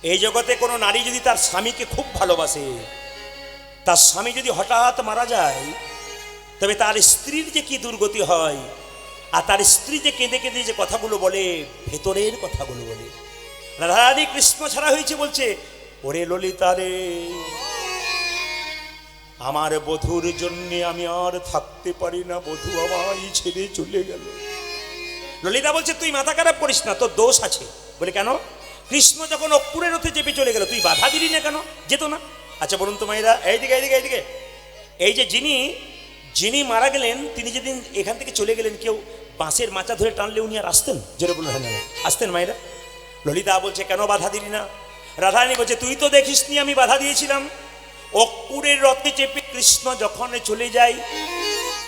এই জগতে কোনো নারী যদি তার স্বামীকে খুব ভালোবাসে, তার স্বামী যদি হঠাৎ মারা যায়, তবে তার স্ত্রীর যে কি দুর্গতি হয়, আর তার স্ত্রী যে কেঁদে কেঁদে যে কথাগুলো বলে, ভেতরের কথাগুলো বলে। রাধারানী কৃষ্ণ ছাড়া হয়েছে, বলছে ওরে ললিতা রে, আমার বধূর জন্য আমি আর থাকতে পারি না, বধূ আমায় ছেড়ে চলে গেল। ললিতা বলছে তুই মাথা খারাপ করিস না, তোর দোষ আছে। বলে কেন? কৃষ্ণ যখন অক্কুরের রথে চেপে চলে গেল, তুই বাধা দিলি না কেন? যেত না? আচ্ছা বলুন তো মায়েরা, এইদিকে এইদিকে এইদিকে, এই যে যিনি মারা গেলেন, তিনি যেদিন এখান থেকে চলে গেলেন, কেউ বাঁশের মাচা ধরে টানলে উনি আর আসতেন? জোরে বলুন হ্যাঁ না? আসতেন মায়েরা? ললিতা বলছে কেন বাধা দিলি না? রাধারানী বলছে তুই তো দেখিস নি আমি বাধা দিয়েছিলাম। অক্কুরের রথে চেপে কৃষ্ণ যখন চলে যায়,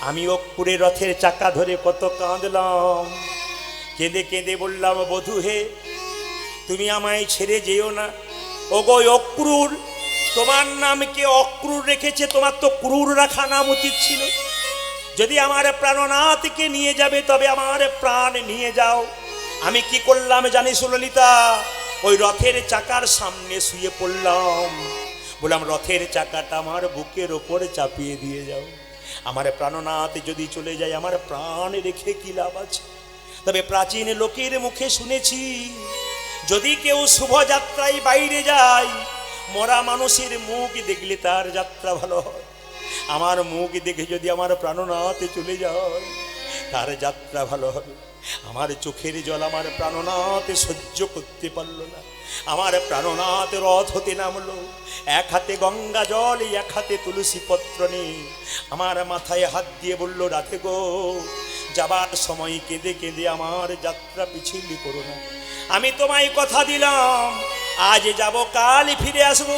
আমি অক্কুরের রথের চাকা ধরে কত কাঁদলাম, কেঁদে কেঁদে বললাম বধূ হে, তুমি আমায় ছেড়ে যেও না। ওগো অক্রূর, তোমার নাম কে অক্রূর রেখেছে? তোমার তো ক্রূর রাখা নাম উচিত ছিল। যদি আমার প্রাণনাথকে নিয়ে যাবে, তবে আমার প্রাণ নিয়ে যাও। আমি কি করলাম জানিস ললিতা? ওই রথের চাকার সামনে শুয়ে পড়লাম, বললাম রথের চাকাটা আমার বুকের ওপরে চাপিয়ে দিয়ে যাও। আমার প্রাণনাথ যদি চলে যায়, আমার প্রাণ রেখে কি লাভ আছে? তবে প্রাচীন লোকের মুখে শুনেছি, যদি কেউ শুভযাত্রায় বাইরে যায়, মরা মানুষের মুখ দেখলে তার যাত্রা ভালো হয়। আমার মুখ দেখে যদি আমার প্রাণনাথে চলে যায়, তার যাত্রা ভালো হবে। আমার চোখের জল আমার প্রাণনাথে সহ্য করতে পারলো না। আমার প্রাণনাথ রথ হতে নামলো, এক হাতে গঙ্গা জল, এক হাতে তুলসী পত্র নিয়ে আমার মাথায় হাত দিয়ে বলল, রাধে গো, যাবার সময় কেঁদে কেঁদে আমার যাত্রা পিছিয়ে করো না। আমি তোমায় কথা দিলাম, আজ যাব কাল ফিরে আসবো।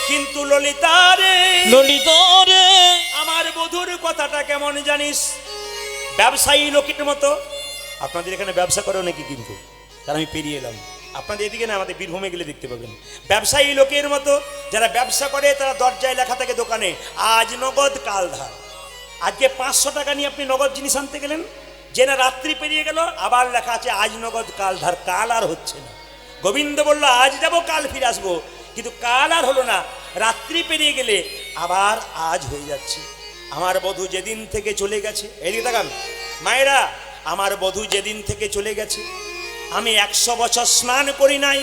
কিন্তু ললিতা রে, ললিতা রে, আমার বধূর কথাটা কেমন জানিস? ব্যবসায়ী লোকের মতো। আপনাদের এখানে ব্যবসা করে নাকি? কিন্তু তার আমি পেরিয়ে এলাম, আপনাদের এদিকে না, আমাদের বীরভূমে গেলে দেখতে পাবেন। ব্যবসায়ী লোকের মতো যারা ব্যবসা করে, তারা দরজায় লেখা থাকে দোকানে, আজ নগদ কাল ধার। আজকে 500 টাকা নিয়ে আপনি নগদ জিনিস আনতে গেলেন, যে না রাত্রি পেরিয়ে গেল, আবার লেখা আছে আজ নগদ কাল ধার। কাল আর হচ্ছে না। গোবিন্দ বলল আজ যাব কাল ফিরে আসবো, কিন্তু কাল আর হলো না। রাত্রি পেরিয়ে গেলে আবার আজ হয়ে যাচ্ছে। আমার বধূ যেদিন থেকে চলে গেছে, এদিকে তাকান মায়েরা, আমার বধূ যেদিন থেকে চলে গেছে, আমি 100 বছর স্নান করি নাই।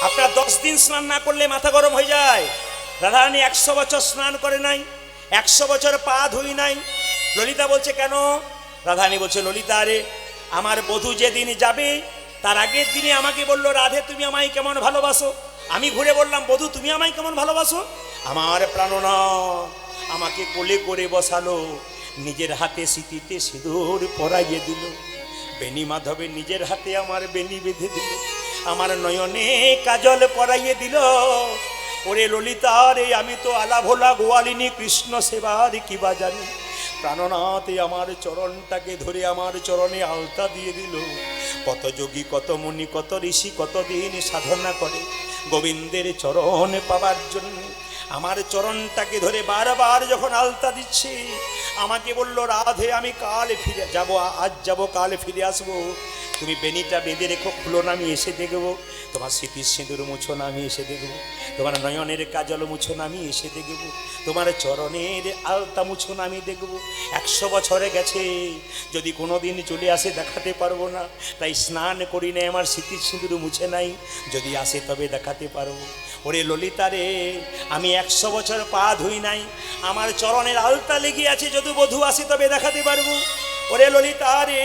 আপনার 10 দিন স্নান না করলে মাথা গরম হয়ে যায়। রাধারানী 100 বছর স্নান করে নাই, 100 বছর পা ধুই নাই। ললিতা বলছে কেন? রাধারানী বলছে ললিতা রে, আমার বধূ যেদিন যাবে, তার আগের দিনে আমাকে বলল, রাধে তুমি আমায় কেমন ভালোবাসো? আমি ঘুরে বললাম, বধূ তুমি আমায় কেমন ভালোবাসো? আমার প্রাণনাথ আমাকে কোলে করে বসালো, নিজের হাতে সিঁথিতে সিঁদুর পরাইয়ে দিল, বেনি মাধবে নিজের হাতে আমার বেনি বেঁধে দিল, আমার নয়নে কাজল পরাইয়ে দিল। ওরে ললিতা রে, আমি তো আলা ভোলা গোয়ালিনী, কৃষ্ণ সেবার কি বা জানি। প্রাণনাথে আমার চরণটাকে ধরে আমার চরণে আলতা দিয়ে দিল। কত যোগী, কত মুনি, কত ঋষি কতদিন সাধনা করে গোবিন্দের চরণ পাবার জন্য। আমার চরণটাকে ধরে বারবার যখন আলতা দিচ্ছে, আমাকে বলল, রাধে আমি কাল ফিরে যাব, আজ যাব কাল ফিরে আসবো। তুমি বেনিটা বেঁধে রেখো, খুলো না, আমি এসে দেখবো। তোমার স্মৃতির সিঁদুর মুছো না, আমি এসে দেখবো। তোমার নয়নের কাজল মুছো না, আমি এসে দেখবো। তোমার চরণের আলতা মুছো না, আমি দেখবো। 100 বছরে গেছে, যদি কোনো দিন চলে আসে দেখাতে পারবো না, তাই স্নান করি নাই, আমার স্মৃতির সিঁদুর মুছে নাই, যদি আসে তবে দেখাতে পারবো। ওরে ললিতা রে, আমি 100 বছর পা ধুই নাই, আমার চরণের আলতা লেগে আছে, যদি বধূ আসে তবে দেখাতে পারবো। ওরে ললিতা রে,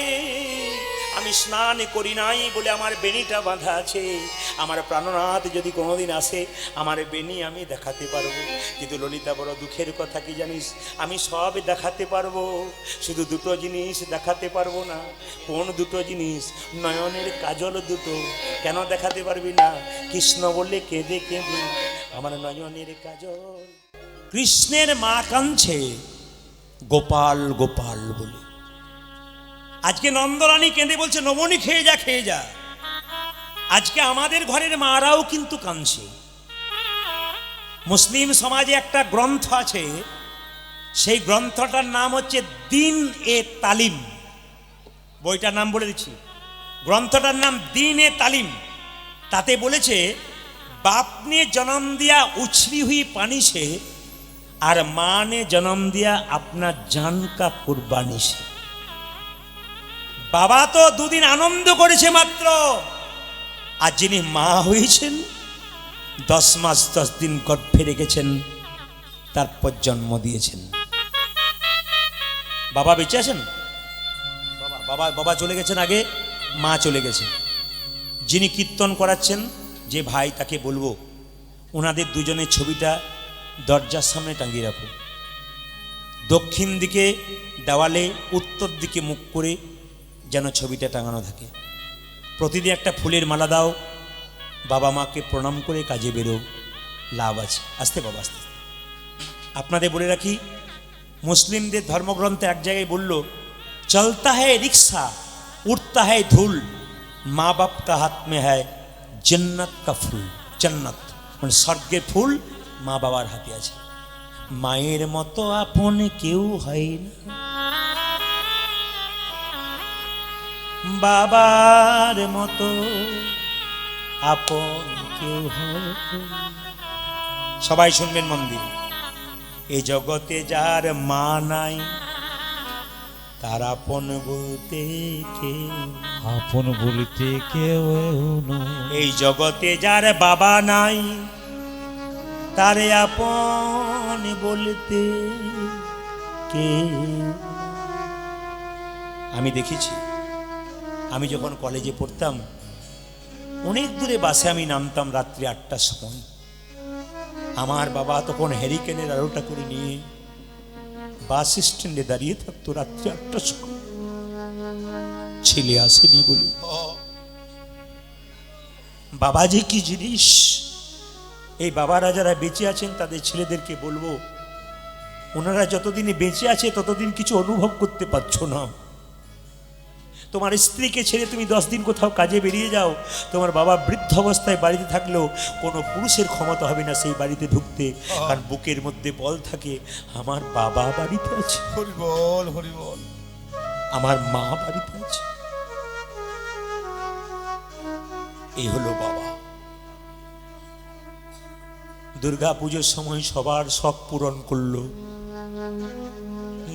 আমি স্নান করি নাই বলে আমার বেনিটা বাঁধা আছে, আমার প্রাণনাথ যদি কোনোদিন আসে, আমার বেনি আমি দেখাতে পারবো। কিন্তু ললিতা, বড় দুঃখের কথা কি জানিস? আমি সব দেখাতে পারবো, শুধু দুটো জিনিস দেখাতে পারবো না। কোন দুটো জিনিস? নয়নের কাজল দুটো। কেন দেখাতে পারবি না? কৃষ্ণ বললে কেঁদে কেঁদে আমার নয়নের কাজল। কৃষ্ণের মা কাঁদছে গোপাল গোপাল বলে। আজকে নন্দরানী কেঁদে বলছে, নবনী খেয়ে যা, খেয়ে যা। আজকে আমাদের ঘরের মারাও কিন্তু কাঁদছে। মুসলিম সমাজে একটা গ্রন্থ আছে, সেই গ্রন্থটার নাম হচ্ছে দিন এ তালিম। বইটার নাম বলে দিচ্ছি, গ্রন্থটার নাম দিন এ তালিম। তাতে বলেছে बाप ने जन्म दिया उछली हुई पानी से और माँ ने जन्म दिया अपना जान का कुर्बानी से। बाबा तो दुदिन आनंद करेছে মাত্র, আর যিনি মা হয়েছেন 10 মাস 10 দিন গর্ভে রেখেছেন, তারপর জন্ম দিয়েছেন। বাবা বেঁচে আছেন? বাবা বাবা চলে গেছেন আগে, মা চলে গেছে। যিনি কীর্তন করাচ্ছেন যে ভাই, তাকে বলবো ওনাদের দুজনের ছবিটা দরজার সামনে টাঙিয়ে রাখো। দক্ষিণ দিকে দেওয়ালে উত্তর দিকে মুখ করে যেন ছবিটা টাঙানো থাকে। প্রতিদিন একটা ফুলের মালা দাও, বাবা মাকে প্রণাম করে কাজে বেরো, লাভ আছে। আস্তে বাবা আস্তে। আপনাদের বলে রাখি, মুসলিমদের ধর্মগ্রন্থে এক জায়গায় বলল, চলতা হ্যায় রিক্সা উঠতা হ্যায় ধুল, মা বাপ কা হাত মে হ্যায় জন্নত কা ফুল। জন্নত মানে স্বর্গের ফুল মা বাবার হাতে আছে। মায়ের মতো আপন কেউ হয় না, বাবার মতো আপন কেউ হয়। সবাই শুনবেন মন দিয়ে। এই জগতে যার মা নাই, তার আপন বলতে কেউ, আপন বলতে কেউ নয়। এই জগতে যার বাবা নাই, তারে আপন বলতে কেউ। আমি দেখেছি, আমি যখন কলেজে পড়তাম, অনেক দূরে বাসে আমি নামতাম রাত্রি 8টার সময়। আমার বাবা তখন হ্যারিকেনের আলোটা করে নিয়ে বাস স্ট্যান্ডে দাঁড়িয়ে থাকতো রাত্রি 8টার সময়। ছেলে আসেনি বলি। বাবা যে কি জিনিস, এই বাবারা যারা বেঁচে আছেন তাদের ছেলেদেরকে বলবো, ওনারা যতদিন বেঁচে আছে ততদিন কিছু অনুভব করতে পারছো না। তোমার স্ত্রীকে ছেড়ে তুমি 10 দিন কোথাও কাজে বেরিয়ে যাও, তোমার বাবা বৃদ্ধ অবস্থায় বাড়িতে থাকলেও কোনো পুরুষের ক্ষমতা হবে না সেই বাড়িতে ঢুকতে, কারণ বুকের মধ্যে বল থাকে, আমার বাবা বাড়িতে আছে, হরি বল হরি বল, আমার মা বাড়িতে আছে। এই হলো বাবা। দুর্গা পুজোর সময় সবার শখ পূরণ করলো,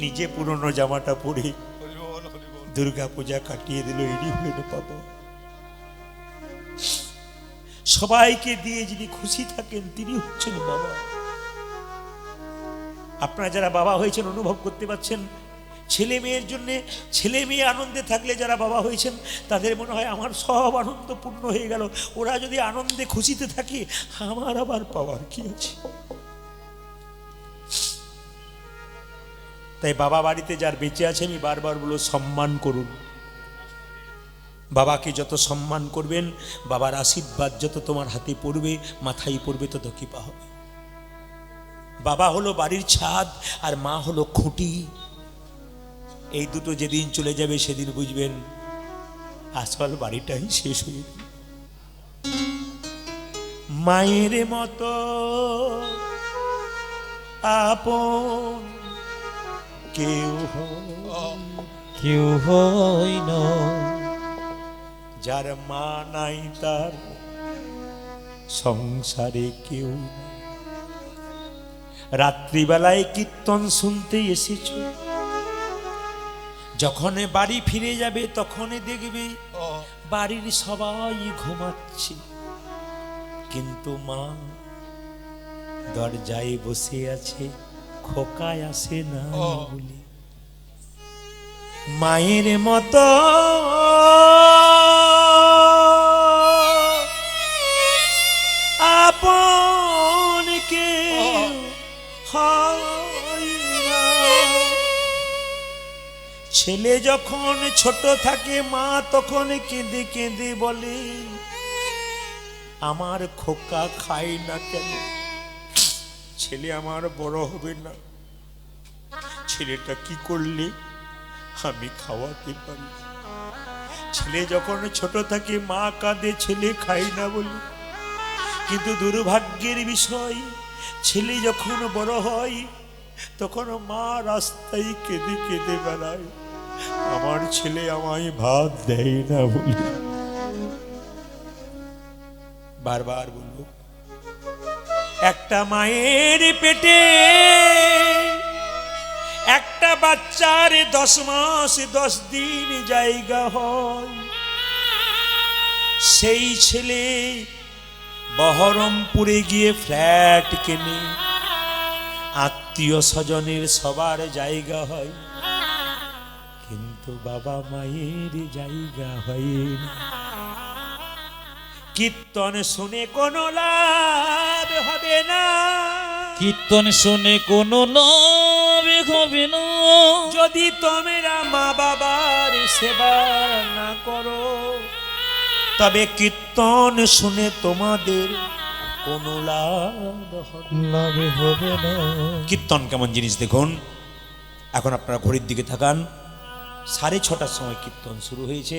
নিজে পুরনো জামাটা পরে দুর্গা পূজা কাটিয়ে দিল। এরই হলেন বাবা। সবাইকে দিয়ে যিনি খুশি থাকেন তিনি হচ্ছেন বাবা। আপনারা যারা বাবা হয়েছেন অনুভব করতে পারছেন, ছেলে মেয়ের জন্য, ছেলে মেয়ে আনন্দে থাকলে যারা বাবা হয়েছেন তাদের মনে হয় আমার সব আনন্দ পূর্ণ হয়ে গেল। ওরা যদি আনন্দে খুশিতে থাকে, আমার আবার পাওয়ার কি আছে? তাই বাবা বাড়িতে যার বেঁচে আছে, আমি বারবার বলো, সম্মান করুন। বাবাকে যত সম্মান করবেন, বাবার আশীর্বাদ যত তোমার হাতে পড়বে, মাথায় পড়বে, তত কৃপা হবে। বাবা হলো বাড়ির ছাদ আর মা হলো খুঁটি। এই দুটো যেদিন চলে যাবে সেদিন বুঝবেন আসল বাড়িটাই শেষ হয়ে যাবে। মায়ের মতো আপন কেউ কেউ হয় না, যার মা নাই তার সংসারে কেউ। রাত্রিবেলায় কীর্তন শুনতে এসেছো, যখন বাড়ি ফিরে যাবে তখন দেখবে বাড়ির সবাই ঘুমাচ্ছে, কিন্তু মা দরজায় বসে আছে, খোকায় আসে না বলে। মায়ের মতো আপন কেউ হয় না। ছেলে যখন ছোট থাকে, মা তখন কেঁদে কেঁদে বলে, আমার খোকা খায় না কেন? ছেলে আমার বড় হবে না, ছেলেটা কি করলে আমি খাওয়াতে পারি? ছেলে যখন ছোট থাকে, মা কাঁদে ছেলে খায় না বলে। কিন্তু দুর্ভাগ্যের বিষয়, ছেলে যখন বড় হয় তখন মা রাস্তায় কেঁদে কেঁদে বেড়ায়, আমার ছেলে আমায় ভাত দেয় না বলে। বারবার বলবো, একটা মায়ের পেটে একটা বাচ্চার 10 মাস 10 দিন জায়গা হয়। সেই ছেলে বহরমপুরে গিয়ে ফ্ল্যাট কেনে, আত্মীয় স্বজনের সবার জায়গা হয়, কিন্তু বাবা মায়ের জায়গা হয় না। কীর্তন শুনে কোনো লাভ হবে না, কীর্তন শুনে কোনো লাভ হবে না, যদি তোমরা মা বাবার সেবা না করো, তবে কীর্তন শুনে তোমাদের কোনো লাভ হবে না। কীর্তন কেমন জিনিস দেখুন। এখন আপনারা ঘড়ির দিকে তাকান, 6:30টার সময় কীর্তন শুরু হয়েছে।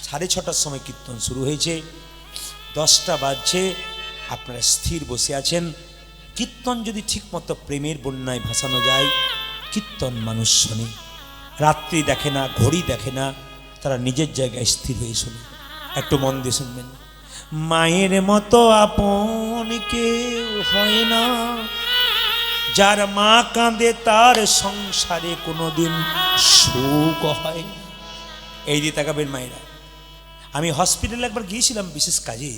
6:30টার সময় কীর্তন শুরু হয়েছে, 10টা বাজছে, আপনারা স্থির বসে আছেন। কীর্তন যদি ঠিকমতো প্রেমের বন্যায় ভাসানো যায়, কীর্তন মানুষ শোনে, রাত্রি দেখে না, ঘড়ি দেখে না, তারা নিজের জায়গায় স্থির হয়ে শোনে। একটু মন দিয়ে শুনবেন। মায়ের মতো আপন কেউ হয় না, যার মা কাঁদে তার সংসারে কোনোদিন সুখ হয় না। এই দিয়ে তাকাবেন মায়েরা। আমি হসপিটালে একবার গিয়েছিলাম বিশেষ কাজে,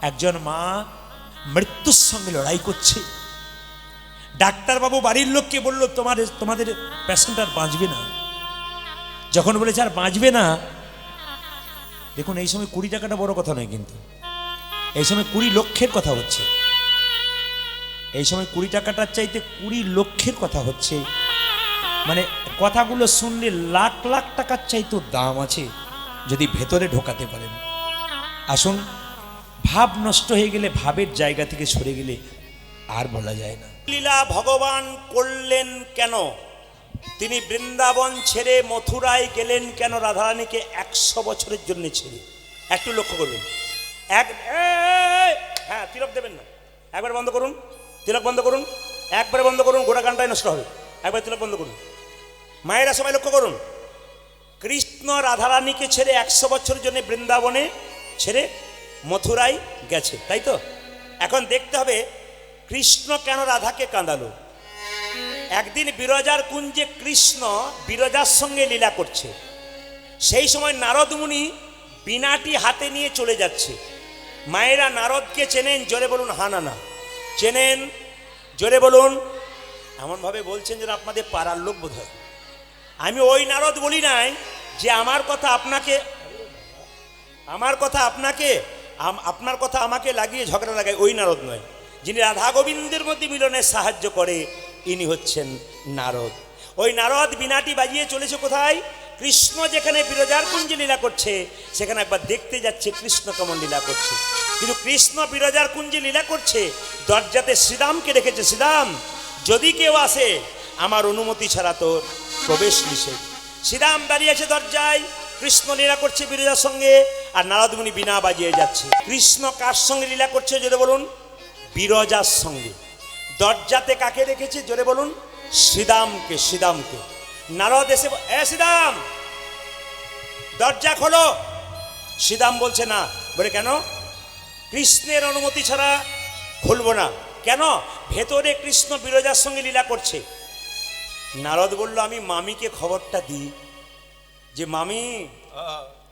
একজন মা মৃত্যুর সঙ্গে লড়াই করছে। ডাক্তারবাবু বাড়ির লোককে বলল, তোমাদের পেশেন্ট আর বাঁচবে না। যখন বলেছে আর বাঁচবে না, দেখুন এই সময় 20 টাকাটা বড় কথা নয়, কিন্তু এই সময় 20 লক্ষের কথা হচ্ছে। এই সময় 20 টাকাটার চাইতে 20 লক্ষের কথা হচ্ছে। মানে কথাগুলো শুনলে লাখ লাখ টাকার চাইতেও দাম আছে, যদি ভেতরে ঢোকাতে পারেন। আসুন, ভাব নষ্ট হয়ে গেলে, ভাবের জায়গা থেকে সরে গেলে আর বলা যায় না। লীলা ভগবান করলেন কেন? তিনি বৃন্দাবন ছেড়ে মথুরায় গেলেন কেন? রাধারানীকে 100 বছরের জন্য ছেড়ে। একটু লক্ষ্য করবেন। হ্যাঁ, তিলক দেবেন না, একবার বন্ধ করুন, তিলক বন্ধ করুন, একবারে বন্ধ করুন, গোটা গানটাই নষ্ট হবে। একবার তিলক বন্ধ করুন। মায়েরা সবাই লক্ষ্য করুন। কৃষ্ণ রাধারানীকে ছেড়ে 100 বছরের জন্য বৃন্দাবনে ছেড়ে মথুরায় গেছে, তাই তো? এখন দেখতে হবে কৃষ্ণ কেন রাধাকে কাঁদালো। একদিন বিরজার কুঞ্জে কৃষ্ণ বিরজার সঙ্গে লীলা করছে, সেই সময় নারদ মুনি বীণাটি হাতে নিয়ে চলে যাচ্ছে। মায়েরা নারদকে চেনেন? জোরে বলুন হা না না। চেনেন? জোরে বলুন। এমনভাবে বলছেন যেন আপনাদের পাড়ার লোক বোধ হয়। আমি ওই নারদ বলি নাই যে আমার কথা আপনাকে আপনার কথা আমাকে লাগিয়ে ঝগড়া লাগায়, ওই নারদ নয়। যিনি রাধা গোবিন্দের মধ্যে মিলনে সাহায্য করে, ইনি হচ্ছেন নারদ। ওই নারদ বীণাটি বাজিয়ে চলেছে কোথায়? কৃষ্ণ যেখানে বিরজার কুঞ্জে লীলা করছে, সেখানে একবার দেখতে যাচ্ছে কৃষ্ণ কেমন লীলা করছে। কিন্তু কৃষ্ণ বিরজার কুঞ্জে লীলা করছে, দরজাতে শ্রীরামকে রেখেছে। শ্রীরাম, যদি কেউ আসে আমার অনুমতি ছাড়া তোর প্রবেশ নিষেধ। শ্রীরাম দাঁড়িয়ে আছে দরজায়, কৃষ্ণ লীলা করছে বিরজার সঙ্গে, আর নারদ মুনি বীণা বাজিয়ে যাচ্ছে। কৃষ্ণ কার সঙ্গে লীলা করছে জোরে বলুন? বিরজার সঙ্গে। দরজাতে কাকে রেখেছে জোরে বলুন? শ্রীরামকে। শ্রীরামকে। নারদ এসে, শ্রীরাম দরজা খোলো। শ্রীরাম বলছে না। বলে কেন? কৃষ্ণের অনুমতি ছাড়া খুলবো না। কেন? ভেতরে কৃষ্ণ বিরজার সঙ্গে লীলা করছে। নারদ বলল, আমি মামিকে খবরটা দিই যে মামি,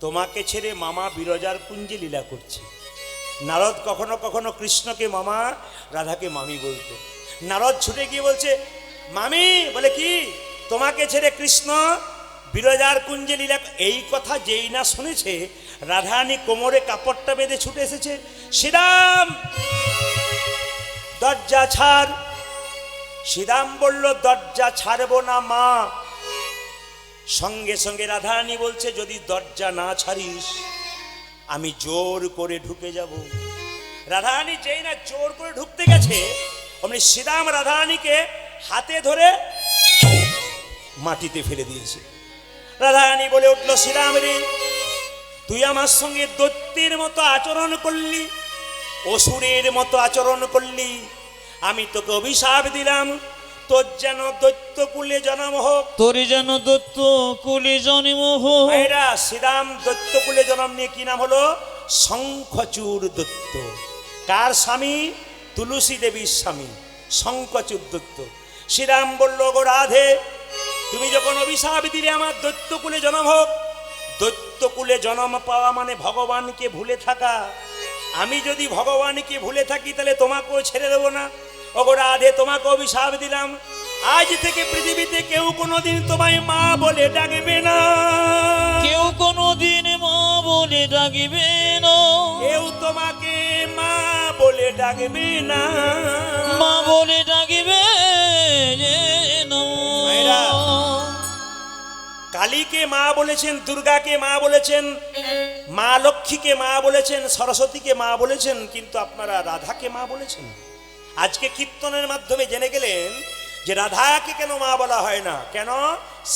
তোমাকে ছেড়ে মামা বিরজার কুঞ্জে লীলা করছে। নারদ কখনো কখনো কৃষ্ণকে মামা, রাধাকে মামি বলতো। নারদ ছুটে গিয়ে বলছে, মামি। বলে কি? তোমাকে ছেড়ে কৃষ্ণ বিরজার কুঞ্জে লীলা। এই কথা যেই না শুনেছে, রাধারানী কোমরে কাপড়টা বেঁধে ছুটে এসেছে। শ্রীরাম দরজা ছাড়। শ্রীরাম বলল, দরজা ছাড়বো না মা। সঙ্গে সঙ্গে রাধারানী বলছে, যদি দরজা না ছাড়িস আমি জোর করে ঢুকে যাব। রাধারানী যেই না জোর করে ঢুকতে গেছে, অমনি শ্রীরাম রাধারানীকে হাতে ধরে মাটিতে ফেলে দিয়েছে। রাধারানী বলে উঠল, শ্রীরাম রে, তুই আমার সঙ্গে দৈত্যের মতো আচরণ করলি, অসুরের মতো আচরণ করলি। আমি তোকে অভিশাপ দিলাম, তোর যেন দৈত্য কুলে জন্ম হোক। তোর যেন দৈত্য কুলে জন্ম হোক। শ্রীরাম দৈত্য কুলে জন্ম নিয়ে কি নাম হলো? শঙ্খচূড় দৈত্য। কার স্বামী? তুলসী দেবীর স্বামী শঙ্কচূড় দত্ত। শ্রীরাম বলল, গো রাধে, তুমি যখন অভিশাপ দিলে আমার দৈত্যকুলে জন্ম হোক, দৈত্যকুলে জন্ম পাওয়া মানে ভগবানকে ভুলে থাকা। আমি যদি ভগবানকে ভুলে থাকি তাহলে তোমাকেও ছেড়ে দেবো না। ওগো রাধে, তোমাকে অভিশাপ দিলাম, আজ থেকে পৃথিবীতে কেউ কোনোদিন তোমায় মা বলে ডাকবে না। কেউ কোনোদিন মা বলে ডাকবে না। কেউ তোমাকে মা বলে ডাকবে না। মা বলে ডাকবে না। মায়েরা, কালীকে মা বলেছেন, দুর্গাকে মা বলেছেন, মা লক্ষ্মীকে মা বলেছেন, সরস্বতীকে মা বলেছেন, কিন্তু আপনারা রাধাকে মা বলেছেন। আজকে কীর্তনের মাধ্যমে জেনে গেলেন যে রাধাকে কেন মা বলা হয় না। কেন?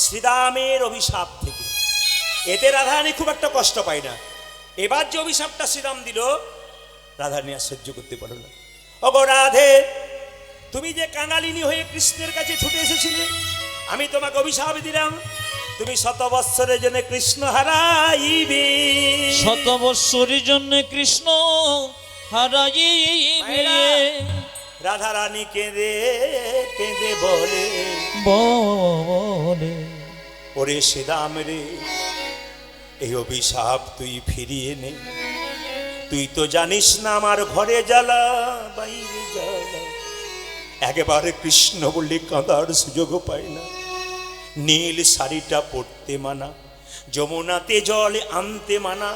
শ্রীরামের অভিশাপ থেকে। এতে রাধারানী খুব একটা কষ্ট পায় না। এবার যে অভিশাপটা শ্রীরাম দিল, রাধারানী আর সহ্য করতে পারল না। ওগো রাধে, তুমি যে কাঙালিনী হয়ে কৃষ্ণের কাছে ছুটে এসেছিলে, আমি তোমাকে অভিশাপ দিলাম, তুমি 100 বৎসরের জন্য কৃষ্ণ হারাইবে। 100 বৎসরের জন্য কৃষ্ণ হারাইবে। রাধা রানী কেঁদে কেঁদে বলে, বলে ওরে শ্রীরাম রে, এই অভিশাপ তুই ফিরিয়ে নে। তুই তো জানিস না আমার ঘরে জ্বালা, বাইরে জ্বালা। একেবারে কৃষ্ণ বললে কাঁদার সুযোগও পায় না। নীল শাড়িটা পরতে মানা, যমুনাতে জল আনতে মানা।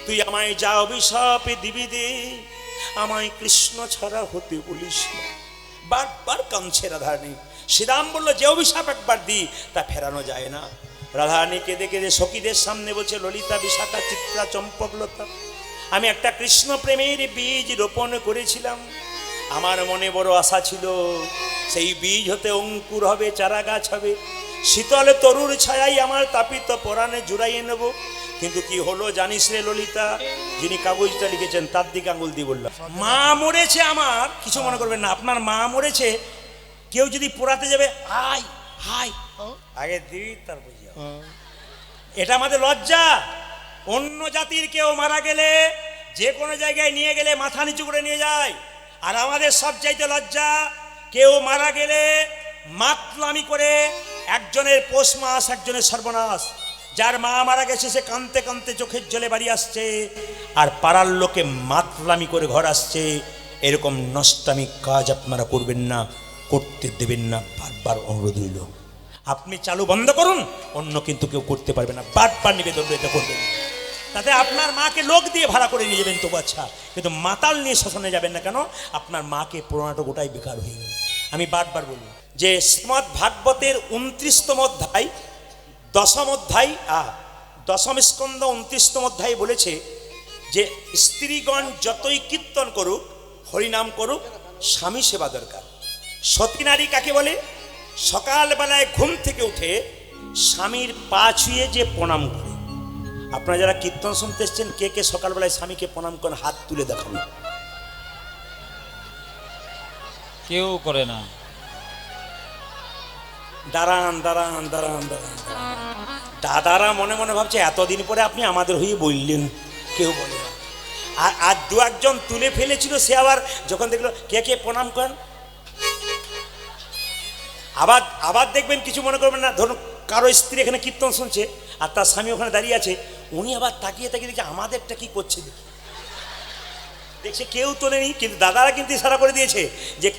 তুই আমায় যা অভিশাপে দিবি দে, আমায় কৃষ্ণ ছাড়া হতে বলিস না। বারবার কাঁদছে রাধারানী। শ্রীরাম বলল, যে অভিশাপ একবার দিই তা ফেরানো যায় না। রাধারানী কেঁদে কেঁদে সখীদের সামনে বলছে, ললিতা, বিশাখা, চিত্রা, চম্পকলতা, আমি একটা কৃষ্ণ প্রেমের বীজ রোপণ করেছিলাম। আমার মনে বড় আশা ছিল সেই বীজ হতে অঙ্কুর হবে, চারা গাছ হবে, শীতলে তরুর ছায়াই আমার তাপিত পরাণে জুড়াইয়ে নেব। কিন্তু কি হলো জানিস রে ললিতা? যিনি কাগজটা লিখেছেন তার দিকে আঙুল দিয়ে বললাম, মা মরেছে আমার। কিছু মনে করবেন না, আপনার মা মরেছে। কেউ যদি পোড়াতে যাবে, হাই হাই আগে দিবি তারপর যাও। এটা আমাদের লজ্জা। অন্য জাতির কেউ মারা গেলে যে কোনো জায়গায় নিয়ে গেলে মাথা নিচু করে নিয়ে যায়। আর আমাদের সব চাইতে লজ্জা, কেউ মারা গেলে মাতলামি করে, একজনের পৌষ মাস, একজনের সর্বনাশ। যার মা মারা গেছে সে কাঁদতে কাঁদতে চোখের জলে বাড়ি আসছে, আর পাড়ার লোকে মাতলামি করে ঘর আসছে। এরকম নষ্টামি কাজ আপনারা করবেন না, করতে দেবেন না। বারবার অনুরোধ রইল, আপনি চালু বন্ধ করুন, অন্য কিন্তু কেউ করতে পারবে না। বারবার নিবেদন এটা করবেন। তাতে আপনার মাকে লোক দিয়ে ভাড়া করে নিয়ে যাবেন তবু আচ্ছা, কিন্তু মাতাল নিয়ে শ্মশানে যাবেন না। কেন? আপনার মাকে পুরোনাটা গোটাই বেকার হয়ে গেল। আমি বারবার বলি যে শ্রীমদ্ ভাগবতের 29তম অধ্যায়, 10ম অধ্যায়, দশম স্কন্ধ 29তম অধ্যায় বলেছে যে স্ত্রীগণ যতই কীর্তন করুক, হরিনাম করুক, স্বামী সেবা দরকার। সতী নারী কাকে বলে? সকালবেলায় ঘুম থেকে উঠে স্বামীর পা ছুঁয়ে যে প্রণাম করে। আপনারা যারা কীর্তন শুনতে এসছেন, কে কে সকালবেলায় স্বামীকে প্রণাম করেন? হাত তুলে দেখান। কেউ করে না। দাঁড়ান দাঁড়ান দাঁড়ান দাঁড়ান। দাদারা মনে মনে ভাবছে এতদিন পরে আপনি আমাদের হয়ে বললেন। কেউ বলে না। আর দু একজন তুলে ফেলেছিল, সে আবার যখন দেখলো কে কে প্রণাম করেন, আবার দেখবেন, কিছু মনে করবেন না। ধরুন কারো স্ত্রী এখানে কীর্তন শুনছে আর তার স্বামী ওখানে দাঁড়িয়ে আছে, উনি আবার তাকিয়ে তাকিয়ে দেখছে আমাদেরটা কি করছে, দেখছে কেউ তোলেনি। কিন্তু দাদারা কিন্তু ইশারা করে দিয়েছে যে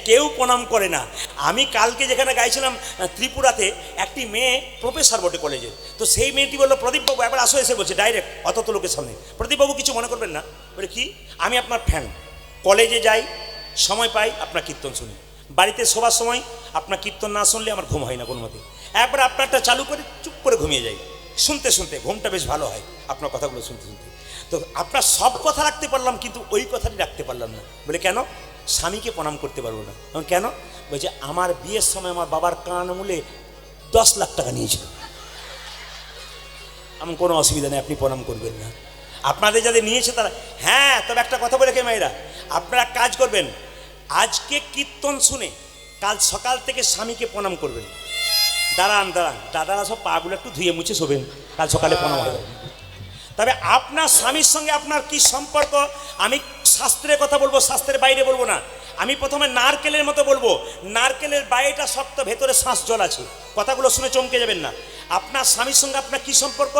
কেউ প্রণাম করে না। আমি কালকে যেখানে গাইছিলাম ত্রিপুরাতে, একটি মেয়ে প্রফেসর বটে কলেজে, তো সেই মেয়েটি বললো, প্রদীপবাবু একবার আসো, এসে বলছে ডাইরেক্ট অত লোকের সামনে, প্রদীপবাবু কিছু মনে করবেন না। বলে কি? আমি আপনার ফ্যান, কলেজে যাই, সময় পাই আপনার কীর্তন শুনি, বাড়িতে শোবার সময় আপনার কীর্তন না শুনলে আমার ঘুম হয় না কোনো মতে। একবার আপনারটা চালু করে চুপ করে ঘুমিয়ে যাই, শুনতে শুনতে ঘুমটা বেশ ভালো হয় আপনার কথাগুলো শুনতে শুনতে। তো আপনার সব কথা রাখতে পারলাম, কিন্তু ওই কথাটি রাখতে পারলাম না। বলে কেন? স্বামীকে প্রণাম করতে পারবো না। কেন? বলছে আমার বিয়ের সময় আমার বাবার কান মূলে 10 লাখ টাকা নিয়েছিল। এমন কোনো অসুবিধা নেই, আপনি প্রণাম করবেন না। আপনাদের যাদের নিয়েছে তারা, হ্যাঁ, তবে একটা কথা বলে কে মেয়েরা, আপনারা কাজ করবেন, আজকে কীর্তন শুনে কাল সকাল থেকে স্বামীকে প্রণাম করবেন। দাঁড়ান দাঁড়ান, দাদারা সব পাগুলো একটু ধুয়ে মুছে শোবেন, কাল সকালে প্রণাম হবে। তবে আপনার স্বামীর সঙ্গে আপনার কি সম্পর্ক, আমি শাস্ত্রের কথা বলবো, শাস্ত্রের বাইরে বলবো না। আমি প্রথমে নারকেলের মতো বলবো, নারকেলের বাইরেটা শক্ত, ভেতরে শ্বাস জল আছে। কথাগুলো শুনে চমকে যাবেন না। আপনার স্বামীর সঙ্গে আপনার কি সম্পর্ক?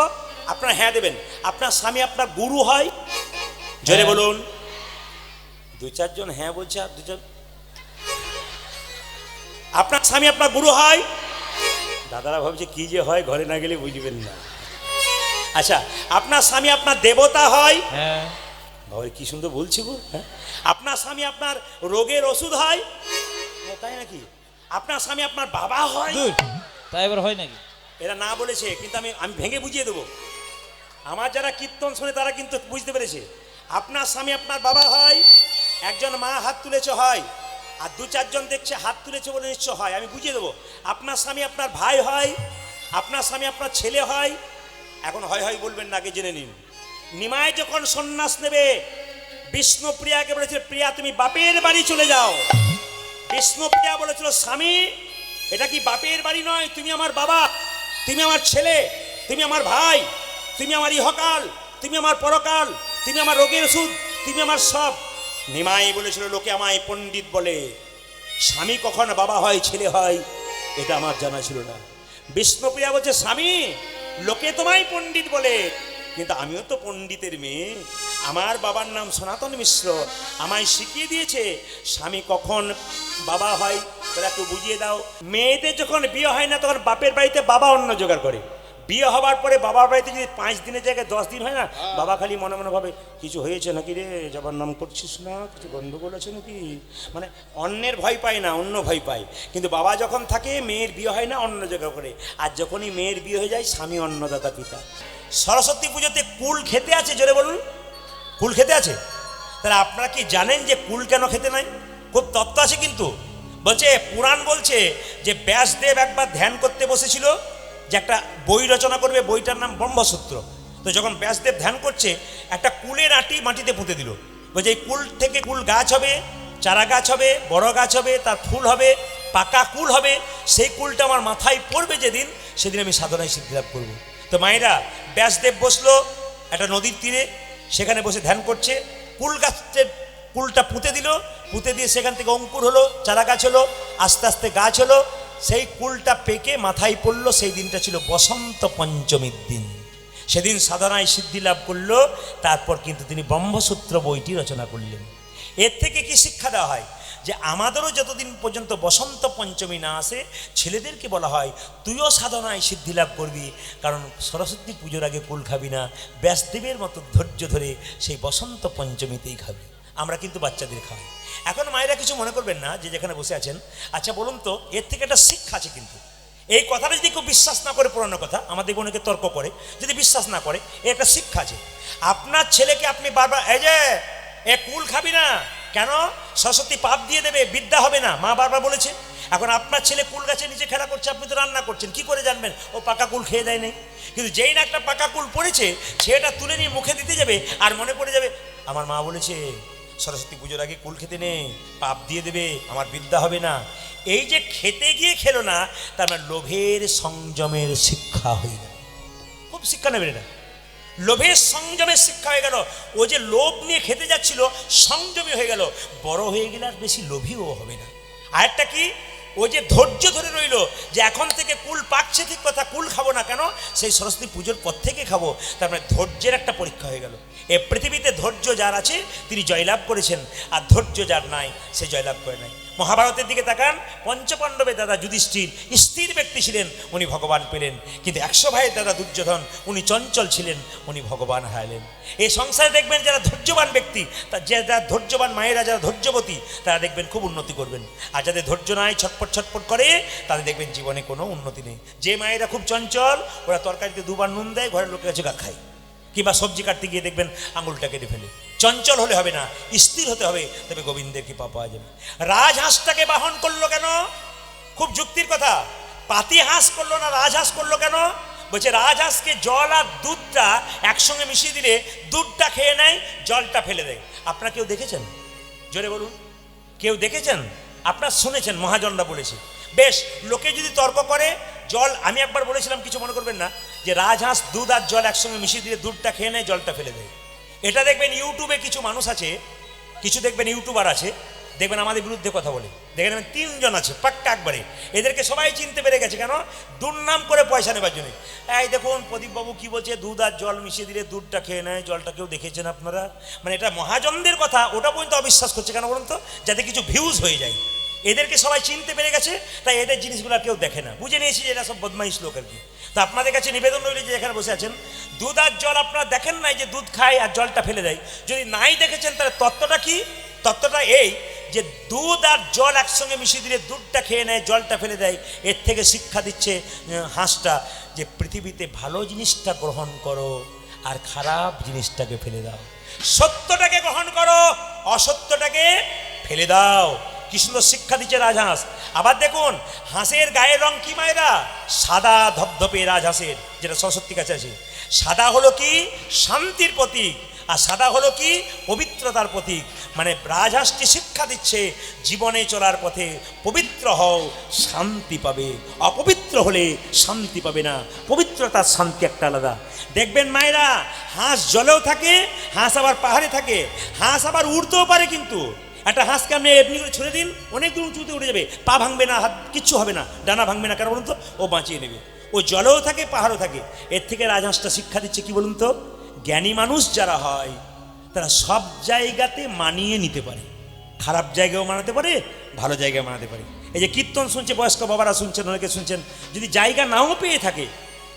আপনার হ্যাঁ দেবেন। আপনার স্বামী আপনার গুরু হয়? জোরে হ্যাঁ। বলুন। দু চারজন হ্যাঁ বলছে, আর দুজন। আপনার স্বামী আপনার গুরু হয়? দাদারা ভাবছে কি যে হয়, ঘরে না গেলে বুঝবেন না। আচ্ছা, আপনার স্বামী আপনার দেবতা হয়? হ্যাঁ। বাবা কি সুন্দর বলছি গো। হ্যাঁ, আপনার স্বামী আপনার রোগের ওষুধ হয়? ও, তাই নাকি? আপনার স্বামী আপনার বাবা হয়? দূর, তাই এবার হয় নাকি? এরা না বলেছে, কিন্তু আমি আমি ভেঙে বুঝিয়ে দেবো। আমার যারা কীর্তন শোনে তারা কিন্তু বুঝতে পেরেছে। আপনার স্বামী আপনার বাবা হয়, একজন মা হাত তুলেছে হয়, আর দু চারজন দেখছে হাত তুলেছে বলে নিশ্চয় হয়। আমি বুঝিয়ে দেবো। আপনার স্বামী আপনার ভাই হয়, আপনার স্বামী আপনার ছেলে হয়। এখন হয় হয় বলবেন না, আগে জেনে নিন। নিমাই যখন সন্ন্যাস নেবে, বিষ্ণুপ্রিয়াকে বলেছিল, প্রিয়া তুমি বাপের বাড়ি চলে যাও। বিষ্ণুপ্রিয়া বলেছিল, স্বামী এটা কি বাপের বাড়ি নয়, তুমি আমার বাবা, তুমি আমার ছেলে, তুমি আমার ভাই, তুমি আমার ইহকাল, তুমি আমার পরকাল, তুমি আমার রোগের ওষুধ, তুমি আমার সব। নিমাই বলেছিল, লোকে আমায় পণ্ডিত বলে, স্বামী কখন বাবা হয় ছেলে হয় এটা আমার জানা ছিল না। বিষ্ণুপ্রিয়া বলছে, স্বামী লোকে তোমায় পণ্ডিত বলে, কিন্তু আমিও তো পণ্ডিতের মেয়ে। আমার বাবার নাম সনাতন মিশ্র, আমায় শিখিয়ে দিয়েছে স্বামী কখন বাবা হয়। তাহলে একটু বুঝিয়ে দাও। মেয়েদের যখন বিয়ে হয় না, তখন বাপের বাড়িতে বাবা অন্ন জোগাড় করে। বিয়ে হবার পরে বাবার বাড়িতে যদি 5 দিনের জায়গায় 10 দিন হয় না, বাবা খালি মনে মনে ভাবে কিছু হয়েছে নাকি রে, যাবার নাম করছিস না, কিছু গন্ডগোল আছে নাকি। মানে অন্যের ভয় পায় না, অন্য ভয় পায়। কিন্তু বাবা যখন থাকে, মেয়ের বিয়ে হয় না, অন্ন জোগাড় করে। আর যখনই মেয়ের বিয়ে হয়ে যায়, স্বামী অন্নদাতা পিতা। সরস্বতী পুজোতে কুল খেতে আছে? জোরে বলুন। কুল খেতে আছে? তাহলে আপনারা কি জানেন যে কুল কেন খেতে নাই? খুব তত্ত্ব আছে কিন্তু। বলছে, পুরাণ বলছে যে ব্যাসদেব একবার ধ্যান করতে বসেছিল যে একটা বই রচনা করবে, বইটার নাম ব্রহ্মসূত্র। তো যখন ব্যাসদেব ধ্যান করছে, একটা কুলের আঁটি মাটিতে পুঁতে দিল। বলছে এই কুল থেকে কুল গাছ হবে, চারা গাছ হবে, বড় গাছ হবে, তার ফুল হবে, পাকা কুল হবে। সেই কুলটা আমার মাথায় পড়বে যেদিন, সেদিন আমি সাধনায় সিদ্ধি লাভ করবো। তো মায়েরা, ব্যাসদেব বসলো একটা নদীর তীরে, সেখানে বসে ধ্যান করছে। কুল গাছের কুলটা পুঁতে দিল, পুঁতে দিয়ে সেখান থেকে অঙ্কুর হলো, চারা গাছ হলো, আস্তে আস্তে গাছ হলো। সেই কুলটা পেকে মাথায় পড়লো। সেই দিনটা ছিল বসন্ত পঞ্চমীর দিন। সেদিন সাধনায় সিদ্ধি লাভ করলো। তারপর কিন্তু তিনি ব্রহ্মসূত্র বইটি রচনা করলেন। এর থেকে কি শিক্ষা দেওয়া হয়? যে আমাদেরও যতদিন পর্যন্ত বসন্ত পঞ্চমী না আসে, ছেলেদেরকে বলা হয় তুইও সাধনায় সিদ্ধি লাভ করবি, কারণ সরস্বতী পুজোর আগে কুল খাবি না, ব্যাসদেবের মতো ধৈর্য ধরে সেই বসন্ত পঞ্চমীতেই খাবি। আমরা কিন্তু বাচ্চাদের খাই। এখন মায়েরা কিছু মনে করবেন না, যে যেখানে বসে আছেন। আচ্ছা বলুন তো, এর থেকে একটা শিক্ষা আছে কিন্তু। এই কথাটা যদি কেউ বিশ্বাস না করে, পুরানো কথা, আমাদের অনেকে তর্ক করে, যদি বিশ্বাস না করে, এর একটা শিক্ষা আছে। আপনার ছেলেকে আপনি বারবার এই যে এ কুল খাবি না, কেন? সরস্বতী পাপ দিয়ে দেবে, বিদ্যা হবে না, মা বারবার বলেছে। এখন আপনার ছেলে কুল গাছের নিচে খেলা করছে, আপনি তো রান্না করছেন, কি করে জানবেন ও পাকা কুল খেয়ে দেয় নাই? কিন্তু যেই না একটা পাকা কুল পড়েছে, সেটা তুলে নিয়ে মুখে দিতে যাবে, আর মনে পড়ে যাবে আমার মা বলেছে সরস্বতী পুজোর আগে কুল খেতে নেই, পাপ দিয়ে দেবে, আমার বিদ্যা হবে না। এই যে খেতে গিয়ে খেলো না, তার মানে লোভের সংযমের শিক্ষা হয়ে গেল। খুব শিক্ষা নেবেন এটা। লোভের সংযমের শিক্ষা হয়ে গেল। ও যে লোভ নিয়ে খেতে যাচ্ছিল, সংযমী হয়ে গেল। বড় হয়ে গেলে আর বেশি লোভীও হবে না। আরেকটা কি, ও যে ধৈর্য ধরে রইল যে এখন থেকে কুল পাকছে, ঠিক কথা, কুল খাবো না, কেন? সেই সরস্বতী পুজোর পর থেকে খাবো। তার মানে ধৈর্যের একটা পরীক্ষা হয়ে গেল। এ পৃথিবীতে ধৈর্য যার আছে তিনি জয়লাভ করেছেন, আর ধৈর্য যার নাই সে জয়লাভ করে নাই। মহাভারতের দিকে তাকান, পঞ্চপাণ্ডবের দাদা যুধিষ্ঠির স্থির ব্যক্তি ছিলেন, উনি ভগবান পেলেন। কিন্তু 100 ভাইয়ের দাদা দুর্যোধন, উনি চঞ্চল ছিলেন, উনি ভগবান হারালেন। এই সংসারে দেখবেন যারা ধৈর্যবান ব্যক্তি, যারা ধৈর্যবান মায়েরা, যারা ধৈর্যবতী, তারা দেখবেন খুব উন্নতি করবেন। আর যাদের ধৈর্য নাই, ছটপট ছটপট করে, তাদের দেখবেন জীবনে কোনো উন্নতি নেই। যে মায়েরা খুব চঞ্চল, ওরা তরকারিতে 2 বার নুন দেয়, ঘরের লোকের কাছে গা খায়, কিংবা সবজি কাটতে গিয়ে দেখবেন আঙুলটা কেটে ফেলে। চঞ্চল হলে হবে না, স্থির হতে হবে, তবে গোবিন্দের কৃপা পাওয়া যাবে। রাজহাঁসটাকে বাহন করলো কেন? খুব যুক্তির কথা। পাতি হাঁস করলো না, রাজহাঁস করলো কেন? বলছে রাজহাঁসকে জল আর দুধটা একসঙ্গে মিশিয়ে দিলে দুধটা খেয়ে নেয়, জলটা ফেলে দেয়। আপনারা কেউ দেখেছেন? জোরে বলুন, কেউ দেখেছেন? আপনারা শুনেছেন, মহাজনরা বলেছে। বেশ, লোকে যদি তর্ক করে, জল, আমি একবার বলেছিলাম, কিছু মনে করবেন না, যে রাজহাঁস দুধ আর জল একসঙ্গে মিশিয়ে দিলে দুধটা খেয়ে নেয়, জলটা ফেলে দেয়। এটা দেখবেন ইউটিউবে কিছু মানুষ আছে, কিছু দেখবেন ইউটিউবার আছে, দেখবেন আমাদের বিরুদ্ধে কথা বলে, দেখে নেবেন 3 জন আছে পাক্কা একবারে, এদেরকে সবাই চিনতে পেরে গেছে, কেন? দুর্নাম করে পয়সা নেবার জন্য। এই দেখুন প্রদীপবাবু কি বলছে, দুধ আর জল মিশিয়ে দিলে দুধটা খেয়ে নেয়, জলটা কেউ দেখেছেন আপনারা? মানে এটা মহাজনদের কথা, ওটা পর্যন্ত অবিশ্বাস করছে, কেন বলুন তো? যাতে কিছু ভিউজ হয়ে যায়। এদেরকে সবাই চিনতে পেরে গেছে, তাই এদের জিনিসগুলো কেউ দেখে না, বুঝে নিয়েছি যে এরা সব বদমাইশ লোক আর কি। তো আপনাদের কাছে নিবেদন রইল যে এখানে বসে আছেন, দুধ আর জল আপনারা দেখেন নাই যে দুধ খায় আর জলটা ফেলে দেয়? যদি নাই দেখেছেন তাহলে তত্ত্বটা কি? তত্ত্বটা এই যে দুধ আর জল একসঙ্গে মিশিয়ে দিলে দুধটা খেয়ে নেয়, জলটা ফেলে দেয়। এর থেকে শিক্ষা দিচ্ছে হাঁসটা যে পৃথিবীতে ভালো জিনিসটা গ্রহণ করো আর খারাপ জিনিসটাকে ফেলে দাও, সত্যটাকে গ্রহণ করো, অসত্যটাকে ফেলে দাও। কি সুন্দর শিক্ষা দিচ্ছে রাজহাঁস। আবার দেখুন হাঁসের গায়ের রং কি মায়েরা? সাদা ধপধপে রাজহাঁসের, যেটা সরস্বতী কাছে আছে। সাদা হলো কি? শান্তির প্রতীক। আর সাদা হলো কি? পবিত্রতার প্রতীক। মানে রাজহাঁসটি শিক্ষা দিচ্ছে জীবনে চলার পথে পবিত্র হও, শান্তি পাবে। অপবিত্র হলে শান্তি পাবে না। পবিত্রতার শান্তি একটা আলাদা। দেখবেন মায়েরা, হাঁস জলেও থাকে, হাঁস আবার পাহাড়ে থাকে, হাঁস আবার উড়তেও পারে। কিন্তু একটা হাঁসকে আপনি এমনি করে ছুড়ে দিন, অনেক দূর উঁচুতে উঠে যাবে, পা ভাঙবে না, হাত কিচ্ছু হবে না, ডানা ভাঙবে না, কারণ বলুন তো? ও বাঁচিয়ে নেবে। ও জলেও থাকে, পাহাড়ও থাকে। এর থেকে রাজহাঁসটা শিক্ষা দিচ্ছে কি বলুন তো? জ্ঞানী মানুষ যারা হয় তারা সব জায়গাতে মানিয়ে নিতে পারে, খারাপ জায়গায়ও মানাতে পারে, ভালো জায়গায় মানাতে পারে। এই যে কীর্তন শুনছে, বয়স্ক বাবারা শুনছেন, অনেকে শুনছেন, যদি জায়গা নাও পেয়ে থাকে,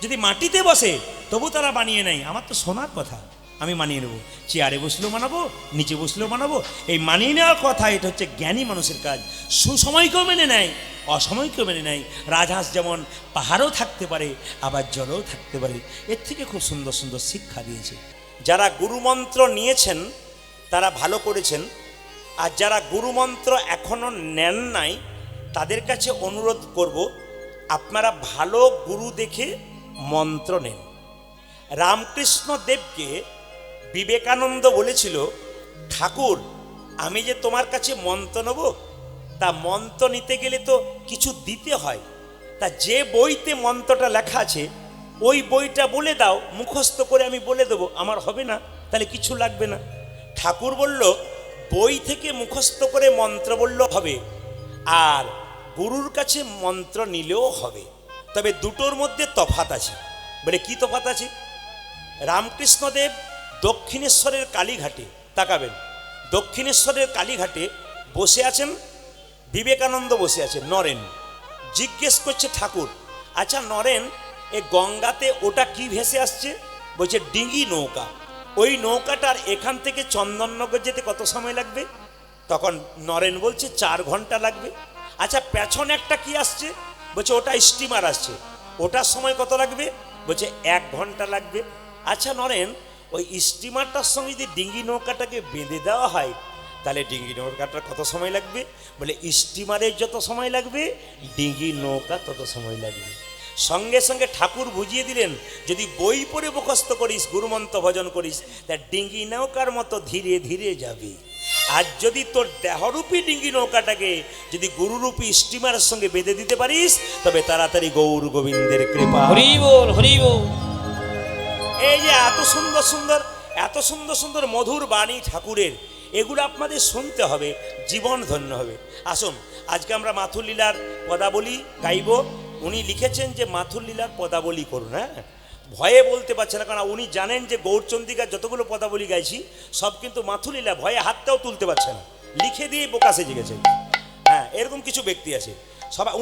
যদি মাটিতে বসে, তবু তারা বানিয়ে নেয়, আমার তো শোনার কথা, আমি মানিয়ে নেবো, চেয়ারে বসলেও মানাবো, নিচে বসলেও মানাবো। এই মানিয়ে নেওয়ার কথা, এটা হচ্ছে জ্ঞানী মানুষের কাজ। সুসময়কেও মেনে নেয়, অসময়কেও মেনে নেয়। রাজহাঁস যেমন পাহাড়ও থাকতে পারে, আবার জলেও থাকতে পারে। এর থেকে খুব সুন্দর সুন্দর শিক্ষা দিয়েছে। যারা গুরুমন্ত্র নিয়েছেন তারা ভালো করেছেন, আর যারা গুরুমন্ত্র এখনও নেন নাই তাদের কাছে অনুরোধ করব, আপনারা ভালো গুরু দেখে মন্ত্র নেন। রামকৃষ্ণ দেবকে বিবেকানন্দ বলেছিল, ঠাকুর আমি যে তোমার কাছে মন্ত্র নেব, তা মন্ত্র নিতে গেলে তো কিছু দিতে হয়, তা যে বইতে মন্ত্রটা লেখা আছে ওই বইটা বলে দাও, মুখস্থ করে আমি বলে দেবো, আমার হবে না? তাহলে কিছু লাগবে না। ঠাকুর বলল, বই থেকে মুখস্থ করে মন্ত্র বললেও হবে, আর গুরুর কাছে মন্ত্র নিলেও হবে, তবে দুটোর মধ্যে তফাৎ আছে। বলে কি তফাৎ আছে? রামকৃষ্ণদেব দক্ষিণেশ্বরের কালীঘাটে, তাকাবেন, দক্ষিণেশ্বরের কালীঘাটে বসে আছেন, বিবেকানন্দ বসে আছে। নরেন জিজ্ঞেস করছে, ঠাকুর আচ্ছা নরেন, এ গঙ্গাতে ওটা কি ভেসে আসছে? বলছে ডিঙি নৌকা। ওই নৌকাটার এখান থেকে চন্দননগর যেতে কত সময় লাগবে? তখন নরেন বলছে 4 ঘন্টা লাগবে। আচ্ছা পেছনে একটা কি আসছে? বলছে ওটা স্টিমার আসছে, ওটার সময় কত লাগবে? বলছে 1 ঘন্টা লাগবে। আচ্ছা নরেন, ওই স্টিমারটার সঙ্গে যদি ডিঙি নৌকাটাকে বেঁধে দেওয়া হয় তাহলে ডিঙি নৌকাটার কত সময় লাগবে? বলে স্টিমারের যত সময় লাগবে ডিঙি নৌকা তত সময় লাগবে। সঙ্গে সঙ্গে ঠাকুর বুঝিয়ে দিলেন, যদি বই পড়ে মুখস্থ করিস, গুরুমন্ত্র ভজন করিস, তা ডিঙি নৌকার মতো ধীরে ধীরে যাবে। আর যদি তোর দেহরূপী ডিঙি নৌকাটাকে যদি গুরুরূপী স্টিমারের সঙ্গে বেঁধে দিতে পারিস, তবে তাড়াতাড়ি গৌর গোবিন্দের কৃপা। হরি বল, হরি বল। এই যে এত সুন্দর সুন্দর, এত সুন্দর সুন্দর মধুর বাণী ঠাকুরের, এগুলো আপনাদের শুনতে হবে, জীবন ধন্য হবে। আসুন আজকে আমরা মাথুর লীলার পদাবলী গাইব। উনি লিখেছেন যে মাথুর লীলার পদাবলী করুন। হ্যাঁ, ভয়ে বলতে পারছে না, কারণ উনি জানেন যে গৌরচন্দ্রিকার যতগুলো পদাবলী গাইছি সব কিন্তু মাথুর লীলা, ভয়ে হাতটাও তুলতে পারছে না, লিখে দিয়ে বোকা সেজে গেছে। হ্যাঁ, এরকম কিছু ব্যক্তি আছে। সবাই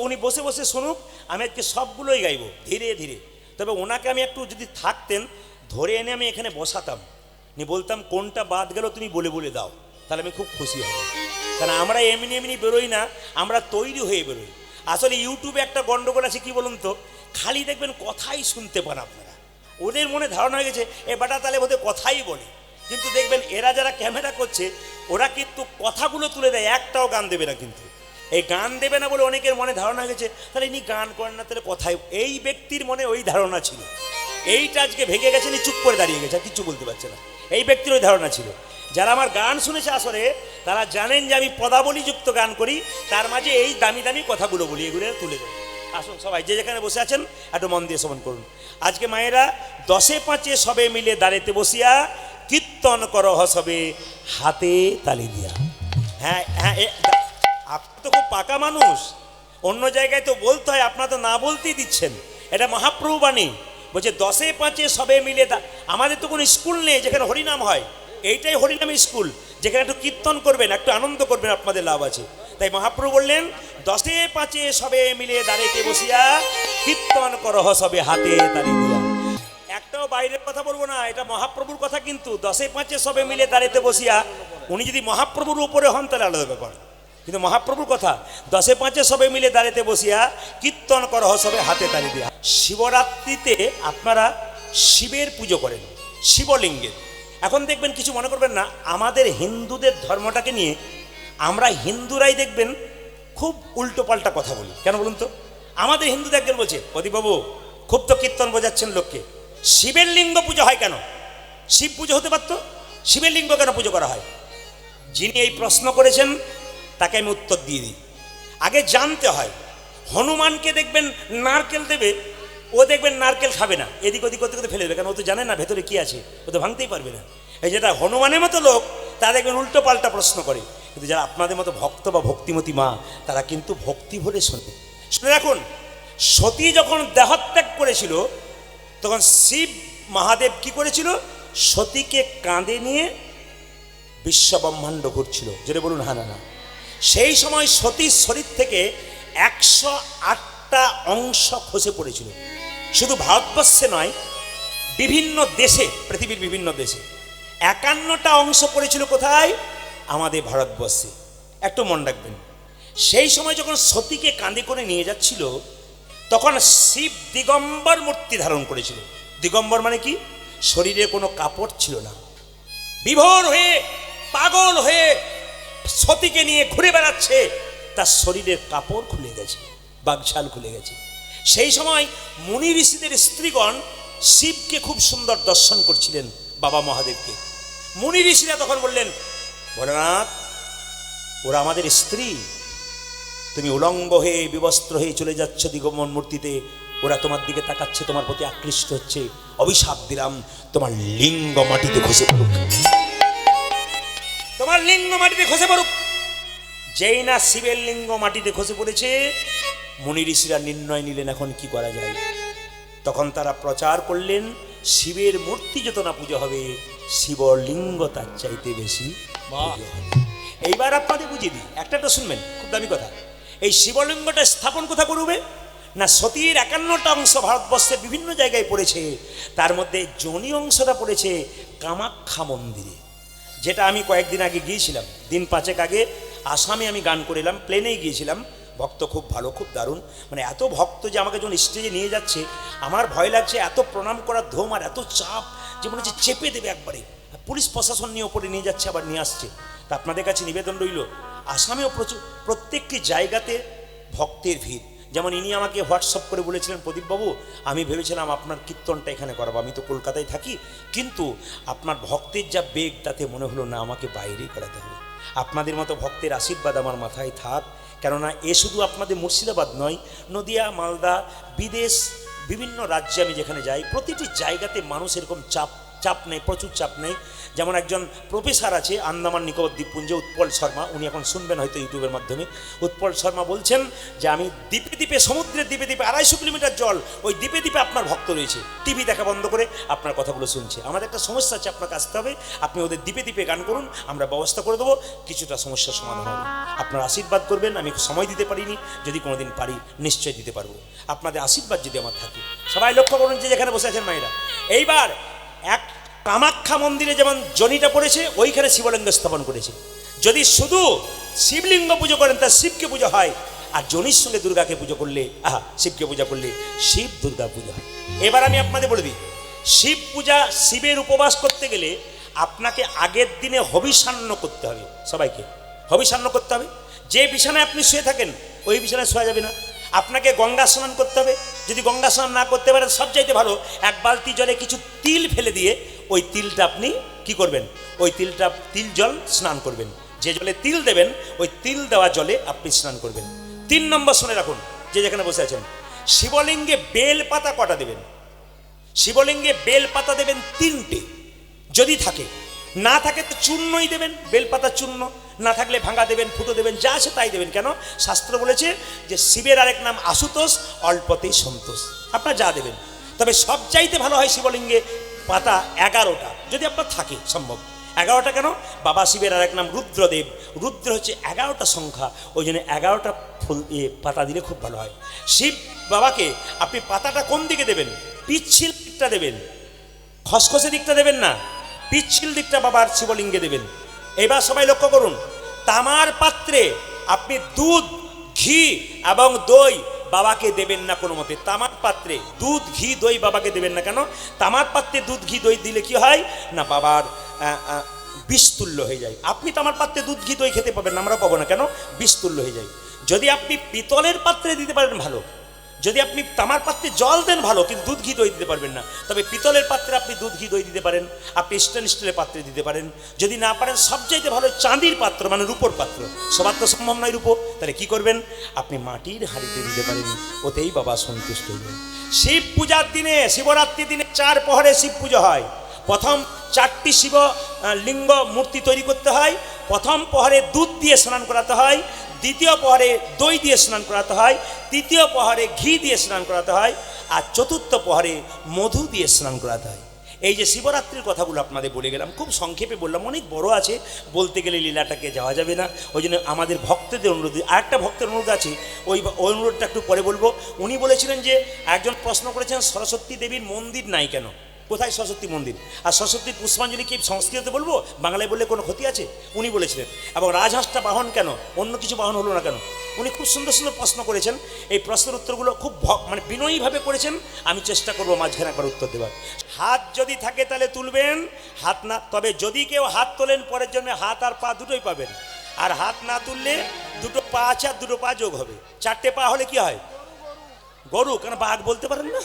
উনি বসে বসে শুনুক, আমি আজকে সবগুলোই গাইব ধীরে ধীরে। তবে ওনাকে আমি একটু যদি থাকতেন, ধরে এনে আমি এখানে বসাতাম, বলতাম কোনটা বাদ গেল তুমি বলে বলে দাও, তাহলে আমি খুব খুশি হব। কারণ আমরা এমনি এমনি বেরোই না, আমরা তৈরি হয়ে বেরোই। আসলে ইউটিউবে একটা গন্ডগোল আছে, কি বলুন তো, খালি দেখবেন কথাই শুনতে পান আপনারা। ওদের মনে ধারণা হয়ে গেছে এ বাটা তালে বোধহয় কথাই বলে, কিন্তু দেখবেন এরা যারা ক্যামেরা করছে ওরা কিন্তু কথাগুলো তুলে দেয়, একটাও গান দেবে না। কিন্তু এই গান দেবে না বলে অনেকের মনে ধারণা হয়ে গেছে তাহলে ইনি গান করেন না, তাহলে কথাই। এই ব্যক্তির মনে ওই ধারণা ছিল, এইটা আজকে ভেঙে গেছে, নি চুপ করে দাঁড়িয়ে গেছে, কিচ্ছু বলতে পারছে না। এই ব্যক্তির ওই ধারণা ছিল। যারা আমার গান শুনেছে আসলে তারা জানেন যে আমি পদাবলীযুক্ত গান করি, তার মাঝে এই দামি দামি কথাগুলো বলি, এগুলো তুলে দেয়। আসুন সবাই যে যেখানে বসে আছেন একটু মন দিয়ে শ্রবণ করুন। আজকে মায়েরা 10-5 সবে মিলে দাঁড়াতে বসিয়া কীর্তন করো হসবে হাতে তালি দিয়া। হ্যাঁ হ্যাঁ, আপনি তো খুব পাকা মানুষ, অন্য জায়গায় তো বলতে হয়, আপনারা তো না বলতেই দিচ্ছেন। এটা মহাপ্রভু বাণী বলছে 10-5 সবে মিলে আমাদের তো কোনো স্কুল নেই যেখানে হরিনাম হয়, এইটাই হরিনামের স্কুল, যেখানে একটু কীর্তন করবেন, একটু আনন্দ করবেন, আপনাদের লাভ আছে। তাই মহাপ্রভু বললেন 10-5 সবে মিলে দাঁড়াইতে বসিয়া কীর্তন করহ সবে হাতে তালি দিয়া। একটাও বাইরের কথা বলবো না, এটা মহাপ্রভুর কথা। কিন্তু 10-5 সবে মিলে দাঁড়াইতে বসিয়া, উনি যদি মহাপ্রভুর উপরে হন তাহলে আলাদা ব্যাপার, কিন্তু মহাপ্রভুর কথা 10-5 সবে মিলে দাঁড়াইতে বসিয়া কীর্তন করহ সবে হাতে তালি দিয়া। শিবরাত্রিতে আপনারা শিবের পুজো করেন, শিবলিঙ্গের। এখন দেখবেন, কিছু মনে করবেন না, আমাদের হিন্দুদের ধর্মটাকে নিয়ে আমরা হিন্দুরাই দেখবেন খুব উল্টো পাল্টা কথা বলি। কেন বলুন তো? আমাদের হিন্দুদের একজন বলছে, প্রদীপবাবু খুব তো কীর্তন বোঝাচ্ছেন লোককে, শিবের লিঙ্গ পুজো হয় কেন? শিব পুজো হতে পারতো, শিবের লিঙ্গ কেন পুজো করা হয়? যিনি এই প্রশ্ন করেছেন তাকে আমি উত্তর দিয়ে দিই। আগে জানতে হয়, হনুমানকে দেখবেন নারকেল দেবে, ও দেখবেন নারকেল খাবে না, এদিক ওদিক করতে করতে ফেলে দেবে, কারণ ও তো জানে না ভেতরে কি আছে, ও তো ভাঙতেই পারবে না। এই যেটা হনুমানের মতো লোক, তারা দেখবেন উল্টো পাল্টা প্রশ্ন করে। কিন্তু যারা আপনাদের মতো ভক্ত বা ভক্তিমতী মা, তারা কিন্তু ভক্তি ভরে শোনে। শুনে রাখুন, সতী যখন দেহত্যাগ করেছিল, তখন শিব মহাদেব কি করেছিল? সতীকে কাঁধে নিয়ে বিশ্ব ব্রহ্মাণ্ড ঘুরছিল। যেটা বলুন হ্যাঁ না? সেই সময় সতীর শরীর থেকে 108টা অংশ খসে পড়েছিল। শুধু ভারতবর্ষে নয়, বিভিন্ন দেশে, পৃথিবীর বিভিন্ন দেশে 51টা অংশ পড়েছিল। কোথায়? আমাদের ভারতবর্ষে। একটু মন রাখবেন, সেই সময় যখন সতীকে কাঁধে করে নিয়ে যাচ্ছিল, তখন শিব দিগম্বর মূর্তি ধারণ করেছিল। দিগম্বর মানে কি? শরীরে কোনো কাপড় ছিল না, বিভোর হয়ে পাগল হয়ে সতীকে নিয়ে ঘুরে বেড়াচ্ছে, তার শরীরের কাপড় খুলে গেছে, বাগছাল খুলে গেছে। সেই সময় মুনি ঋষিদের স্ত্রীগণ শিবকে খুব সুন্দর দর্শন করছিলেন, বাবা মহাদেবকে। মুনি ঋষিরা তখন বললেন, ভোলানাথ, ওরা আমাদের স্ত্রী, তুমি উলঙ্গ হয়ে বিবস্ত্র হয়ে চলে যাচ্ছ দিগম্বর মূর্তিতে, ওরা তোমার দিকে তাকাচ্ছে, তোমার প্রতি আকৃষ্ট হচ্ছে, অভিশাপ দিলাম, তোমার লিঙ্গ মাটিতে খসে পড়ুক, তোমার লিঙ্গ মাটিতে খসে পড়ুক। যেই না শিবের লিঙ্গ মাটিতে খসে পড়েছে, মুনি ঋষিরা নির্ণয় নিলেন এখন কি করা যায়। তখন তারা প্রচার করলেন, শিবের মূর্তি যত না পুজো হবে, শিবলিঙ্গ তার চাইতে বেশি পুজো হবে। এইবার আপনাদের বুঝিয়ে দিই, একটা শুনবেন, খুব দামি কথা। এই শিবলিঙ্গটা স্থাপন কোথা করবে না? সতীর 51টা অংশ ভারতবর্ষের বিভিন্ন জায়গায় পড়েছে, তার মধ্যে জনি অংশটা পড়েছে কামাখ্যা মন্দিরে। যেটা আমি কয়েকদিন আগে গিয়েছিলাম, দিন 5 আগে আসামে আমি গান করে এলাম, প্লেনেই গিয়েছিলাম। ভক্ত খুব ভালো, খুব দারুণ, মানে এত ভক্ত যে আমাকে যখন স্টেজে নিয়ে যাচ্ছে আমার ভয় লাগছে, এত প্রণাম করার ধোম আর এত চাপ যে মনে হচ্ছে চেপে দেবে একবারে। পুলিশ প্রশাসন নিয়ে ওপরে নিয়ে যাচ্ছে, আবার নিয়ে আসছে। তা আপনাদের কাছে নিবেদন রইল, আসামেও প্রচুর প্রত্যেকটি জায়গাতে ভক্তের ভিড়। যেমন ইনি আমাকে হোয়াটসঅ্যাপ করে বলেছিলেন, প্রদীপবাবু আমি ভেবেছিলাম আপনার কীর্তনটা এখানে করাবো, আমি তো কলকাতায় থাকি, কিন্তু আপনার ভক্তের যা বেগ, তাতে মনে হলো না আমাকে বাইরেই করাতে হবে। আপনাদের মতো ভক্তের আশীর্বাদ আমার মাথায় থাক, কেননা এ শুধু আপনাদের মুর্শিদাবাদ নয়, নদিয়া, মালদা, বিদেশ, বিভিন্ন রাজ্যে আমি যেখানে যাই, প্রতিটি জায়গাতে মানুষ এরকম চাপ নেই, প্রচুর চাপ নেই। যেমন একজন প্রফেসর আছে আন্দামান নিকোবর দ্বীপপুঞ্জে, উৎপল শর্মা, উনি এখন শুনবেন হয়তো ইউটিউবের মাধ্যমে। উৎপল শর্মা বলছেন যে আমি দ্বীপে দ্বীপে, সমুদ্রের দ্বীপে দ্বীপে 250 কিলোমিটার জল, ওই দ্বীপে দ্বীপে আপনার ভক্ত রয়েছে, টিভি দেখা বন্ধ করে আপনার কথাগুলো শুনছে। আমাদের একটা সমস্যা আছে, আপনাকে আসতে হবে, আপনি ওদের দ্বীপে দ্বীপে গান করুন, আমরা ব্যবস্থা করে দেবো, কিছুটা সমস্যার সমাধান হবে। আপনার আশীর্বাদ করবেন, আমি সময় দিতে পারিনি, যদি কোনোদিন পারি নিশ্চয় দিতে পারবো। আপনাদের আশীর্বাদ যদি আমার থাকে। সবাই লক্ষ্য করুন যে যেখানে বসে আছেন মায়েরা, এইবার এক কামাখ্যা মন্দিরে যেমন জনিটা পড়েছে, ওইখানে শিবলিঙ্গ স্থাপন করেছে। যদি শুধু শিবলিঙ্গ পুজো করেন তা শিবকে পুজো হয়, আর জনির সঙ্গে দুর্গাকে পুজো করলে, শিবকে পূজা করলে শিব দুর্গা পূজা হয়। এবার আমি আপনাদের বলে দিই, শিব পূজা, শিবের উপবাস করতে গেলে আপনাকে আগের দিনে হবিষান্ন করতে হবে। সবাইকে হবিষান্ন করতে হবে। যে বিছানায় আপনি শুয়ে থাকেন ওই বিছানায় শোয়া যাবে না, আপনাকে গঙ্গা স্নান করতে হবে। যদি গঙ্গা স্নান না করতে পারেন, সবচাইতে ভালো 1 বালতি জলে কিছু তিল ফেলে দিয়ে ওই তিলটা আপনি কি করবেন, ওই তিল জল স্নান করবেন। যে জলে তিল দেবেন ওই তিল দেওয়া জলে আপনি স্নান করবেন। 3 নম্বর শুনে রাখুন, যে যেখানে বসে আছেন, শিবলিঙ্গে বেল পাতা কটা দেবেন? শিবলিঙ্গে বেল পাতা দেবেন 3টে, যদি থাকে, না থাকে তো চূর্ণই দেবেন, বেলপাতা চূর্ণ, না থাকলে ভাঙা দেবেন, ফুটো দেবেন, যা আছে তাই দেবেন। কেন? শাস্ত্র বলেছে যে শিবের আরেক নাম আশুতোষ, অল্পতেই সন্তোষ। আপনার যা দেবেন, তবে সব চাইতে ভালো হয় শিবলিঙ্গে পাতা 11টা, যদি আপনার থাকে সম্ভব। 11টা কেন? বাবা শিবের আরেক নাম রুদ্রদেব, রুদ্র হচ্ছে 11টা সংখ্যা, ওই জন্য 11টা ফুল পাতা দিলে খুব ভালো হয়। শিব বাবাকে আপনি পাতাটা কোন দিকে দেবেন? পিচ্ছিল দিকটা দেবেন, খসখসে দিকটা দেবেন না, পিচ্ছিল দিকটা বাবার শিবলিঙ্গে দেবেন। এবার সবাই লক্ষ্য করুন, তামার পাত্রে আপনি দুধ, ঘি এবং দই বাবাকে দেবেন না কোনো মতে। তামার পাত্রে দুধ, ঘি, দই বাবাকে দেবেন না। কেন? তামার পাত্রে দুধ, ঘি, দই দিলে কি হয় না, বাবার বিষতুল্য হয়ে যায়। আপনি তামার পাত্রে দুধ, ঘি, দই খেতে পাবেন না, আমরা পাবো না। কেন? বিষতুল্য হয়ে যায়। যদি আপনি পিতলের পাত্রে দিতে পারেন ভালো, যদি আপনি তামার পাত্রে জল দেন ভালো, কিন্তু দুধ, ঘি, দই দিতে পারবেন না। তবে পিতলের পাত্রে আপনি দুধ, ঘি, দই দিতে পারেন, আপনি স্টেনলের পাত্রে দিতে পারেন। যদি না পারেন, সবচাইতে ভালো চাঁদির পাত্র, মানে রূপোর পাত্র। সবার তো সম্ভব নয় রূপো, তাহলে কি করবেন? আপনি মাটির হাঁড়িতে দিতে পারেন, ওতেই বাবা সন্তুষ্ট হয়ে যায়। শিব পূজার দিনে, শিবরাত্রির দিনে 4 প্রহরে শিব পুজো হয়। প্রথম 4টি শিব লিঙ্গ মূর্তি তৈরি করতে হয়। প্রথম প্রহরে দুধ দিয়ে স্নান করাতে হয়, দ্বিতীয় প্রহরে দই দিয়ে স্নান করাতে হয়, তৃতীয় প্রহরে ঘি দিয়ে স্নান করাতে হয়, আর চতুর্থ প্রহরে মধু দিয়ে স্নান করাতে হয়। এই যে শিবরাত্রির কথাগুলো আপনাদের বলে গেলাম, খুব সংক্ষেপে বললাম, অনেক বড় আছে, বলতে গেলে লীলাটাকে যাওয়া যাবে না। ওই জন্য আমাদের ভক্তদের অনুরোধ, আরেকটা ভক্তের অনুরোধ আছে, ওই অনুরোধটা একটু পরে বলবো। উনি বলেছিলেন যে একজন প্রশ্ন করেছেন, সরস্বতী দেবীর মন্দির নাই কেন, কোথায় সরস্বতী মন্দির? আর সরস্বতীর পুষ্পাঞ্জলি কি সংস্কৃতে বলবো, বাংলায় বললে কোনো ক্ষতি আছে? উনি বলেছিলেন। এবং রাজহাঁসটা বাহন কেন, অন্য কিছু বাহন হলো না কেন? উনি খুব সুন্দর সুন্দর প্রশ্ন করেছেন। এই প্রশ্নের উত্তরগুলো খুব মানে বিনয়ীভাবে করেছেন। আমি চেষ্টা করবো মাঝখানে একবার উত্তর দেওয়ার। হাত যদি থাকে তাহলে তুলবেন, হাত না, তবে যদি কেউ হাত তোলেন পরের জন্য হাত আর পা দুটোই পাবেন। আর হাত না তুললে দুটো পা আছে আর দুটো পা যোগ হবে। 4টে পা হলে কি হয়? গরু। কেন বাঘ বলতে পারেন না?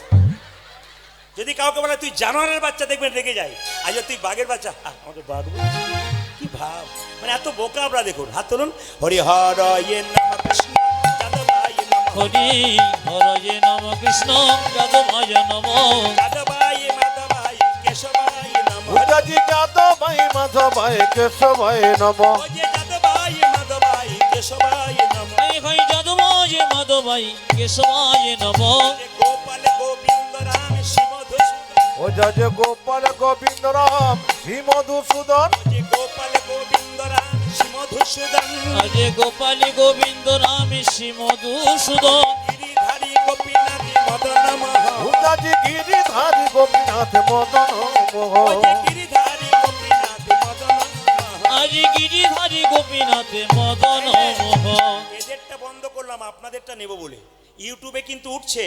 যদি কাউকে বলে তুই জানোয়ারের বাচ্চা, দেখবেন রেগে যায়। আজ তুই বাঘের বাচ্চা, আমাকে বাঘ বলছিস? কি ভাব, মানে এত বোকা আমরা। দেখুন, হাত তুলুন। হরি হর নম কৃষ্ণ যাদবায় নম, হরি হরয়ে নম কৃষ্ণ যাদবায় নম, যাদবায় মাধবায় কেশবায় নম, উদাজি যাদবায় মাধবায় কেশবায় নম, ওজে যাদবায় মাধবায় কেশবায় নম, হরি হরি যাদবায় মাধবায় কেশবায় নম, গোপাল গোবিন্দ রাম শিবধূসূদন, ওজাজে গোপাল গোবিন্দ রাম শ্রী মধুসূদন, ওজে গোপাল গোবিন্দ রাম শিবধূসূদন, আজে গোপালী গোবিন্দ রাম শ্রী মধুসূদন, গিরিধারী গোপীনাথ মদন মোহন, উদাজি গিরিধারী গোপীনাথ মদন মোহন, ওজে গিরিধারী গোপীনাথ মদন মোহন। আজ গিরিধারী গোপীনাথ মদন মোহন। এদেরটা বন্ধ করলাম, আপনাদেরটা নেব বলে। ইউটিউবে কিন্তু উঠছে,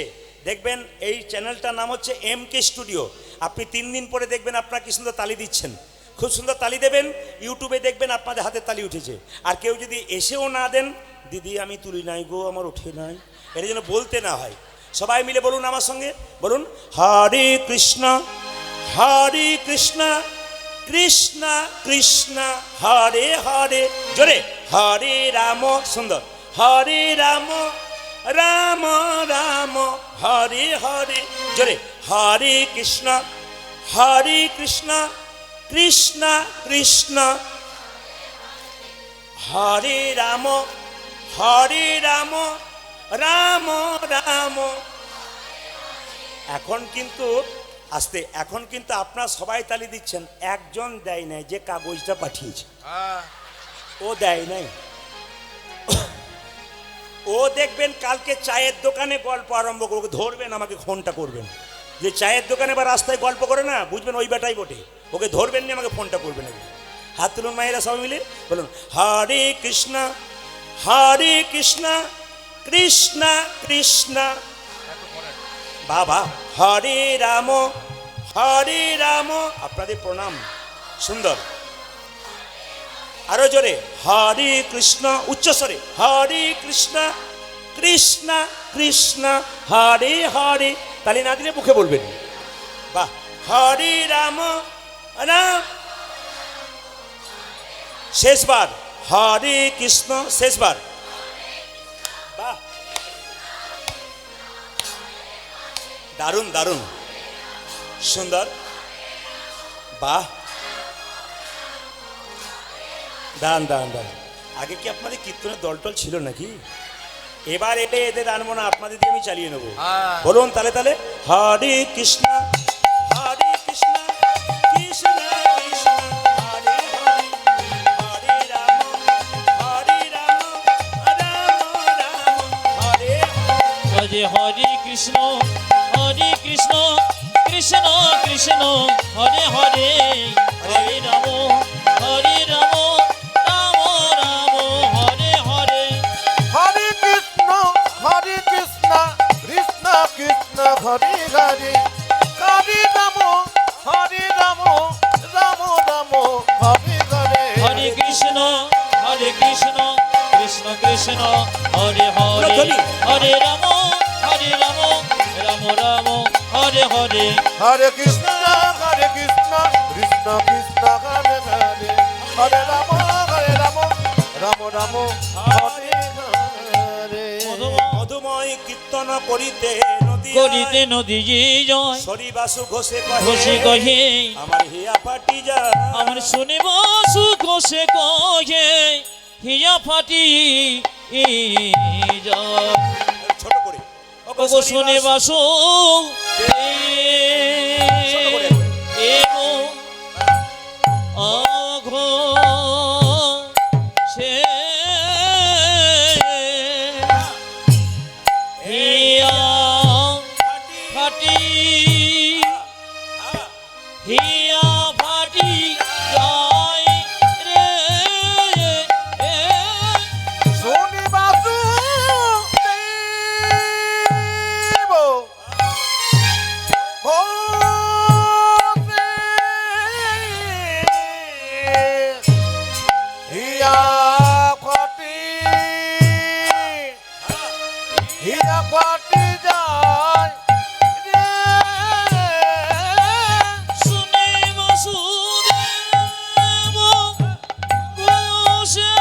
দেখবেন। এই চ্যানেলটার নাম হচ্ছে MK স্টুডিও। আপনি 3 দিন পরে দেখবেন আপনারা কি সুন্দর তালি দিচ্ছেন, খুব সুন্দর তালি দেবেন। ইউটিউবে দেখবেন আপনাদের হাতে তালি উঠেছে। আর কেউ যদি এসেও না দেন, দিদি আমি তুলি নাই গো, আমার ওঠে নাই, এর জন্য বলতে না হয়। সবাই মিলে বলুন আমার সঙ্গে, বলুন হরে কৃষ্ণ কৃষ্ণ কৃষ্ণ হরে হরে, জোরে হরে রাম, সুন্দর, হরে রাম রাম রাম হরে হরে, জোরে হরে কৃষ্ণ কৃষ্ণ কৃষ্ণ হরে রাম রাম রাম। এখন কিন্তু আস্তে, এখন কিন্তু আপনারা সবাই তালি দিচ্ছেন, একজন দেয় নাই, যে কাগজটা পাঠিয়েছে ও দেয় নাই। ও দেখবেন কালকে চায়ের দোকানে গল্প আরম্ভ করবে, ধরবেন, আমাকে ফোনটা করবেন। যে চায়ের দোকানে বা রাস্তায় গল্প করে না, বুঝবেন ওই বেটাই বটে, ওকে ধরবেন না, আমাকে ফোনটা করবেন। হাত তুলুন মায়েরা সবাই মিলে, বলুন হরে কৃষ্ণ কৃষ্ণ কৃষ্ণ বাবা হরে রাম। আপনাদের প্রণাম, সুন্দর। আরো জোরে হরে কৃষ্ণ, উচ্চস্বরে হরে কৃষ্ণ কৃষ্ণ কৃষ্ণ হরে হরে। তালি না দিলে মুখে বলবেন। বাহ, হরে রাম রাম, শেষবার হরে কৃষ্ণ, শেষবার। বাহ, দারুণ দারুণ, সুন্দর, বাহ, দাঁড়ান দাঁড়ান দাঁড়ান, আগে কি আপনাদের কীর্তনের দলটল ছিল নাকি? এবার এলে এদের আনবো না, আপনাদের দিয়ে আমি চালিয়ে নেবো। হ্যাঁ। বলুন তালে তালে, হরে কৃষ্ণ হরে কৃষ্ণ কৃষ্ণ কৃষ্ণ হরে হরে, হরে রাম হরে রাম রাম রাম হরে হরে। হরে হরে কৃষ্ণ কৃষ্ণ কৃষ্ণ হরে হরে, হরে রাম রাম রাম হরে হরে। হরে কৃষ্ণ কৃষ্ণ কৃষ্ণ হরে হরে, হরে রাম রাম রাম হরে হরে। হরে কৃষ্ণ কৃষ্ণ কৃষ্ণ হরে হরে, হরে রাম রাম রাম হরে হরে। হরে কৃষ্ণ কৃষ্ণ কৃষ্ণ হরে হরে, হরে রাম রাম রাম হরে হরে। মধুময় কীর্তন করিতে করিতে নদী জয়, সরিবাসু ঘোষে ঘোষে কহে আমার হিয়া ফাটি যায়। আমার শুনে বাসু ঘোষে কহে হিয়া ফাটি যায়। ছোট করে ওগো শুনে বাসু ছোট করে অঘো সে হিয়া ফাটি হিয়া ফাটি যায় রে। শনি বাসু দেব ভোরে, হিয়া ফাটি যায় রে। শুনে বাসুদেব ঘোষে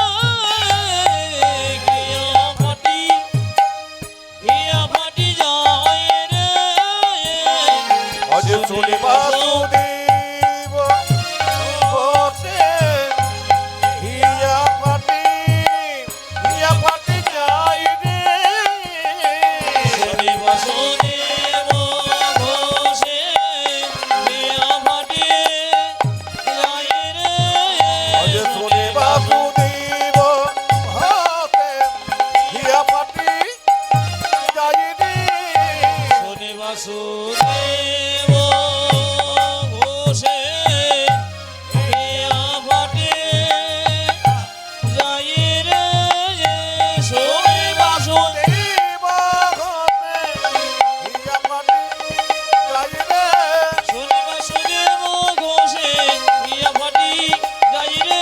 হিয়া ফাটি যায় রে। আজ শনি বাসুদেব বসে, হিয়া ফাটি যায় রে। শুনে বাসুদেব ঘোষে হিয়া ফাটি যায় রে। আজ শনি বাসুদেব বসে, হিয়া ফাটি যায় রে। শুনে বাসুদেব ঘোষে হিয়া ফাটি যায় রে। শুনে দেব ঘটে, হিয়া ফাটি যায় রে। শুনে বাসুদেব ঘোষে হিয়া ফাটি যায় রে।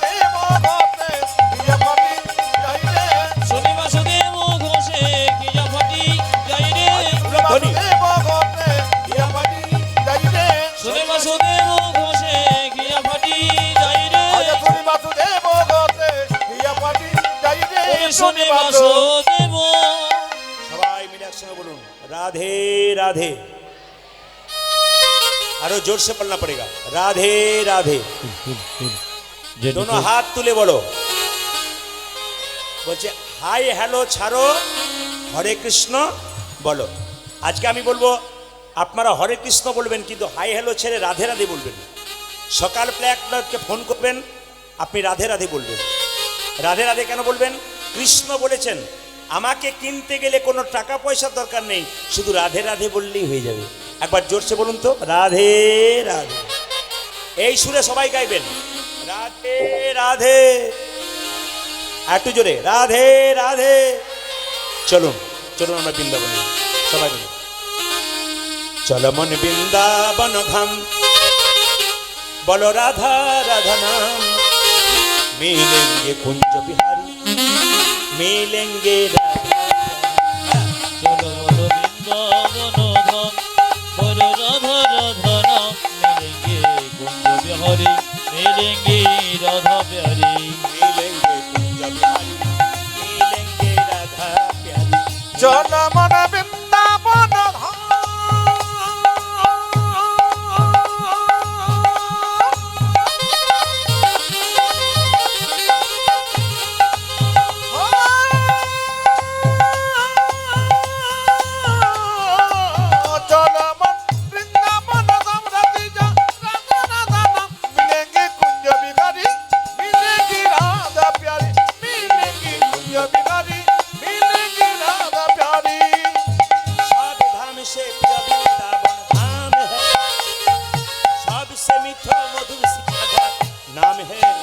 দেব ঘটে, হিয়া ফাটি যায় রে। শুনে বাসুদেব ঘোষে হিয়া ফাটি যায় রে। ধ্বনি। দেব ঘটে, হিয়া ফাটি যায় রে। শুনে বাসুদেব ঘোষে হিয়া ফাটি যায় রে। আজ শনি বাসুদেব ঘটে, হিয়া ফাটি যায় রে। শুনে বাসুদেব সবাই মিলে একসঙ্গে বলুন, রাধে রাধে। আরো जोर से पढ़ना पड़ेगा, राधे राधे। दोनों हाथ তুলে বলো। বলছে হাই হ্যালো ছাড়ো, হরে কৃষ্ণ বলো। আজকে আমি বলবো আপনারা হরে কৃষ্ণ বলবেন, কিন্তু হাই হ্যালো ছেড়ে রাধে রাধে বলবেন। সকাল প্লেয়ারকে ফোন করবেন, আপনি রাধে রাধে বলবেন। রাধে রাধে কেন বলবেন? কৃষ্ণ বলেছেন আমাকে কিনতে গেলে কোনো টাকা পয়সার দরকার নেই, শুধু রাধে রাধে বললেই হয়ে যাবে। একবার জোরসে বলুন তো, রাধে রাধে। এই সুরে সবাই গাইবেন, রাধে রাধে। একটু জোরে, রাধে রাধে। চলুন চলুন আমরা বৃন্দাবনে সবাই মিলে। চল মন বৃন্দাবন ধাম, বলো রাধা রাধা নাম। मिलेंगे कुंज बिहारी, मिलेंगे राधा। চলো বলো বৃন্দাবন ধাম, বলো রাধা রাধা নাম। মিলেঙ্গে কুঞ্জ বিহারি, মিলেঙ্গে রাধা প্যারি। मिलेंगे कुंज बिहारी, मिलेंगे राधा प्यारी। জন মন বৃন্দাবন ধাম,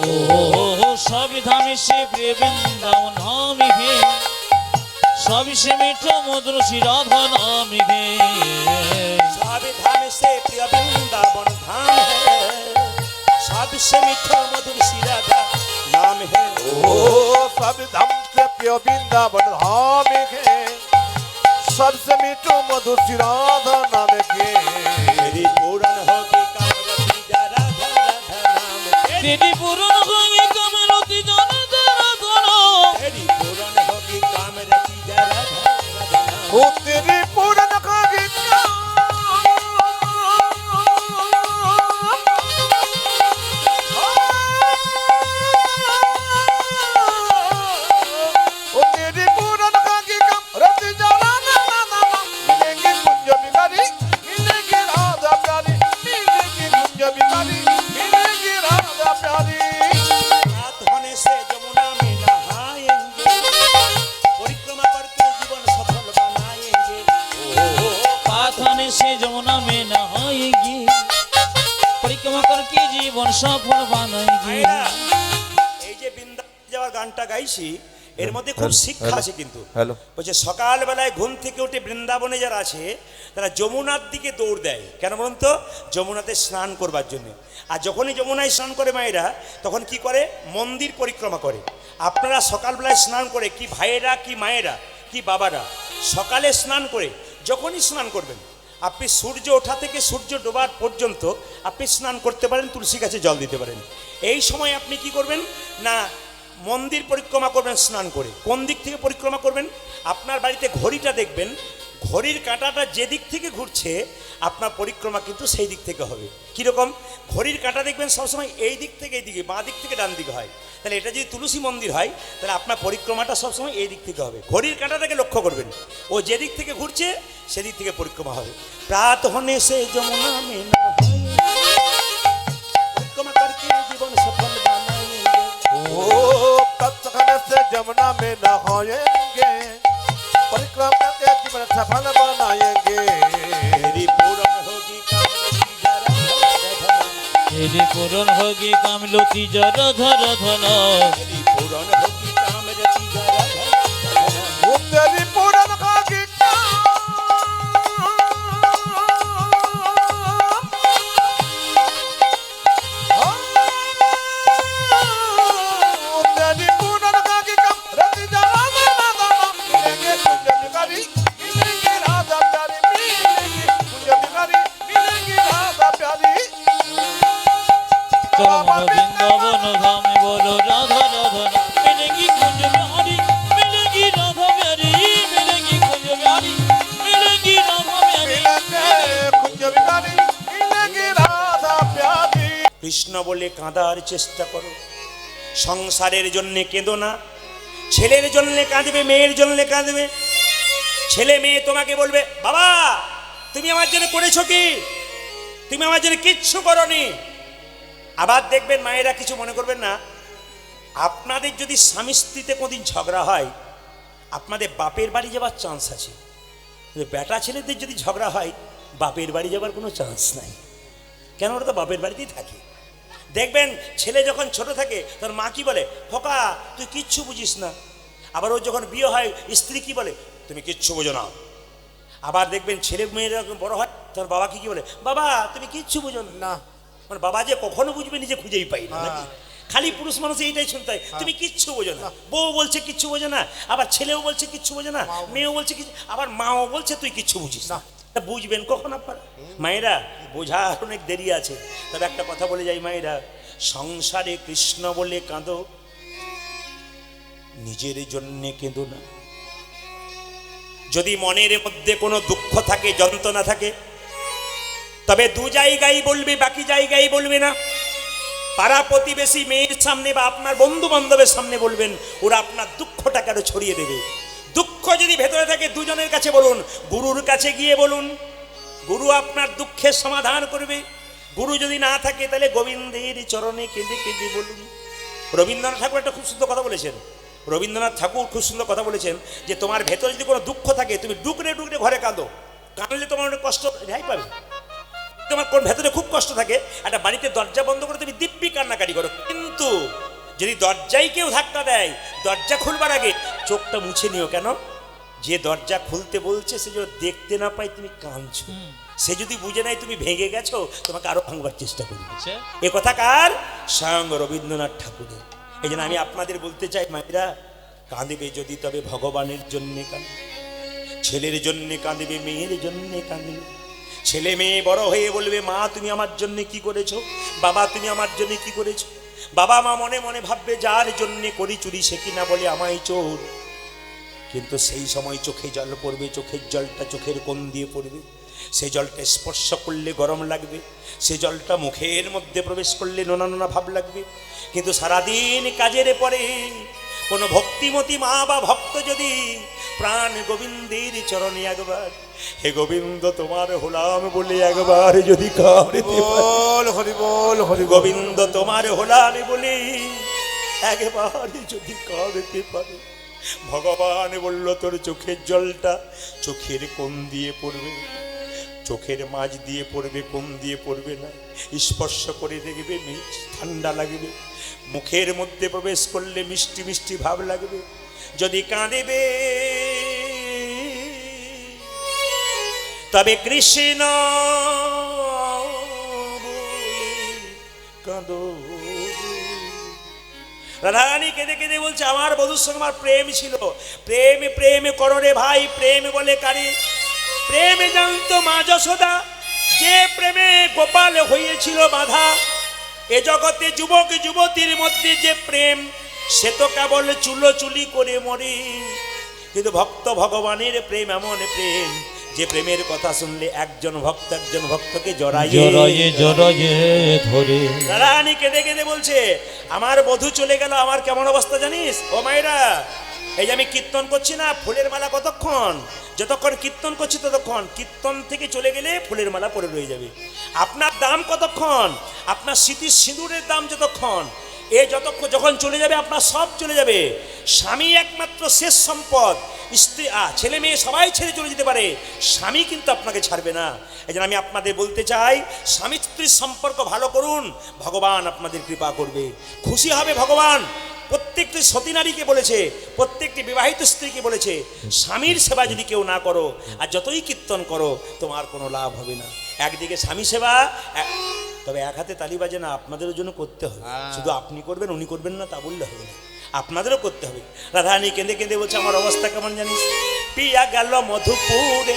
ও সবই ধামে সে প্রিয় বৃন্দাবন আমি হে, সবই সে মিঠো মধুর শ্রী রাধা নামি হে। सब धाम से प्रिय वृंदावन धाम है, सबसे मीठा मधुर श्री राधा नाम है। ओ सब धाम से प्रिय वृंदावन धाम के सबसे मीठो मधु श्री राधा नाम के मेरी पूर्ण होगी कामरती जा राधा राधा नाम है। तेरी पूर्ण होगी कमलती जन तेरा धनो, मेरी पूर्ण होगी कामरती जा राधा राधा नाम। ओ तेरी पूर्ण होगी ओ तेरी पूर्ण होगी रति जाना ना ना ना मिलेगी कुंज बिहारी मिलेगी राधा प्यारी मिलेगी कुंज बिहारी मिलेगी राधा प्यारी रात होने से जमुना में नहाएंगे, परिक्रमा करके जीवन सफल बनाएंगे। पाथाने से जमुना में नहाएंगी, परिक्रमा करके जीवन सफल बनाएंगी। ভাইরা, এই যে বৃন্দাবন যাওয়ার গানটা গাইছি এর মধ্যে খুব শিক্ষা আছে কিন্তু। হ্যালো বলছে সকালবেলায় ঘুম থেকে উঠে বৃন্দাবনে যারা আছে তারা যমুনার দিকে দৌড় দেয়, কেন বলুন তো? যমুনাতে স্নান করবার জন্য। আর যখনই যমুনায় স্নান করে মায়েরা তখন কি করে? মন্দির পরিক্রমা করে। আপনারা সকালবেলায় স্নান করে কি ভাইয়েরা কি মায়েরা কি বাবারা সকালে স্নান করে যখনই স্নান করবেন আপনি সূর্য ওঠা থেকে সূর্য ডোবার পর্যন্ত আপনি স্নান করতে পারেন, তুলসী গাছে জল দিতে পারেন। এই সময় আপনি কি করবেন না মন্দির পরিক্রমা করবেন স্নান করে। কোন দিক থেকে পরিক্রমা করবেন? আপনার বাড়িতে ঘড়িটা দেখবেন, ঘড়ির কাঁটাটা যে দিক থেকে ঘুরছে আপনার পরিক্রমা কিন্তু সেই দিক থেকে হবে। কীরকম? ঘড়ির কাঁটা দেখবেন সবসময় এই দিক থেকে এই দিকে, বাঁ দিক থেকে ডান দিকে হয়। তাহলে এটা যদি তুলসী মন্দির হয় তাহলে আপনার পরিক্রমাটা সবসময় এই দিক থেকে হবে। ঘড়ির কাঁটাটাকে লক্ষ্য করবেন, ও যে দিক থেকে ঘুরছে সেদিক থেকে পরিক্রমা হবে। প্রাত হনে সে যমুনা মে নহায়েঙ্গে, পরিক্রমা করকে জীবন সফল বানায়েঙ্গে। ओ तत्सखन से जमुना में नहाएंगे परिक्रमा करके जीवन सफल बनाएंगे मेरी पूर्ण होगी कामरती जा राधा राधा नाम। तेरी पूर्ण होगी कमलती जर धर धनो, मेरी पूर्ण होगी कामरती जा राधा राधा नाम। वो तेरी पूर्ण होगी तेरी पूर्ण होगी रति जाना ना ना मिलेंगे कुंज बिहारी मिलेंगी राधा प्यारी मिलेंगी कुंज बिहारी मिलेंगी राधा प्यारी चलो वृंदावन धाम बोलो राधा राधा नाम। मिलेगी कुंज बिहारी मिलेगी राधा प्यारी, मिलेगी कुंज बिहारी मिलेगी राधा प्यारी। मिलेंगे कुंज बिहारी मिलेंगी राधा प्यारी কৃষ্ণ বলে কাঁদার চেষ্টা করো, সংসারের জন্যে কেঁদো না। ছেলের জন্যে কাঁদবে, মেয়ের জন্যে কাঁদবে। ছেলে মেয়ে তোমাকে বলবে বাবা তুমি আমার জন্য করেছো কি? তুমি আমার জন্য কিচ্ছু করনি। আবার দেখবেন মায়েরা কিছু মনে করবেন না, আপনাদের যদি স্বামী স্ত্রীতে কোনোদিন ঝগড়া হয় আপনাদের বাপের বাড়ি যাবার চান্স আছে, কিন্তু বেটা ছেলেদের যদি ঝগড়া হয় বাপের বাড়ি যাবার কোনো চান্স নাই। কেন? ওরা তো বাপের বাড়িতেই থাকে। দেখবেন ছেলে যখন ছোট থাকে তার মা কি বলে, খোকা তুই কিচ্ছু বুঝিস না। আবার ও যখন বিয়ে হয় স্ত্রী কি বলে, তুমি কিচ্ছু বোঝো না। আবার দেখবেন ছেলে মেয়েরা যখন বড় হয় তার বাবা কি বলে, বাবা তুমি কিচ্ছু বোঝো না। মানে বাবা যে কখনো বুঝবে নিজে খুঁজেই পাই না নাকি? খালি পুরুষ মানুষ এইটাই শুনতে হয়, তুমি কিচ্ছু বোঝো না। বউ বলছে কিচ্ছু বোঝো না, আবার ছেলেও বলছে কিচ্ছু বোঝো না, মেয়েও বলছে কিছু, আবার মাও বলছে তুই কিচ্ছু বুঝিস না। বুঝবেন কখন আপনারা? মায়েরা বোঝার অনেক দেরি আছে। তবে একটা কথা বলে যাই মায়েরা, সংসারে কৃষ্ণ বলে কাঁদো, নিজের জন্যে কেঁদো না। যদি মনের মধ্যে কোনো দুঃখ থাকে যন্ত্রণা থাকে তবে দু জায়গায় বলবে, বাকি জায়গায় বলবে না। পাড়া প্রতিবেশী মেয়ের সামনে বা আপনার বন্ধু বান্ধবের সামনে বলবেন, ওরা আপনার দুঃখটাকে আরো ছড়িয়ে দেবে। দুঃখ যদি ভেতরে থাকে দুজনের কাছে বলুন, গুরুর কাছে গিয়ে বলুন, গুরু আপনার দুঃখের সমাধান করবে। গুরু যদি না থাকে তাহলে গোবিন্দের চরণে কেঁদে কেঁদে বলুন। রবীন্দ্রনাথ ঠাকুর একটা খুব সুন্দর কথা বলেছেন। রবীন্দ্রনাথ ঠাকুর খুব সুন্দর কথা বলেছেন যে তোমার ভেতরে যদি কোনো দুঃখ থাকে তুমি ডুকরে ডুকরে ঘরে কাঁদো, কাঁদলে তোমার অনেক কষ্ট রেহাই পাবে। তোমার কোন ভেতরে খুব কষ্ট থাকে, একটা বাড়িতে দরজা বন্ধ করে তুমি দিব্যি কান্নাকাটি করো, কিন্তু যদি দরজায় কেউ ধাক্কা দেয়, দরজা খুলবার আগে চোখটা মুছে নিও। কেন? যে দরজা খুলতে বলছে সে যদি দেখতে না পায় তুমি কাঁদছো, সে যদি বুঝে নাই তুমি ভেঙে গেছো, তোমাকে আরো ভাঙবার চেষ্টা করবে। আচ্ছা। এ কথা কার? স্বয়ং রবীন্দ্রনাথ ঠাকুরের। এই জন্য আমি আপনাদের বলতে চাই, মায়েরা কাঁদবে যদি তবে ভগবানের জন্যে কাঁদবে, ছেলের জন্যে কাঁদবে, মেয়ের জন্যে কাঁদবে। ছেলে মেয়ে বড় হয়ে বলবে, মা তুমি আমার জন্য কি করেছো, বাবা তুমি আমার জন্য কি করেছো। বাবা মা মনে মনে ভাববে, যার জন্যে করি চুরি সে কিনা বলে আমায় চোর। কিন্তু সেই সময় চোখে জল পড়বে, চোখের জলটা চোখের কোণ দিয়ে পড়বে, সেই জলটা স্পর্শ করলে গরম লাগবে, সে জলটা মুখের মধ্যে প্রবেশ করলে নোনা নোনা ভাব লাগবে। কিন্তু সারাদিন কাজের পরে কোনো ভক্তিমতী মা বা ভক্ত যদি প্রাণ গোবিন্দের চরণে একবার, হে গোবিন্দ তোমার হলাম বলে একবার যদি কাঁদতে পারে, বল হরি বল হরি বল। গোবিন্দ তোমার হলাম বলে একবার যদি কাঁদতে পারে, ভগবান বলল তোর চোখের জলটা চোখের কোণ দিয়ে পড়বে, চোখের মাঝ দিয়ে পড়বে, কোণ দিয়ে পড়বে না। স্পর্শ করে দেখবে ঠান্ডা লাগবে, মুখের মধ্যে প্রবেশ করলে মিষ্টি মিষ্টি ভাব লাগবে। যদি কাঁদিবে তবে কৃষ্ণ কাঁদো। রাধারানী কেঁদে কেঁদে বলছে, আমার বধূর সঙ্গে আমার প্রেম ছিল। প্রেম প্রেম করো রে ভাই, প্রেম বলে কারে? প্রেম জানতো মা যশোদা, যে প্রেমে গোপাল হয়েছিল বাধা। এ জগতে যুবক যুবতীর মধ্যে যে প্রেম, সে তো কেবল চুলোচুলি করে মরে। কিন্তু ভক্ত ভগবানের প্রেম এমন প্রেম, যে প্রেমের কথা শুনলে একজন ভক্তকে জড়াইয়ে ধরে। রানী কেঁদে কেঁদে বলছে, আমার বধূ চলে গেল, আমার কেমন অবস্থা জানিস? ও মায়েরা, এই যে আমি কীর্তন করছি না, ফুলের মালা কতক্ষণ? যতক্ষণ কীর্তন করছি ততক্ষণ। কীর্তন থেকে চলে গেলে ফুলের মালা পড়ে রয়ে যাবে। আপনার দাম কতক্ষণ? আপনার স্মৃতির সিঁদুরের দাম যতক্ষণ। এ যতক্ষণ যখন চলে যাবে আপনার সব চলে যাবে। স্বামী একমাত্র শেষ সম্পদ। স্ত্রী ছেলে মেয়ে সবাই ছেড়ে চলে যেতে পারে, স্বামী কিন্তু আপনাকে ছাড়বে না। এই জন্য আমি আপনাদের বলতে চাই, স্বামী স্ত্রীর সম্পর্ক ভালো করুন, ভগবান আপনাদের কৃপা করবে, খুশি হবে ভগবান। প্রত্যেকটি সতী নারীকে বলেছে, প্রত্যেকটি বিবাহিত স্ত্রীকে বলেছে, স্বামীর সেবা যদি কেউ না করো আর যতই কীর্তন করো তোমার কোনো লাভ হবে না। একদিকে স্বামী সেবা, তবে এক হাতে তালি বাজে না, আপনাদেরও জন্য করতে হবে। শুধু আপনি করবেন উনি করবেন না তা বললে হবে না, আপনাদেরও করতে হবে। রাধারানী কেঁদে কেঁদে বলছে, আমার অবস্থা কেমন জানিস? পিয়া গেল মধুপুরে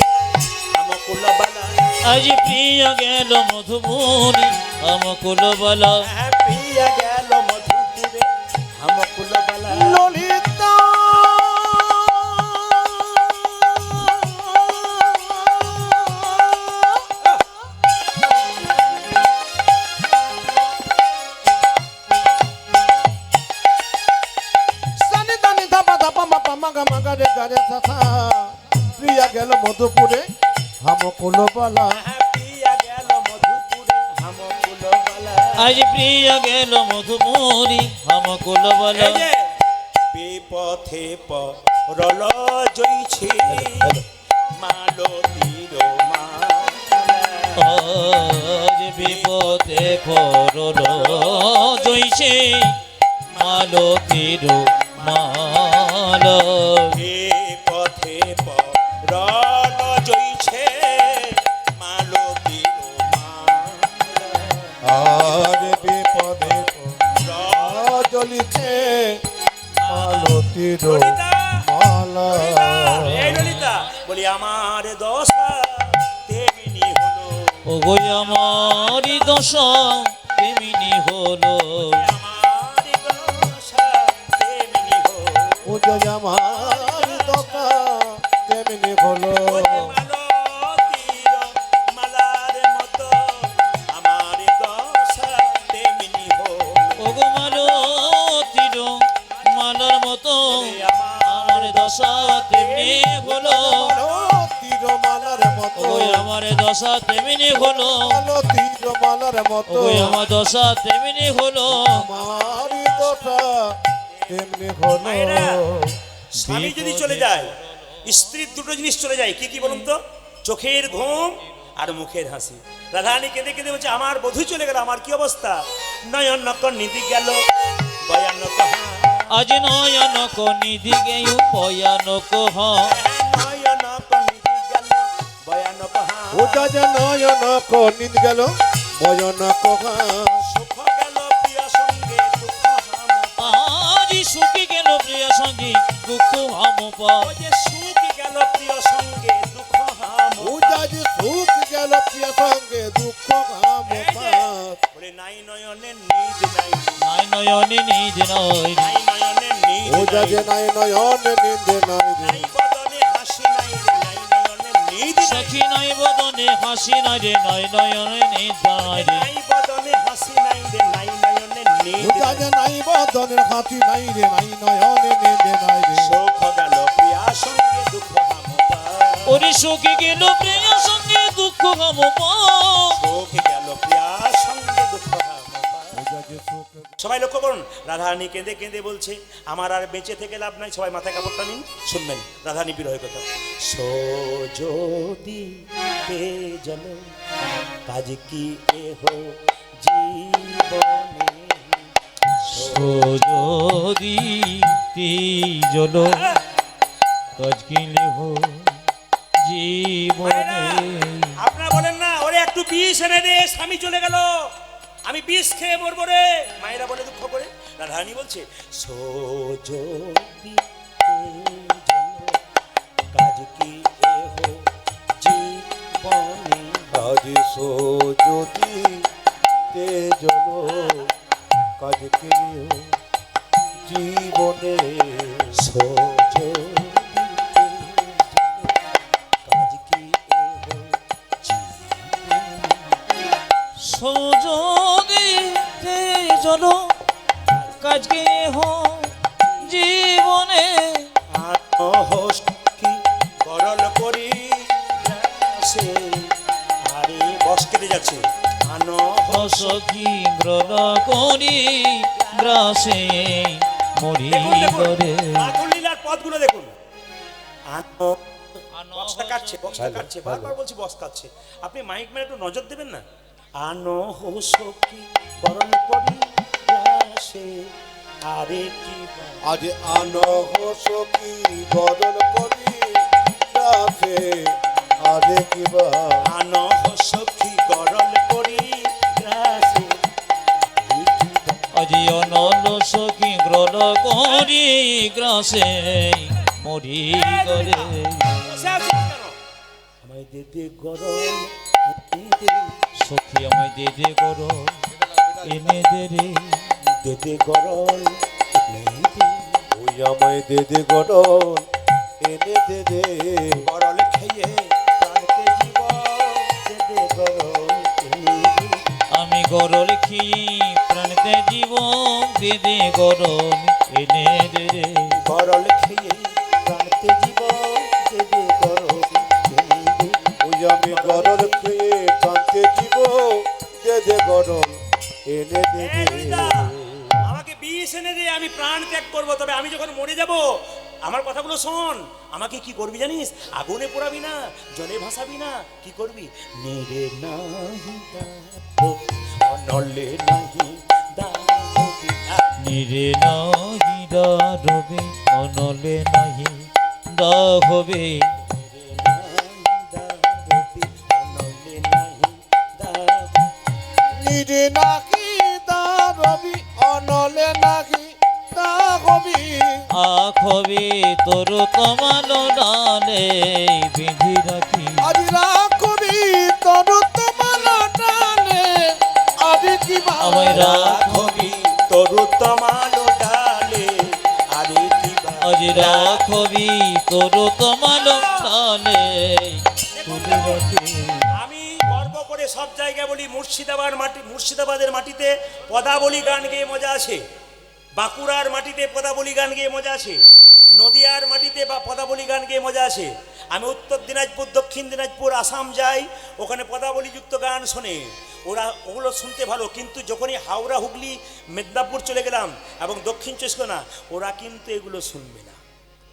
আমকুল বালা, আজ প্রিয়া গেল মধুপুরে আমকুল বালা। পিয়া গেল মধুপুরে আমকুল বালা। ললিতা সানি দানি ধাপা ধাপা মাপা মাগা মাগা রে গারে সাসা। প্রিয়া গেল মধুপুরে হামকুল বালা। পিয়া গেল মধুপুরে আমকুল বালা। আজ প্রিয়া গেল মধুপুরে আমকুল বালা। এই যে বিপথে পরল জইছে মালতীর মালা। আজ বিপদে পড়ল জইছে মালতীর মালা। বিপথে পরল জইছে মালতীর মালা। আর বিপদে জ্বলিছে মালতীর ললিতা, মালা। এই ললিতা বলি, আমার দশা তেমনি হলো, ও গো আমারি দশা তেমনি হলো। আমার দশা তেমনি হলো। ও যে আমার দশা তেমনি হলো। মালতীর মালার মতো আমার দশা তেমনি হলো। ও গো মালতীর মালার মতো আমার দশা তেমনি হলো। মালতীর মালার মতো। ও আমার দশা তেমনি হলো। মালতীর মালার মতো। ও আমার দশা তেমনি হলো। আমারি দশা তেমনি হলো। মায়েরা, স্বামী যদি চলে যায়, স্ত্রীর দুটো জিনিস চলে যায়। কি কি বলুন তো? চোখের ঘুম আর মুখের হাসি। রাধারানী কেঁদে কেঁদে বলছে আমার বধূ চলে গেল, আমার কি অবস্থা। নয়ন নিধি গেল ভয়ানক হাস। আজ নয়নক নিধি গেয়ু ভয়ানক হাস। নয়ন নিধি গেল ভয়ানক হাস। ওটা যে নয়ন নিদ গেল ভয়ানক হাস। সুখ গেল প্রিয় সঙ্গে দুঃখ হাম। আজ সুখী গেল প্রিয় সঙ্গী দুঃখ হামপা। ও যে সুখ গেল প্রিয় সঙ্গে দুঃখ হাম। ওটা যে সুখ গেল প্রিয় সঙ্গে দুঃখ হাম পাস। বলে নাই নয়নের নিদ নাই, নাই নয়নে নিজ নয়, নাই নয়নের নিদ ওটা যে নাই, নাই নয়ন নিন্দে নাই রে। নাই বদনে হাসি নাই রে, নাই নয়নের নিদ নাই। সখী নাই বদনে হাসি নাই রে, নাই নয়নে নিজ নাই রে। নাই বদনে হাসি নাই রে, নাই নয়নের নিদ ওটা নাই। যে নাই বদনের হাতি নাই রে, নাই নয়ন নিন্দে নাই রে। সুখ গেল প্রিয়া সঙ্গে দুঃখ হাম পাস। ওরে সখী গেল প্রিয় সঙ্গে দুঃখ হামপা। সুখ গেল প্রিয়া সঙ্গে দুঃখ হাম পাস। ওটা যে সুখ সবাই লক্ষ্য করুন, রাধারানী কেঁদে কেঁদে বলছে আমার আর বেঁচে থেকে লাভ নাই। সবাই মাথায় কাপড়টা নিন, শুনবেন রাধারানী বিরহের কথা। সো যদি জল কাজ কি এ হো জীবনে। যদি জল কাজ কিলে হো জীবনে। আপনারা বলেন না ওরে একটু বিষ এনে দে, স্বামী চলে গেল, আমি বিষ খেয়ে মরবো রে। মায়েরা বলে দুঃখ করে। রাধারানী বলছে সো যদি কাজ কি এ হো জীবনে। আজ সো যদি তে জল কাজ কিলিও জীবনে। সো যদি কাজ কি এ হো জীবনে। যদি জল কাজ কি হো জীবনে। আত্মহোস কি গরল করি সে। আরে বস কেটে যাচ্ছে। আনহোস সখী গ্রল করি গ্রাসে মরি করে। লীলার পদগুলো দেখুন। বক্সটা কাটছে, বক্সটা কাটছে, বারবার বলছি বক্স কাটছে। আপনি মাইক মেরে একটু নজর দেবেন না। আনহোস কি গরল করি সে। আরে কি আজ আনহস কি বদল করি রাখে আরে কিবা। আনহোস কি গরল করি গ্রাসে। আজি অনল সখী গ্রল করি গ্রাসে মরি করে। আমায় দে দে গরল সখী আমায় দে দে গর এনে দে রে। দে দে গরল ওই আমায় দে দে গরল এনে দে দে। গরল খেয়ে প্রাণতে জীব। দে দে গরল এনে দে। আমি গরল খেয়ে প্রাণতে জীব দে দে গরল এনে দে রে। গরল খেয়ে প্রাণতে জীব। দে দে গরল এনে দে। ওই আমি গরল খেয়ে কান্তে জীব দে দে গরল এনে দে এ দে। দিদা, আমাকে বিষ এনে দে, আমি প্রাণ ত্যাগ করবো। তবে আমি যখন মরে যাব আমার কথাগুলো শোন। আমাকে কি করবি জানিস? আগুনে পোড়াবি না, জলে ভাসাবি না, কি করবি? নেড়ে নাহি দাও, অনলে নাহি দাও। নিরে নাহি রবে অনলে নাহি হবে। নিরে নাকি দা রবি অনলে নাকি দা হবি। আখবে তোর কমাল ডালে বেঁধে রাখি। আজ রাখবি তোর তোমাল ডালে আরে কিবা। আমায় রাখবি তরু তমালো ডালে। আরে কি আজ রাখবি তোর কমাল ডালে তুলে রাখি। আমি গর্ব করে সব জায়গায় বলি মুর্শিদাবাদের মাটিতে পদাবলী গান গেয়ে মজা আছে। বাঁকুড়ার মাটিতে পদাবলী গান গেয়ে মজা আছে। নদিয়ার মাটিতে বা পদাবলী গান গেয়ে মজা আছে। আমি উত্তর দিনাজপুর, দক্ষিণ দিনাজপুর, আসাম যাই, ওখানে পদাবলীযুক্ত গান শোনে। ওগুলো শুনতে ভালো, কিন্তু যখনই হাওড়া, হুগলি, মেদিনীপুর চলে গেলাম এবং দক্ষিণ চব্বিশ পরগনা, ওরা কিন্তু এগুলো শুনবে না।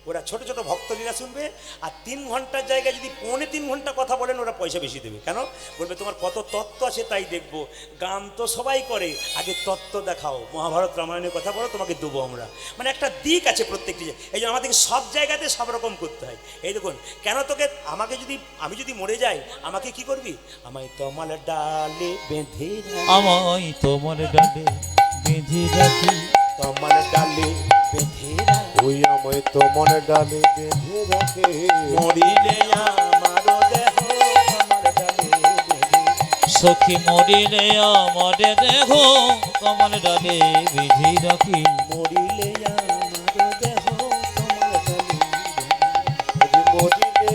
ওরা ছোট ছোট ভক্তলীলা শুনবে, আর 3 ঘন্টার জায়গায় যদি 3.25 ঘন্টা কথা বলেন ওরা পয়সা বেশি দেবে। কেন বলবে তোমার কত তত্ত্ব আছে তাই দেখবো, গান তো সবাই করে, আগে তত্ত্ব দেখাও, মহাভারত রামায়ণের কথা বলো, তোমাকে দেবো আমরা। মানে একটা দিক আছে প্রত্যেকটি, এই জন্য আমাদেরকে সব জায়গাতে সব রকম করতে হয়। এই দেখুন, কেন তোকে আমাকে যদি আমি যদি মরে যাই আমাকে কি করবি? আমায় তমাল ডালে বেঁধে রাখি, আমায় তোমার ডালে বেঁধে রাখি, তমাল ডালে বেঁধে রাখি, ওই আমায় তোমার ডালে বেঁধে রাখে, মরিলে আমার দেহ আমার ডালে বেঁধে, সখী মরিলে আমার দেহ তোমার ডালে বেঁধে রাখি, মরিলে আমার দেহ তোমার ডালে বেঁধে। যদি মরিলে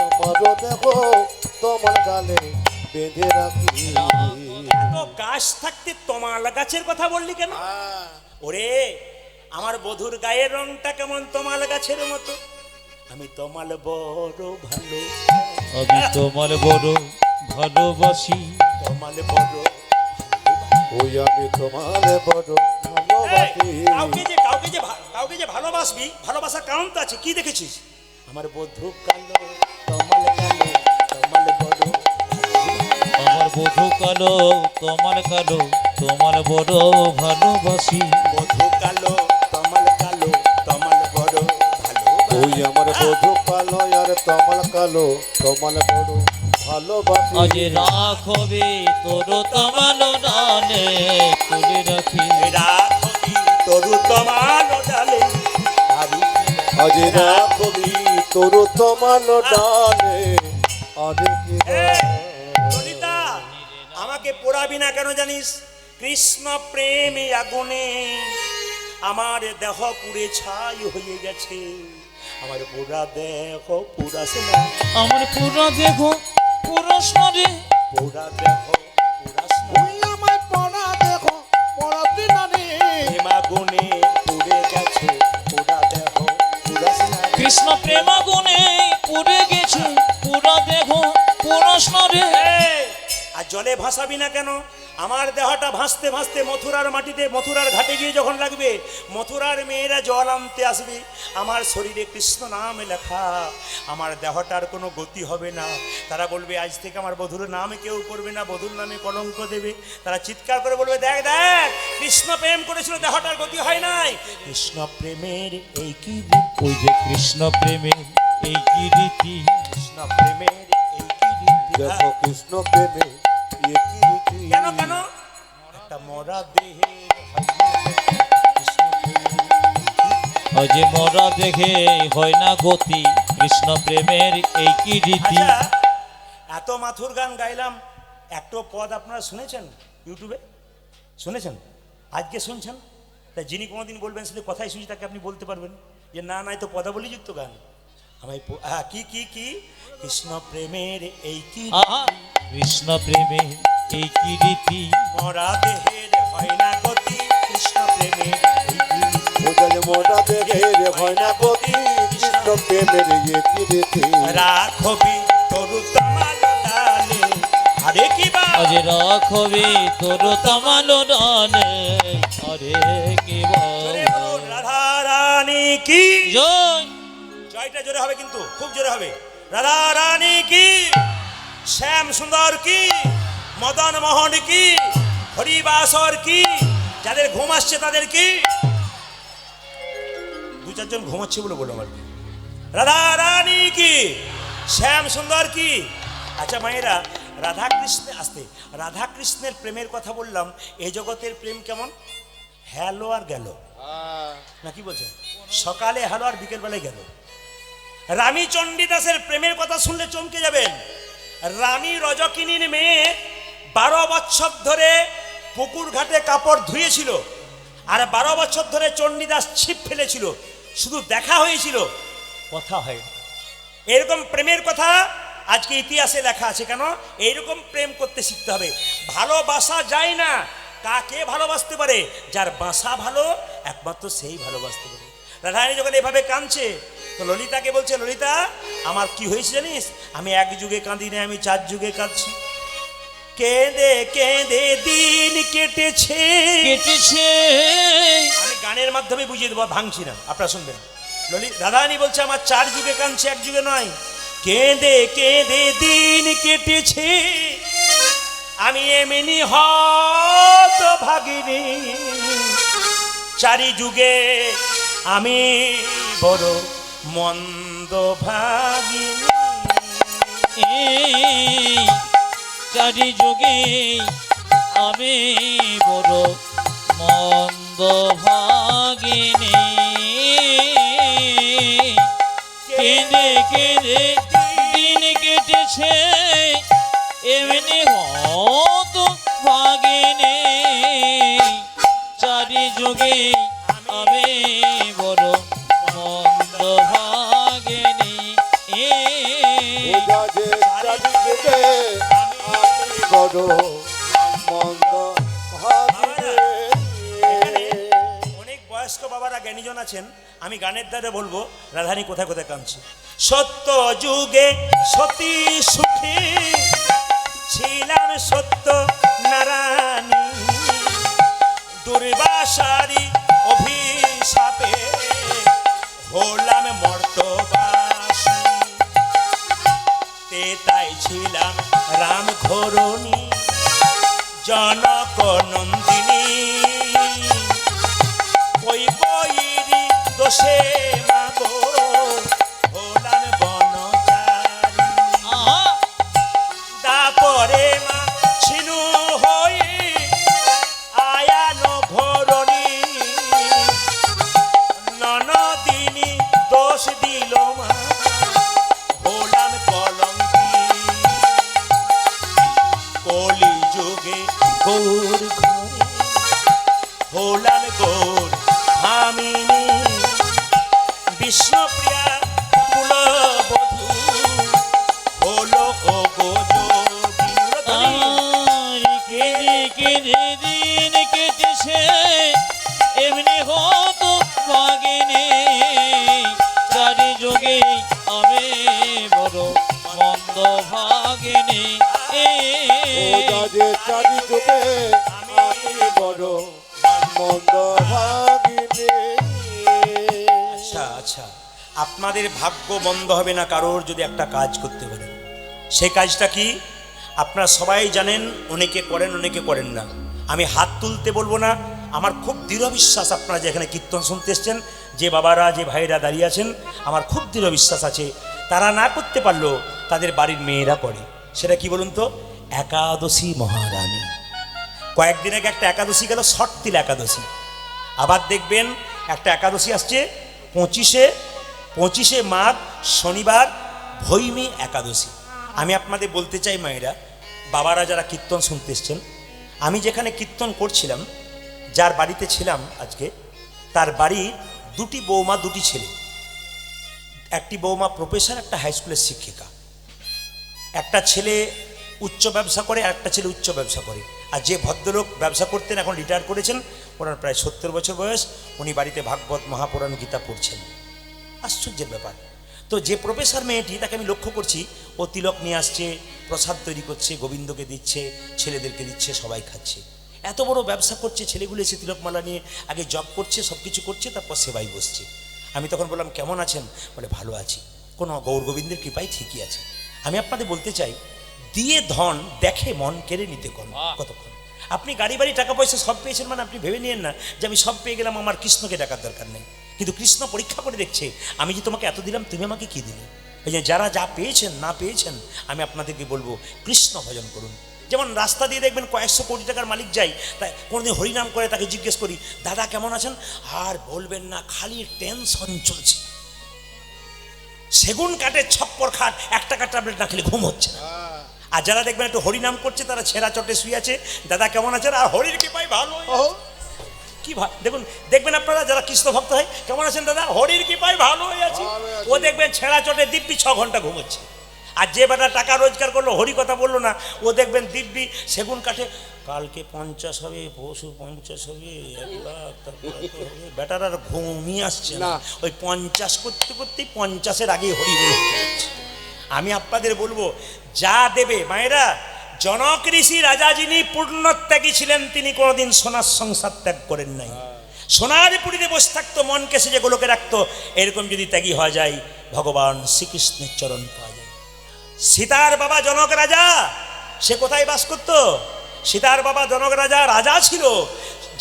আমারও দেখো তোমার ডালে বেঁধে রাখি। এত গাছ থাকতে তমাল গাছের কথা বললি কেন? ওরে আমার বধুর গায়ের রংটা কেমন তমাল গাছের মতো, আমি তমাল বড় ভালো, আমি তোমার বড় ভালোবাসি, তমাল বড় ওই আমি তোমার বড় ভালোবাসি। কাউকে যে ভালোবাসবি, ভালোবাসার কারণ তো আছে। কি দেখেছিস? আমার বধু কালো তমাল কালো, তমাল বড় আমার বধূ কালো তোমার কালো, তোমার বড় ভালোবাসি, বধু কালো তমাল কালো, তমাল বড় ভালো। ওই আমার বধু কালো আর তমাল কালো, তমাল বড় ভালোবাসি। আজ রাখবে তোর তামালো ডালে তুলে রাখি, রাখবি তরু তমাল ডালে, আজ রাখবি তোর তমাল ডালে, আরে কি ললিতা আমাকে পোড়াবি না কেন জানিস? কৃষ্ণ প্রেমে আগুনে আমার দেহ পুড়ে ছাই হয়ে গেছে, আমার পোড়া দেহ পুরাছে না, আমার পুরো দেখো পুরো শরীর, পোড়া দেহ পুরাছে না, ওই আমায় পড়া দেখো পড়াতে নানি, প্রেম আগুনে পুড়ে গেছে, পোড়া দেহ পুরাছে না। কৃষ্ণ প্রেমাগুনে পুড়ে গেছে, পুরো দেখো পুরো শরীর, এই, আর জলে ভাসাবি না কেন? আমার দেহটা ভাসতে ভাসতে মথুরার মাটিতে, মথুরার ঘাটে গিয়ে যখন লাগবে, মথুরার মেয়েরা জল আনতে আসবে, আমার শরীরে কৃষ্ণ নাম লেখা, আমার দেহটার কোনো গতি হবে না। তারা বলবে আজ থেকে আমার বধুর নাম কেউ করবে না, বধুর নামে কলঙ্ক দেবে। তারা চিৎকার করে বলবে দেখ দেখ কৃষ্ণ প্রেম করেছিল, দেহটার গতি হয় নাই। কৃষ্ণ প্রেমের এই কি রীতি, ওই যে কৃষ্ণ প্রেমের এই কি রীতি, কৃষ্ণ প্রেমের এই কি রীতি। দেখো কৃষ্ণ প্রেমে এ কি রীতি। কেন কেন? একটা মরা দেহের কৃষ্ণ প্রেমের আজ মরা দেখে হয় না গতি, কৃষ্ণ প্রেমের এই কি রীতি। আচ্ছা, এত মাথুর গান গাইলাম, একটা পদ আপনারা শুনেছেন? ইউটিউবে শুনেছেন? আজকে শুনছেন? তাই যিনি কোনোদিন বলবেন শুধু কথাই শুনছি তাকে আপনি বলতে পারবেন যে না নাই তো পদাবলীযুক্ত গান। আমায় কি কি কি কৃষ্ণ প্রেমের এই কি আহা, কৃষ্ণ প্রেমের এই কি রীতি, মরা দেহের হয় না গতি, কৃষ্ণ প্রেমের এই কি রীতি। ওদের মোটা দেখে রে হয় না গতি, কৃষ্ণ প্রেমের এ কি রীতি। রাখবি তরু তমাল ডালে, আরে কি বা আজ রাখবে তোর তামালো ডালে, আরে কি জোরে বলুন, রাধা রানী কি জয়, জয়টা জোরে হবে, কিন্তু খুব জোরে হবে। রাধা রানী কি, শ্যাম সুন্দর কি, মদন মোহন কি, হরিবাসর কি, যাদের ঘুম আসছে তাদের কি, 2-4 জন ঘুমাচ্ছে বলে বললাম আর কি। রাধা রানী কি, শ্যাম সুন্দর কি। আচ্ছা মায়েরা, রাধা কৃষ্ণে আসতে রাধা কৃষ্ণের প্রেমের কথা বললাম, এই জগতের প্রেম কেমন? হ্যালো আর গেল, না কি বলছেন? সকালে হ্যালো আর বিকেল বেলায় গেল। রানী চণ্ডীদাসের প্রেমের কথা শুনলে চমকে যাবেন। রানী রজকিনীর মেয়ে 12 বছর ধরে পুকুর ঘাটে কাপড় ধুয়েছিল, আর 12 বছর ধরে চণ্ডীদাস ছিপ ফেলেছিল, শুধু দেখা হয়েছিল, কথা হয়। এরকম প্রেমের কথা আজকে ইতিহাসে লেখা আছে। কেন? এইরকম প্রেম করতে শিখতে হবে। ভালোবাসা যায় না, কাকে ভালোবাসতে পারে? যার বাসা ভালো, একমাত্র সেই ভালোবাসতে পারে। রাধারানী যখন এভাবে কাঁদছে, তো ললিতাকে বলছে, ললিতা আমার কি হয়েছে জানিস? আমি 1 যুগে কাঁদি না, আমি 4 যুগে কাঁদছি। কেঁদে কেঁদে দিন কেটেছে। কেটেছে আমি গানের মাধ্যমে বুঝিয়ে দেবো, ভাঙছি না, আপনারা শুনবেন। রাধারানী বলছে আমার 4 যুগে কাঁদছে, 1 যুগে নয়। কেঁদে কেঁদে দিন কেটেছে, আমি এমনি হত ভাগিনী, 4 যুগে আমি বড় মন্দ ভাগিনী। এই 4 যুগে আমি বড় মন্দ ভাগিনী, কেঁদে কেঁদে দিন কেটেছে এমনি হত ভাগিনী, 4 যুগে আমি বড় মন্দ ভাগিনী। ওজা যে 4 যুগে আমি বড় মন্দ ভাগিনী। অনেক বয়স্ক বাবারা জ্ঞানীজন আছেন, আমি গানের দ্বারা বলবো রাধারানী কোথায় কোথায় কাঁদছে। সত্য যুগে সতী সুখী ছিলাম, সত্য নারায়ণী, দুর্বাসারি অভিশাপে হলাম মর্তবাসী, তাই ছিলাম রাম ঘরণী, জনক নন্দিনী, ওই বৈরি দোষে মাগো হলাম বনচারী, তারপরে মা ছিনু হই আয়ান ঘরণী, ননদিনী দোষ দিল মা হলাম কলঙ্কি, কলি যুগে গৌর ঘরে হলাম গৌর ভামিনী, বিষ্ণুপ্রিয়া কুলবধূ হলো ও গো যোগী। আর কেঁদে কেঁদে দিন কেটেছে এমনি হত ভাগিনী, 4 যুগে আমি বড় মন্দ ভাগিনী। ওজা যে 4 যুগে আমি বড় মন্দ ভাগিনী। আচ্ছা আচ্ছা, আপনাদের ভাগ্য বন্ধ হবে না কারোর যদি একটা কাজ করতে পারে। সেই কাজটা কি আপনারা সবাই জানেন, অনেকে করেন অনেকে করেন না। আমি হাত তুলতে বলবো না, আমার খুব দৃঢ় বিশ্বাস আপনারা যে এখানে কীর্তন শুনতে এসছেন, যে বাবারা যে ভাইরা দাঁড়িয়ে আছেন, আমার খুব দৃঢ় বিশ্বাস আছে তারা না করতে পারলেও তাদের বাড়ির মেয়েরা করে। সেটা কি বলুন তো? একাদশী মহারানী। কয়েকদিন আগে একটা একাদশী গেল, ষটতিল একাদশী। আবার দেখবেন একটা একাদশী আসছে 25শে মাঘ শনিবার ভৈমী একাদশী। আমি আপনাদের বলতে চাই মায়েরা, বাবারা যারা কীর্তন শুনতে এসছেন, আমি যেখানে কীর্তন করছিলাম, যার বাড়িতে ছিলাম আজকে, তার বাড়ির 2টি বৌমা, 2টি ছেলে। একটি বৌমা প্রফেসর, একটা হাই স্কুলের শিক্ষিকা। একটা ছেলে উচ্চ ব্যবসা করে, একটা ছেলে উচ্চ ব্যবসা করে। আর যে ভদ্রলোক ব্যবসা করতেন এখন রিটায়ার করেছেন, ওনার প্রায় 70 বছর বয়স, উনি বাড়িতে ভাগবত মহাপুরাণ গীতা পড়ছেন। আশ্চর্যের ব্যাপার। তো যে প্রফেসর মেয়েটি, তাকে আমি লক্ষ্য করছি, ও তিলক নিয়ে আসছে, প্রসাদ তৈরি করছে, গোবিন্দকে দিচ্ছে, ছেলেদেরকে দিচ্ছে, সবাই খাচ্ছে। এত বড় ব্যবসা করছে, ছেলেগুলো এসে তিলকমালা নিয়ে আগে জব করছে, সব কিছু করছে, তারপর সেবাই বসছে। আমি তখন বললাম কেমন আছেন? বলে ভালো আছি, কোনো গৌর গোবিন্দের কৃপায় ঠিকই আছে। আমি আপনাদের বলতে চাই, দিয়ে ধন দেখে মন কেড়ে নিতে কতক্ষণ। আপনি গাড়ি বাড়ি টাকা পয়সা সব পেয়েছেন মানে আপনি ভেবে নিয়েন না যে আমি সব পেয়ে গেলাম, আমার কৃষ্ণকে ডাকার দরকার নেই। কিন্তু কৃষ্ণ পরীক্ষা করে দেখছে, আমি যে তোমাকে এত দিলাম, তুমি আমাকে কি দিলে? এই যে যারা যা পেয়েছেন না পেয়েছেন, আমি আপনাদেরকে বলবো কৃষ্ণ ভজন করুন। যেমন রাস্তা দিয়ে দেখবেন কয়েকশো কোটি টাকার মালিক যাই, তাই কোনোদিন হরিনাম করে তাকে জিজ্ঞেস করি, দাদা কেমন আছেন? আর বলবেন না, খালি টেনশন চলছে। সেগুন কাঠের ছপ্পর খাট, 1 টাকার ট্যাবলেট না খেলে ঘুম হচ্ছে না। আর যারা দেখবেন একটু হরিনাম করছে, তারা ছেঁড়া চটে শুয়ে আছে, দাদা কেমন আছেন? আর হরির কৃপায় ভালো। কি দেখবেন আপনারা যারা কৃষ্ণ ভক্ত হয়, কেমন আছেন দাদা? হরির কৃপায় ভালো হয়ে আছে। ও দেখবেন ছেঁড়া চটে দিব্যি 6 ঘন্টা ঘুমোচ্ছে। আর যে বেটা টাকা রোজগার করলো, হরি কথা বললো না, ও দেখবেন দিব্যি সেগুন কাঠে, কালকে 50 হবে, পরশু 50 হবে, 1 লাখ, তারপরে হবে। বেটার আর ঘুমিয়ে আসছে না, ওই 50 করতে করতেই 50-এর আগেই হরি বলে। আমি আপনাদের বলবো, যা দেবে মায়েরা, জনক ঋষি রাজা যিনি পূর্ণত্যাগী ছিলেন, তিনি কোনোদিন সোনার সংসার ত্যাগ করেন নাই। সোনার পুরীতে বসে থাকতো, মনকে সে যে গোলকে রাখতো, এরকম যদি ত্যাগী হয়ে যায় ভগবান শ্রীকৃষ্ণের চরণ পাওয়া যায়। সীতার বাবা জনক রাজা, সে কোথায় বাস করতো? সীতার বাবা জনক রাজা রাজা ছিল,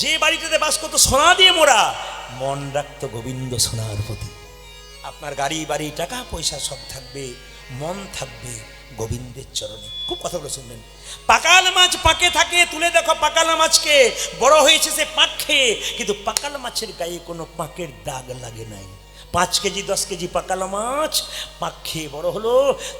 যে বাড়িটাতে বাস করতো সোনা দিয়ে মোড়া, মন রাখতো গোবিন্দ সোনার প্রতি। আপনার গাড়ি বাড়ি টাকা পয়সা সব থাকবে, মন থাকবে গোবিন্দের চরণে। খুব কথাগুলো শুনবেন। পাকাল মাছ পাকে থাকে, তুলে দেখো পাকাল মাছকে, বড় হয়েছে সে পাক খেয়ে, কিন্তু পাকাল মাছের গায়ে কোনো পাকের দাগ লাগে নাই। 5 কেজি 10 কেজি পাকাল মাছ পাক খেয়ে বড় হলো,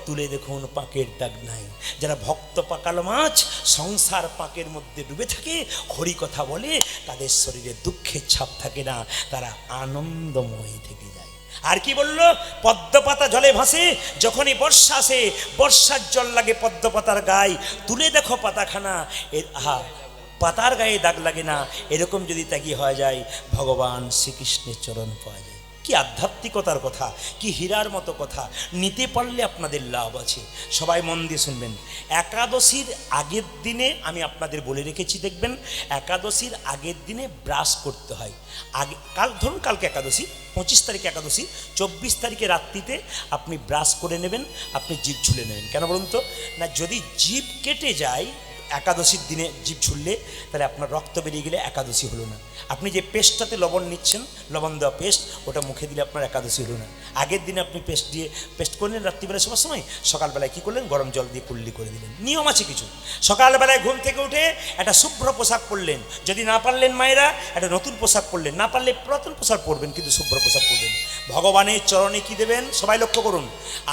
তুলে দেখুন পাকের দাগ নাই। যারা ভক্ত পাকাল মাছ সংসার পাকের মধ্যে ডুবে থাকে, হরি কথা বলে, তাদের শরীরে দুঃখের ছাপ থাকে না, তারা আনন্দময় থেকে যায়। আর কি বললো? পদ্মপাতা জলে ভাসে, যখনই বর্ষা আসে বর্ষার জল লাগে পদ্মপাতার গায়ে, তুলে দেখো পাতাখানা, এর আহা পাতার গায়ে দাগ লাগে না। এরকম যদি ত্যাগী হয়ে যায় ভগবান শ্রীকৃষ্ণের চরণ পাওয়া যায়। কি আধ্যাত্মিকতার কথা, কি হীরার মতো কথা, নিতে পারলে আপনাদের লাভ আছে। সবাই মন দিয়ে শুনবেন। একাদশীর আগের দিনে আমি আপনাদের বলে রেখেছি, দেখবেন একাদশীর আগের দিনে ব্রাশ করতে হয়। আগে ধরুন কালকে একাদশী, 25 তারিখে একাদশী, 24 তারিখে রাত্রিতে আপনি ব্রাশ করে নেবেন, আপনি জিভ ঝুলে নেবেন। কেন বলুন তো? না, যদি জিভ কেটে যায় একাদশীর দিনে জিভ ঝুললে, তাহলে আপনার রক্ত বেরিয়ে গেলে একাদশী হলো না। আপনি যে পেস্টটাতে লবণ নিচ্ছেন, লবণ দেওয়া পেস্ট, ওটা মুখে দিলে আপনার একাদশী হলো না। আগের দিনে আপনি পেস্ট করলেন রাত্রিবেলা সবার সময়, সকালবেলায় কী করলেন? গরম জল দিয়ে কুল্লি করে দিলেন। নিয়ম আছে কিছু। সকালবেলায় ঘুম থেকে উঠে একটা শুভ্র পোশাক পরলেন, যদি না পারলেন মায়েরা একটা নতুন পোশাক পরলেন, না পারলে পুরাতন পোশাক পরবেন, কিন্তু শুভ্র পোশাক পরবেন। ভগবানের চরণে কি দেবেন? সবাই লক্ষ্য করুন।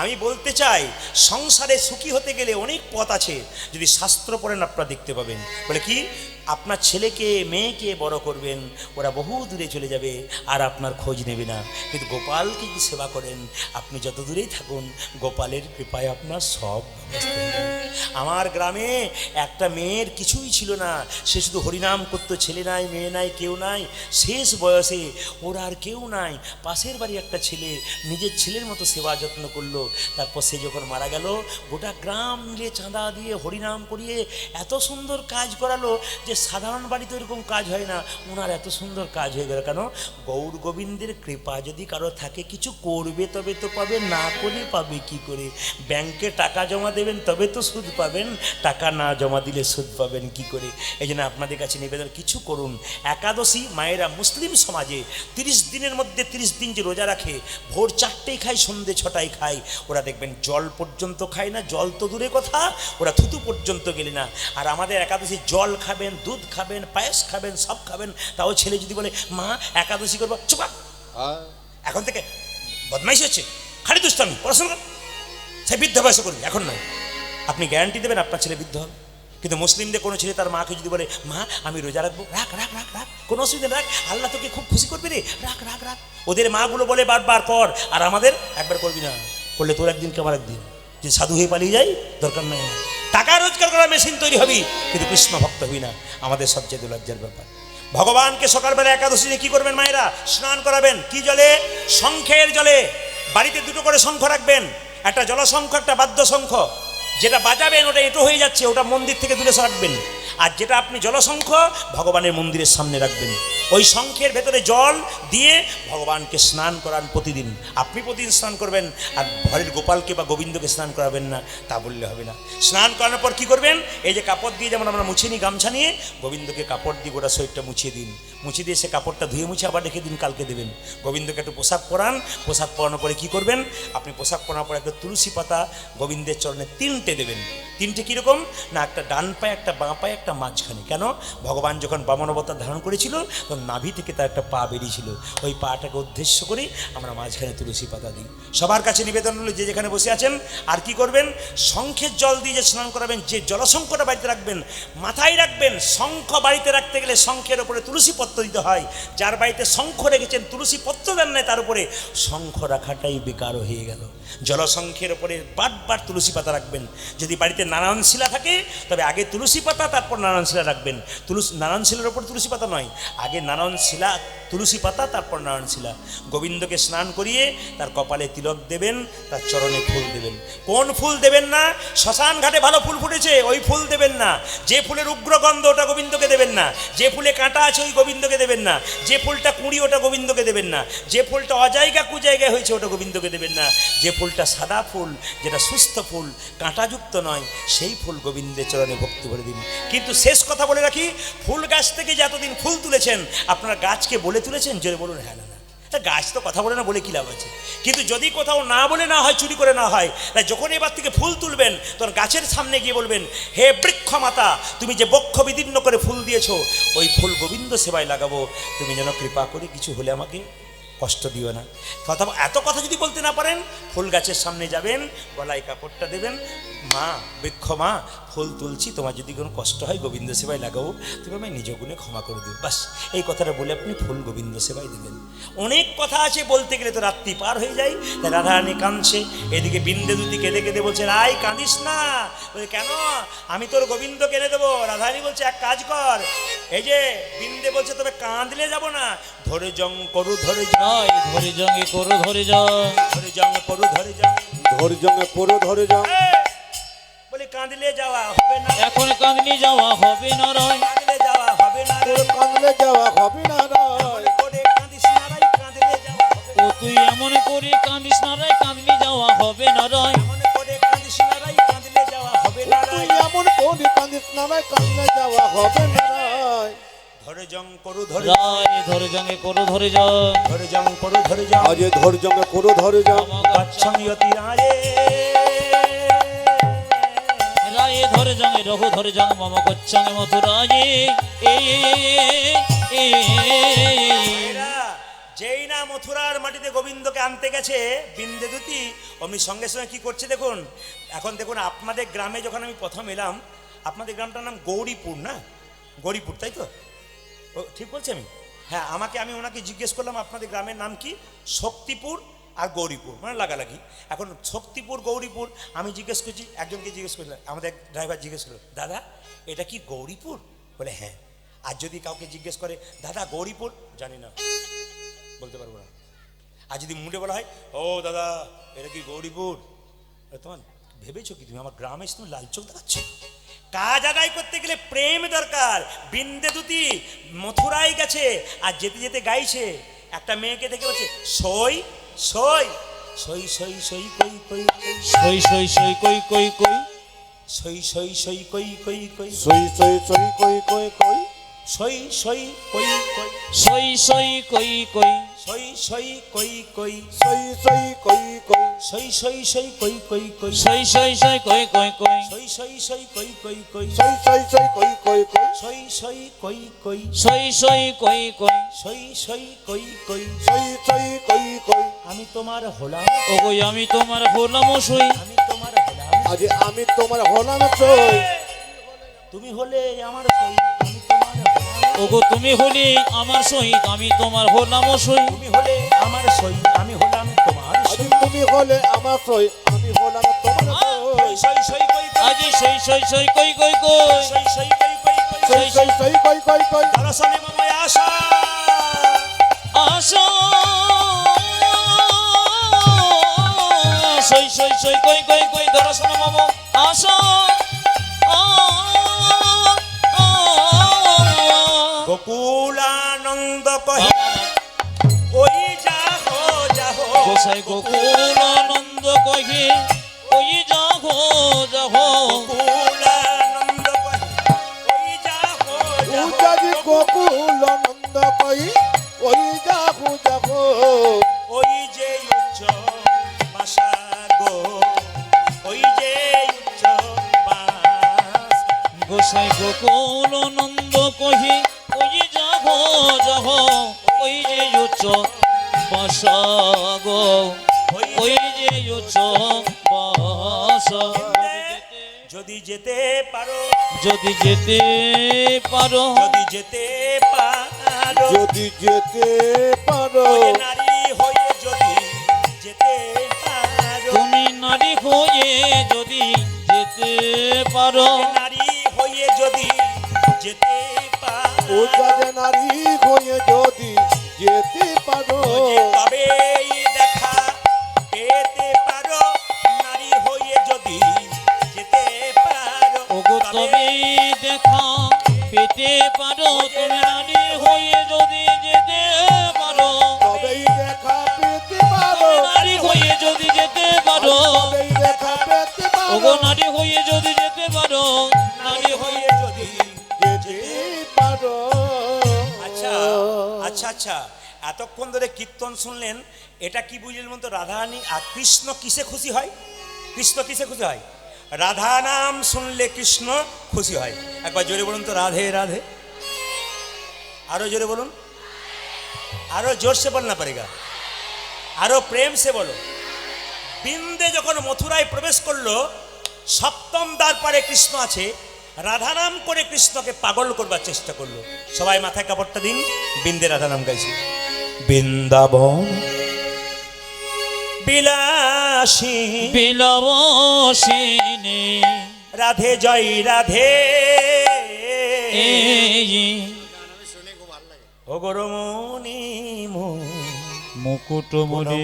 আমি বলতে চাই, সংসারে সুখী হতে গেলে অনেক পথ আছে, যদি শাস্ত্র পড়েন আপনারা দেখতে পাবেন। বলে কি? আপনার ছেলেকে মেয়েকে বড় করবেন, ওরা বহু দূরে চলে যাবে আর আপনার খোঁজ নেবে না, কিন্তু গোপালকে কি সেবা করেন, আপনি যত দূরেই থাকুন গোপালের কৃপায় আপনার সব ব্যবস্থা হয়ে যাবে। আমার গ্রামে একটা মেয়ের কিছুই ছিল না, সে শুধু হরিনাম করতো, ছেলে নাই মেয়ে নাই কেউ নাই, শেষ বয়সে ওর আর কেউ নাই। পাশের বাড়ি একটা ছেলে নিজের ছেলের মতো সেবা যত্ন করলো, তারপর সে যখন মারা গেল, গোটা গ্রাম মিলে চাঁদা দিয়ে হরিনাম করিয়ে এত সুন্দর কাজ করালো যে সাধারণ বাড়িতে এরকম কাজ হয় না, ওনার এত সুন্দর কাজ হয়ে গেল। কেন? গৌর গোবিন্দের কৃপা যদি কারো থাকে, কিছু করবে তবে তো পাবে, না করে পাবে কি করে? ব্যাংকে টাকা জমা দেবেন তবে তো সুদ পাবেন, টাকা না জমা দিলে সুদ পাবেন কি করে? এই জন্য আপনাদের কাছে নিবেদন, কিছু করুন। একাদশী মায়েরা মুসলিম সমাজে 30 দিনের মধ্যে 30 দিন যে রোজা রাখে, ভোর 4টেই খায়, সন্ধ্যে 6টায় খায়, ওরা দেখবেন জল পর্যন্ত খায় না। জল তো দূরে কথা, ওরা থুতু পর্যন্ত গেলে না। আর আমাদের একাদশী জল খাবেন, দুধ খাবেন, পায়েস খাবেন, সব খাবেন। তাও ছেলে যদি বলে মা একাদশী করবো, চুপ কর, এখন থেকে বদমাইশি হচ্ছে, খালি দুষ্টামি, পড়াশোনা কর, সে বৃদ্ধ বয়সে করবি, এখন নয়। আপনি গ্যারান্টি দেবেন আপনার ছেলে বৃদ্ধ হবে। কিন্তু মুসলিমদের কোনো ছেলে তার মাকে যদি বলে মা আমি রোজা রাখবো, রাখ রাখ রাখ রাখ, কোনো অসুবিধা রাখ, আল্লাহ তোকে খুব খুশি করবে রে, রাখ রাখ রাখ। ওদের মাগুলো বলে বারবার কর, আর আমাদের একবার করবি না, করলে তোর একদিন কে আমার একদিন, যে সাধু হয়ে পালিয়ে যাই, দরকার নাই। টাকা রোজগার করা মেশিন তৈরি হবি, কিন্তু কৃষ্ণ ভক্ত হবি না, আমাদের সবচেয়ে লজ্জার ব্যাপার। ভগবানকে সকালবেলা একাদশীতে কি করবেন মায়েরা? স্নান করাবেন। কি জলে? শঙ্খের জলে। বাড়িতে 2টো করে শঙ্খ রাখবেন, একটা জলশঙ্খ, একটা বাদ্যশঙ্খ। যেটা বাজাবেন ওটা এঁটো হয়ে যাচ্ছে, ওটা মন্দির থেকে দূরে রাখবেন। আর যেটা আপনি জলশঙ্খ ভগবানের মন্দিরের সামনে রাখবেন। ওই শঙ্খের ভেতরে জল দিয়ে ভগবানকে স্নান করান প্রতিদিন। আপনি প্রতিদিন স্নান করবেন, আর ঘরের গোপালকে বা গোবিন্দকে স্নান করাবেন না, তা বললে হবে না। স্নান করানোর পর কি করবেন? এই যে কাপড় দিয়ে যেমন আমরা মুছে নিই, গামছা নিয়ে, গোবিন্দকে কাপড় দিয়ে গোটা শরীরটা মুছিয়ে দিন। মুছিয়ে দিয়ে সে কাপড়টা ধুয়ে মুছে আবার রেখে দিন, কালকে দেবেন। গোবিন্দকে একটু পোশাক পরান। পোশাক পরানোর পরে কি করবেন? আপনি পোশাক পরানোর পরে একটা তুলসী পাতা গোবিন্দের চরণে 3টে দেবেন। 3টে কীরকম? না, একটা ডান পায়ে, একটা বাঁ পায়ে, একটা মাঝখানে। কেন? ভগবান যখন বামন অবতার ধারণ করেছিল, তখন নাভি থেকে তার একটা পা বেরিয়েছিল, ওই পাটাকে উদ্দেশ্য করে আমরা মাঝখানে তুলসী পাতা দিই। সবার কাছে নিবেদন হলো, যে যেখানে বসে আছেন, আর কি করবেন? শঙ্খের জল দিয়ে যে স্নান করাবেন, যে জলশঙ্খটা বাড়িতে রাখবেন, মাথায় রাখবেন। শঙ্খ বাড়িতে রাখতে গেলে শঙ্খের ওপরে তুলসী পত্র দিতে হয়। যার বাড়িতে শঙ্খ রেখেছেন, তুলসী পত্র দেন নাই, তার উপরে শঙ্খ রাখাটাই বেকার হয়ে গেল। জলশঙ্খের ওপরে বারবার তুলসী পাতা রাখবেন। যদি বাড়িতে নারায়ণ শিলা থাকে, তবে আগে তুলসী পাতা, তারপর নারায়ণ শিলা রাখবেন। নারায়ণ শিলার ওপর তুলসী পাতা নয়, আগে নারায়ণ শিলা, তুলসী পাতা, তারপর নারায়ণ শিলা। গোবিন্দকে স্নান করিয়ে তার কপালে তিলক দেবেন, তার চরণে ফুল দেবেন। কোন ফুল দেবেন না? শ্মশান ঘাটে ভালো ফুল ফুটেছে ওই ফুল দেবেন না। যে ফুলের উগ্র গন্ধ ওটা গোবিন্দকে দেবেন না। যে ফুলে কাঁটা আছে ওই গোবিন্দকে দেবেন না। যে ফুলটা কুঁড়ি ওটা গোবিন্দকে দেবেন না। যে ফুলটা অজায়গা কুজায়গায় হয়েছে ওটা গোবিন্দকে দেবেন না। যে ফুলটা সাদা ফুল, যেটা সুস্থ ফুল, কাঁটাযুক্ত নয়, সেই ফুল গোবিন্দের চরণে ভক্তি করে দিন। কিন্তু শেষ কথা বলে রাখি, ফুল গাছ থেকে যে এতদিন ফুল তুলেছেন, আপনারা গাছকে বলে তুলেছেন? জোরে বলুন হ্যাঁ না না। তা গাছ তো কথা বলে না, বলে কী লাভ আছে? কিন্তু যদি কোথাও না বলে না হয়, চুরি করে না হয়, তাই যখন এবার থেকে ফুল তুলবেন তখন গাছের সামনে গিয়ে বলবেন, হে বৃক্ষ মাতা, তুমি যে বক্ষ বিদীর্ণ করে ফুল দিয়েছো, ওই ফুল গোবিন্দ সেবায় লাগাবো, তুমি যেন কৃপা করে কিছু হলে আমাকে কষ্ট দিও না। কথা এত কথা যদি বলতে না পারেন, ফুল গাছের সামনে যাবেন, গলায় কাপড়টা দেবেন, মা বৃক্ষ মা, ফুল তুলছি, তোমার যদি কোনো কষ্ট হয় গোবিন্দ সেবায় লাগাবো, তুমি আমায় নিজ গুণে ক্ষমা করে দিও। বাস এই কথাটা বলে আপনি ফুল গোবিন্দ সেবায় দেবেন। অনেক কথা আছে, বলতে গেলে তো রাত্রি পার হয়ে যায়। তাই রাধারানী কাঁদছে, এদিকে বিন্দেদুতি কেঁদে কেঁদে বলছে, রাই কাঁদিস না। বলে কেন? আমি তোর গোবিন্দ কেনে দেবো। রাধারানী বলছে, এক কাজ কর, এই যে বিন্দে বলছে, তবে কাঁদলে যাব না, ধরে জং করু ধরে রায় ধরে জঙ্গে করো ধরে যা, ধরে জং করু ধরে জং, ধৈর্যঙ্গে পুরো ধরে যাও। বলে কাঁদলে যাওয়া হবে না, এখন কাঁদনি যাওয়া হবে না রায়, কাঁদলে যাওয়া হবে না রে। তোর কাঁদলে যাওয়া হবে না রায়। করে কাঁদিস না রাই, কাঁদলে যাওয়া হবে ও না। তুই এমন করে কাঁদিস না রায়, কাঁদনি যাওয়া হবে না রায়, এমন করে কাঁদিস না রাই, কাঁদলে যাওয়া হবে না তুই রাই। এমন কোন কাঁদিস না রায়, কাঁদলে যাওয়া হবে না রায়। ধরে জং করু ধরে রায় ধরে জঙ্গে করো ধরে যা, ধরে জং করু ধরে জং, আজ ধৈর্যঙ্গে পুরো ধরে যাও। গচ্ছামিয়তি রায়ে। রায়ে ধরে জঙ্গে রঘু ধরে জঙ্গ মম গচ্ছাঙ্গে মথুরায়ে। এরা যেই না মথুরার মাটিতে গোবিন্দকে আনতে গেছে বিন্দেদুতি, অমনি সঙ্গে সঙ্গে কি করছে দেখুন। এখন দেখুন, আপনাদের গ্রামে যখন আমি প্রথম এলাম, আপনাদের গ্রামটার নাম গৌরীপুর না? গৌরীপুর, তাই তো? ও ঠিক বলছি আমি? হ্যাঁ, আমি ওনাকে জিজ্ঞেস করলাম আপনাদের গ্রামের নাম কি? শক্তিপুর আর গৌরীপুর, মানে লাগালাগি। এখন শক্তিপুর গৌরীপুর আমি জিজ্ঞেস করছি, একজনকে জিজ্ঞেস করলাম, আমাদের ড্রাইভার জিজ্ঞেস করলো, দাদা এটা কি গৌরীপুর? বলে হ্যাঁ। আর যদি কাউকে জিজ্ঞেস করে, দাদা গৌরীপুর, জানি না, বলতে পারবো না। আর যদি মুডে বলা হয়, ও দাদা এটা কি গৌরীপুর, তোমার ভেবেছো কি তুমি আমার গ্রামে এসে তুমি লাল চোখ দেখাচ্ছ? কাজ আদায় করতে গেলে প্রেম দরকার। বিন্দেদুতি মথুরায় গেছে, আর যেতে যেতে গাইছে, একটা মেয়েকে দেখে বলছে, সই সই সই সই সই কই কই কই, সই সই সই কই কই কই, সই সই সই কই কই কই, সই সই সই কই কই কই, সই সই কই কই, সই সই কই কই, সই সই কই কই, সই সই কই কই, সই সই সই কই কই কই, সই সই সই কই কই কই, সই সই সই কই কই কই, সই সই সই কই কই কই, সই সই কই কই, সই সই কই কই। সই সই কই কই। সই সই কই কই। আমি তোমার হলাম, ওগো আমি তোমার হলাম সই, আমি তোমার হলাম, আজ আমি তোমার হলাম সই। তুমি হলে আমার সই, আমি তোমার হলাম। ওগো তুমি হলে আমার সই, আমি তোমার হলাম সই, তুমি হলে আমার সই, আমি হলাম তোমার আজ সই। তুমি হলে আমার সই, আমি হলাম তোমার সই। সই সই কই কই, আজি সই সই সই কই কই কই, সই সই কই কই কই, সই সই সই কই কই কই, দর্শনে মম আশা। আশা সই সই সই কই কই কই, দর্শন মম আশা। গোকুলানন্দ কহে, ওই যাহো যাহো। গোসাই গোকুল আনন্দ কহে, ওই যাহো যাহো। গোকুলানন্দ কহে, ওই যাহো যাহো। উজাজি গোকুল নন্দ কই, ওই যাহু যাহু। ওই যে উচ্চ বাসা গো, ওই যে উচ্চ বাস। গোসাই গোকুল আনন্দ কহে, ওই যাহো যাহো। ওই যে উচ্চ বাসা গো, ওই যে উচ্চ বাসা। যদি যেতে পারো, যদি যেতে পারো, যদি যেতে পারো, যদি যেতে পারো, ওই নারী হয়ে যদি যেতে পারো, তুমি নারী হয়ে যদি যেতে পারো, নারী হয়ে যদি যেতে পারো, উজাজে নারী হয়ে পেতে পারো তবেই দেখা পেতে পারো নারী হয়ে যদি যেতে পারো ওগো তবে দেখা পেতে পারো তুমি নারী হয়ে যদি যেতে পারো তবেই দেখা পেতে পারো নারী হয়ে যদি যেতে পারো তবেই দেখা পেতে ওগো পারো নারী হয়ে যদি যেতে পারো নারী হয়ে হয়ে যদি যেতে পারো আচ্ছা আচ্ছা আচ্ছা এতক্ষণ ধরে কীর্তন শুনলেন, এটা কি বুঝলেন বলতো? রাধারানী আর কৃষ্ণ কিসে খুশি হয়? কৃষ্ণ কিসে খুশি হয়? রাধা নাম শুনলে কৃষ্ণ খুশি হয়। একবার জোরে বলুন তো, রাধে রাধে। আরো জোরে বলুন, আরো জোর সে বলনা পারেগা, আরো প্রেম সে বলো। বৃন্দে যখন মথুরায় প্রবেশ করলো, সপ্তম দ্বার পারে কৃষ্ণ আছে, রাধা নাম করে কৃষ্ণকে পাগল করবার চেষ্টা করলো। সবাই মাথায় কাপড়টা দিন, বৃন্দে রাধা নাম গাইছে। বৃন্দাবন বিলাসী বিলবসিনী রাধে জয় রাধে ও গরমণি মুকুটমণি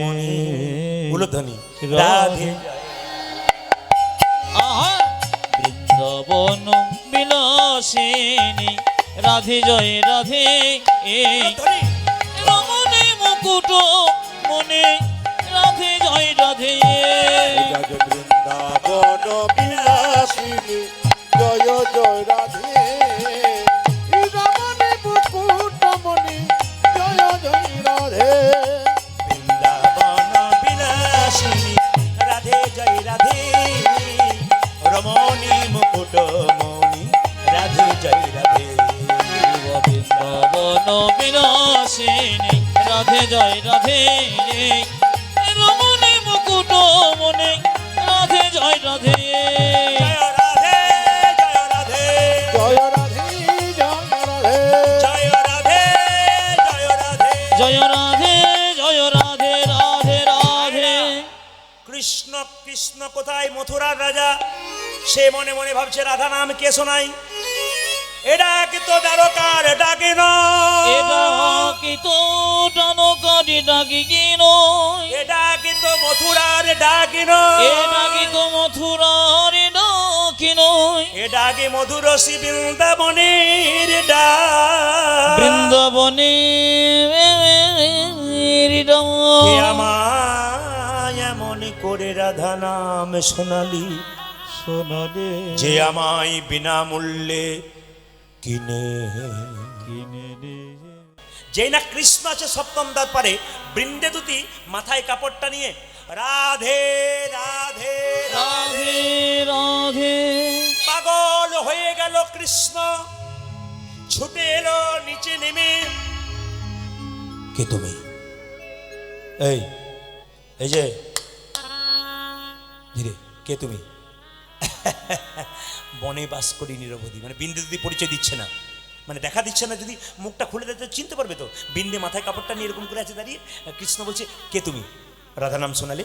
উলধ্বনি রাধে জয়। আহা বৃন্দাবন বিলাসিনী রাধে জয় রাধে উলধ্বনি। রমণী মুকুট মনে রাধে জয় রাধে রাজ বৃন্দাবন বিলাসিনী জয় জয় রাধে রমণী মুকুটমণি জয় জয় রাধে বৃন্দাবন বিলাসিনী রাধে জয় রাধে রমণী মুকুট মণি রাধে জয় রাধে। বৃন্দাবন বিলাসিনী রাধে জয় রাধে রমণী মুকুট মনে রাধে জয় রাধে জয় রাধে জয় রাধে জয় রাধে জয় রাধে জয় রাধে জয় রাধে। জয় রাধে জয় রাধে রাধে রাধে কৃষ্ণ কৃষ্ণ কোথায়? মথুরার রাজা, সে মনে মনে ভাবছে রাধা নাম কে শোনাই। এটা কি তো দ্বারকার ডাকে নয়, এটা কি তো টানকারি ডাকি কি নয় এটা কি তো মথুরার ডাকি নয়, এটা কি তো মথুরার ডাকি নয় এটা কি মধুরসী বৃন্দাবনের ডাক। বৃন্দাবনে কে আমায় এমন করে রাধা নাম শোনালি, সোনারে যে আমায় বিনামূল্যে কিনে। কিনে রে যেই না কৃষ্ণ আছে সপ্তম দ্বার পারে, বৃন্দে দুটি মাথায় কাপড়টা নিয়ে রাধে রাধে রাধে রাধে পাগল হয়ে গেল কৃষ্ণ। ছুটে এলো নিচে নেমে, কে তুমি? এই এই যে ধীরে, কে তুমি? বনে বাস করি নিরবধি, মানে বিন্দে যদি পরিচয় দিচ্ছে না, মানে দেখা দিচ্ছে না। যদি মুখটা খুলে দেয় তো চিনতে পারবে তো। বিন্দে মাথায় কাপড়টা নিয়ে এরকম করে আছে দাঁড়িয়ে, কৃষ্ণ বলছে কে তুমি? রাধা নাম শোনালে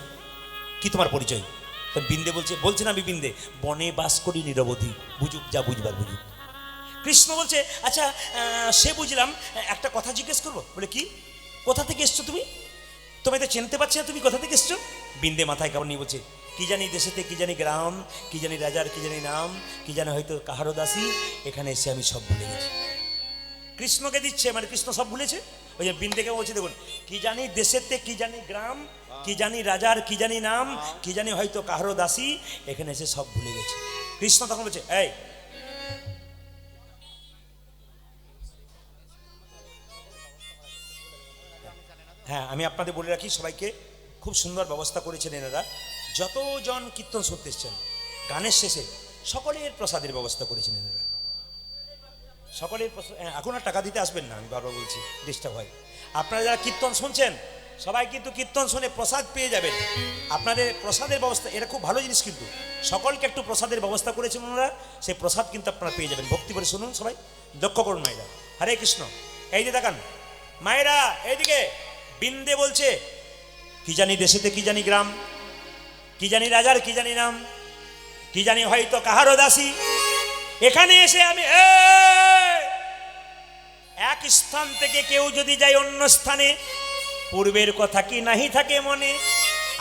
কি তোমার পরিচয়? তো বিন্দে বলছে না আমি বিন্দে বনে বাস করি নিরবধি, বুঝুক যা বুঝবার বুঝুক। কৃষ্ণ বলছে আচ্ছা সে বুঝলাম, একটা কথা জিজ্ঞেস করবো। বলে কি? কোথা থেকে এসছো তুমি? তোমায় তো চিনতে পারছি না, তুমি কোথা থেকে এসছো? বিন্দে মাথায় কাপড় নিয়ে বলছে কি জানি দেশেতে, কি জানি গ্রাম, কি জানি রাজার, কি জানি নাম, কি জানি হয়তো কাহারও দাসী, এখানে এসে আমি সব ভুলে গেছি। কৃষ্ণকে দিচ্ছে, মানে কৃষ্ণ সব ভুলেছে। ওই যে বিন্দেকে বলছে দেখুন, কি জানি দেশেতে, কি জানি গ্রাম, কি জানি রাজার, কি জানি নাম, কি জানি হয়তো কাহারও দাসী, এখানে এসে সব ভুলে গেছে। কৃষ্ণ তখন বলছে এই হ্যাঁ, আমি আপনাদের বলে রাখি সবাইকে, খুব সুন্দর ব্যবস্থা করেছেন এনারা। যতজন কীর্তন শুনতে এসছেন, গানের শেষে সকলের প্রসাদের ব্যবস্থা করেছেন এনারা। সকলের এখন আর টাকা দিতে আসবেন না, আমি বারবার বলছি, ডিস্টার্ব হয়। আপনারা যারা কীর্তন শুনছেন সবাই কিন্তু কীর্তন শুনে প্রসাদ পেয়ে যাবেন। আপনাদের প্রসাদের ব্যবস্থা, এটা খুব ভালো জিনিস, কিন্তু সকলকে একটু প্রসাদের ব্যবস্থা করেছেন ওনারা, সেই প্রসাদ কিন্তু আপনারা পেয়ে যাবেন। ভক্তি করে শুনুন সবাই, লক্ষ্য করুন মায়েরা। হরে কৃষ্ণ। এই যে দেখান মায়েরা, এইদিকে বিন্দে বলছে কি জানি দেশেতে, কি জানি গ্রাম, কি জানি রাজার, কি জানি নাম, কি জানি হয়তো কাহারও দাসী, এখানে এসে আমি এক স্থান থেকে কেউ যদি যায় অন্য স্থানে, পূর্বের কথা কি নাহি থাকে মনে।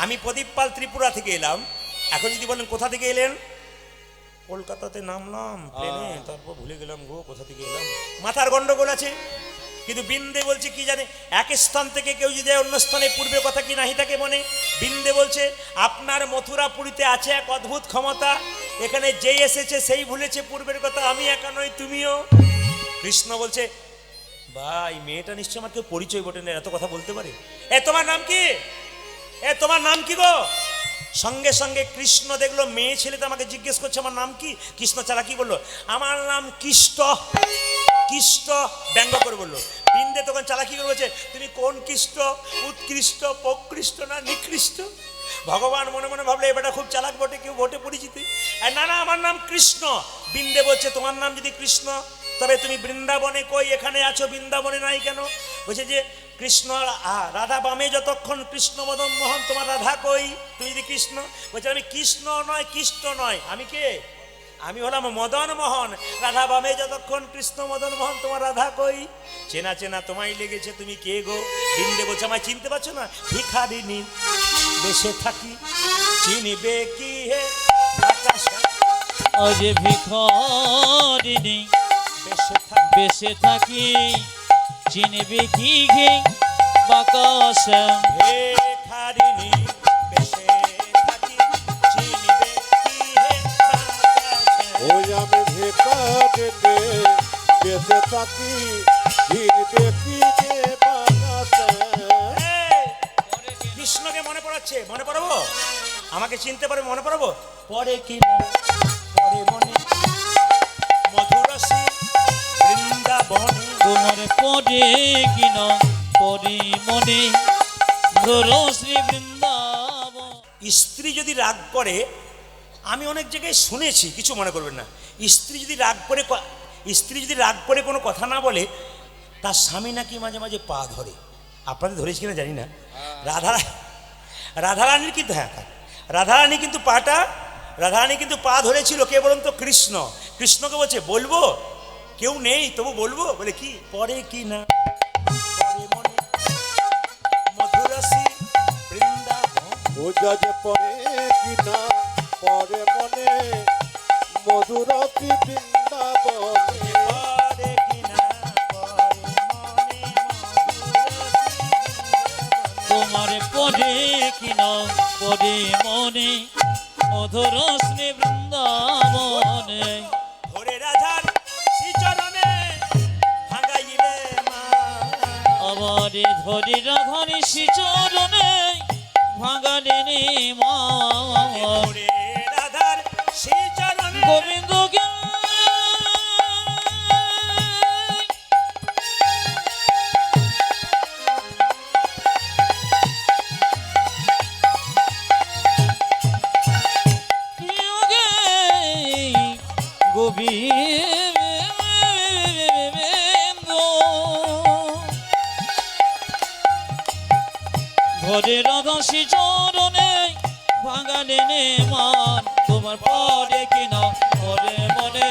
আমি প্রদীপ পাল ত্রিপুরা থেকে এলাম, এখন যদি বলেন কোথা থেকে এলেন, কলকাতাতে নামলাম প্লেনে, তারপর ভুলে গেলাম গো কোথা থেকে এলাম, মাথার গন্ডগোল আছে। কিন্তু বিন্দে বলছে কি জানে, এক স্থান থেকে কেউ যদি যায় অন্য স্থানে, পূর্বের কথা কি নাহি থাকে মনে। বিন্দে বলছে আপনার মথুরা পুরীতে আছে এক অদ্ভুত ক্ষমতা, এখানে যেই এসেছে সেই ভুলেছে পূর্বের কথা, আমি একা নই তুমিও। কৃষ্ণ বলছে ভাই মেয়েটা নিশ্চয় আমার কেউ পরিচয় বটে না, এত কথা বলতে পারে। এ তোমার নাম কি, এ তোমার নাম কি গো। সঙ্গে সঙ্গে কৃষ্ণ দেখলো মেয়ে ছেলেটা আমাকে জিজ্ঞেস করছে আমার নাম কি। কৃষ্ণ চালা কি বললো, আমার নাম কৃষ্ট। কৃষ্ট ব্যঙ্গ করে বললো। বিন্দে তখন চালাকি করে বলছে তুমি কোন কৃষ্ট, উৎকৃষ্ট, প্রকৃষ্ট না নিকৃষ্ট। ভগবান মনে মনে ভাবলে এবারটা খুব চালাক বটে, কেউ বটে পরিচিতি। না না আমার নাম কৃষ্ণ। বিন্দে বলছে তোমার নাম যদি কৃষ্ণ, তবে তুমি বৃন্দাবনে কই, এখানে আছো বৃন্দাবনে নাই কেন। বলছে যে কৃষ্ণ রাধা বামে যতক্ষণ কৃষ্ণ মদন মোহন, তোমার রাধা কই, তুমি যদি কৃষ্ণ। বলছে আমি কৃষ্ণ নয়, কৃষ্ণ নয়, আমি কে, আমি হলাম মদন মোহন। রাধা বামে যতক্ষণ কৃষ্ণ মদন মোহন, তোমার রাধা কই। চেনা চেনা তোমায় লেগেছে, তুমি কে গো। বিন্দে বলছে আমায় চিনতে পারছো না, ভিখারিনী বেশে থাকি, চিনিবে কি হে আকাশে। আজ ভিখারিনী বেশে থাকি, বেশে থাকি, চিনবে কি ঘে বাকাশ। ভিখারিনী বেশে থাকি, চিনিবে কি হে আকাশে। ওই আমি ভিক্ষা দিতে বেঁচে থাকি, ভিড়বে কি যে বানাতে। এই, কৃষ্ণকে মনে পড়াচ্ছে, মনে পড়াবো, আমাকে চিনতে পারে মনে পড়াবো। পরে কি না পরে মনে, মধুরসী বৃন্দাবনে। তোমার পদে কিন পরি মনে, ধরো শ্রী বৃন্দাবন। স্ত্রী যদি রাগ করে, আমি অনেক জায়গায় শুনেছি, কিছু মনে করবেন না, স্ত্রী যদি রাগ করে কোনো কথা না বলে, তার স্বামী নাকি মাঝে মাঝে পা ধরে। আপনাদের ধরেছি কিনা জানি না। রাধারানীর কিন্তু হ্যাঁ, রাধারানী কিন্তু রাধারানী কিন্তু পা ধরেছিল। কে বলুন তো, কৃষ্ণ। কৃষ্ণকে বলছে বলবো, কেউ নেই তবু বলবো। বলে কি পরে কি না পরে মনে, মধুরসী বৃন্দাবন। বোঝা যে পরে কি না পরে মনে, মধুরতি বৃন্দাবনে। পরে কি না পরে মনে, মধুরসী বৃন্দাবন। তোমার পদে কিন পরি মনে, মধুর শ্রী বৃন্দাবনে। ধরে রাধার শ্রীচরণে ভাঙাইলে মা। আবার ধরি রাধার শ্রীচরণে ভাঙালেনি মা। ধরে রাধার শ্রীচরণে গোবিন্দ ধরে রাধা শ্রীচরণে ভাঙালেনে মান। তোমার পরে কিনা পরে মনে,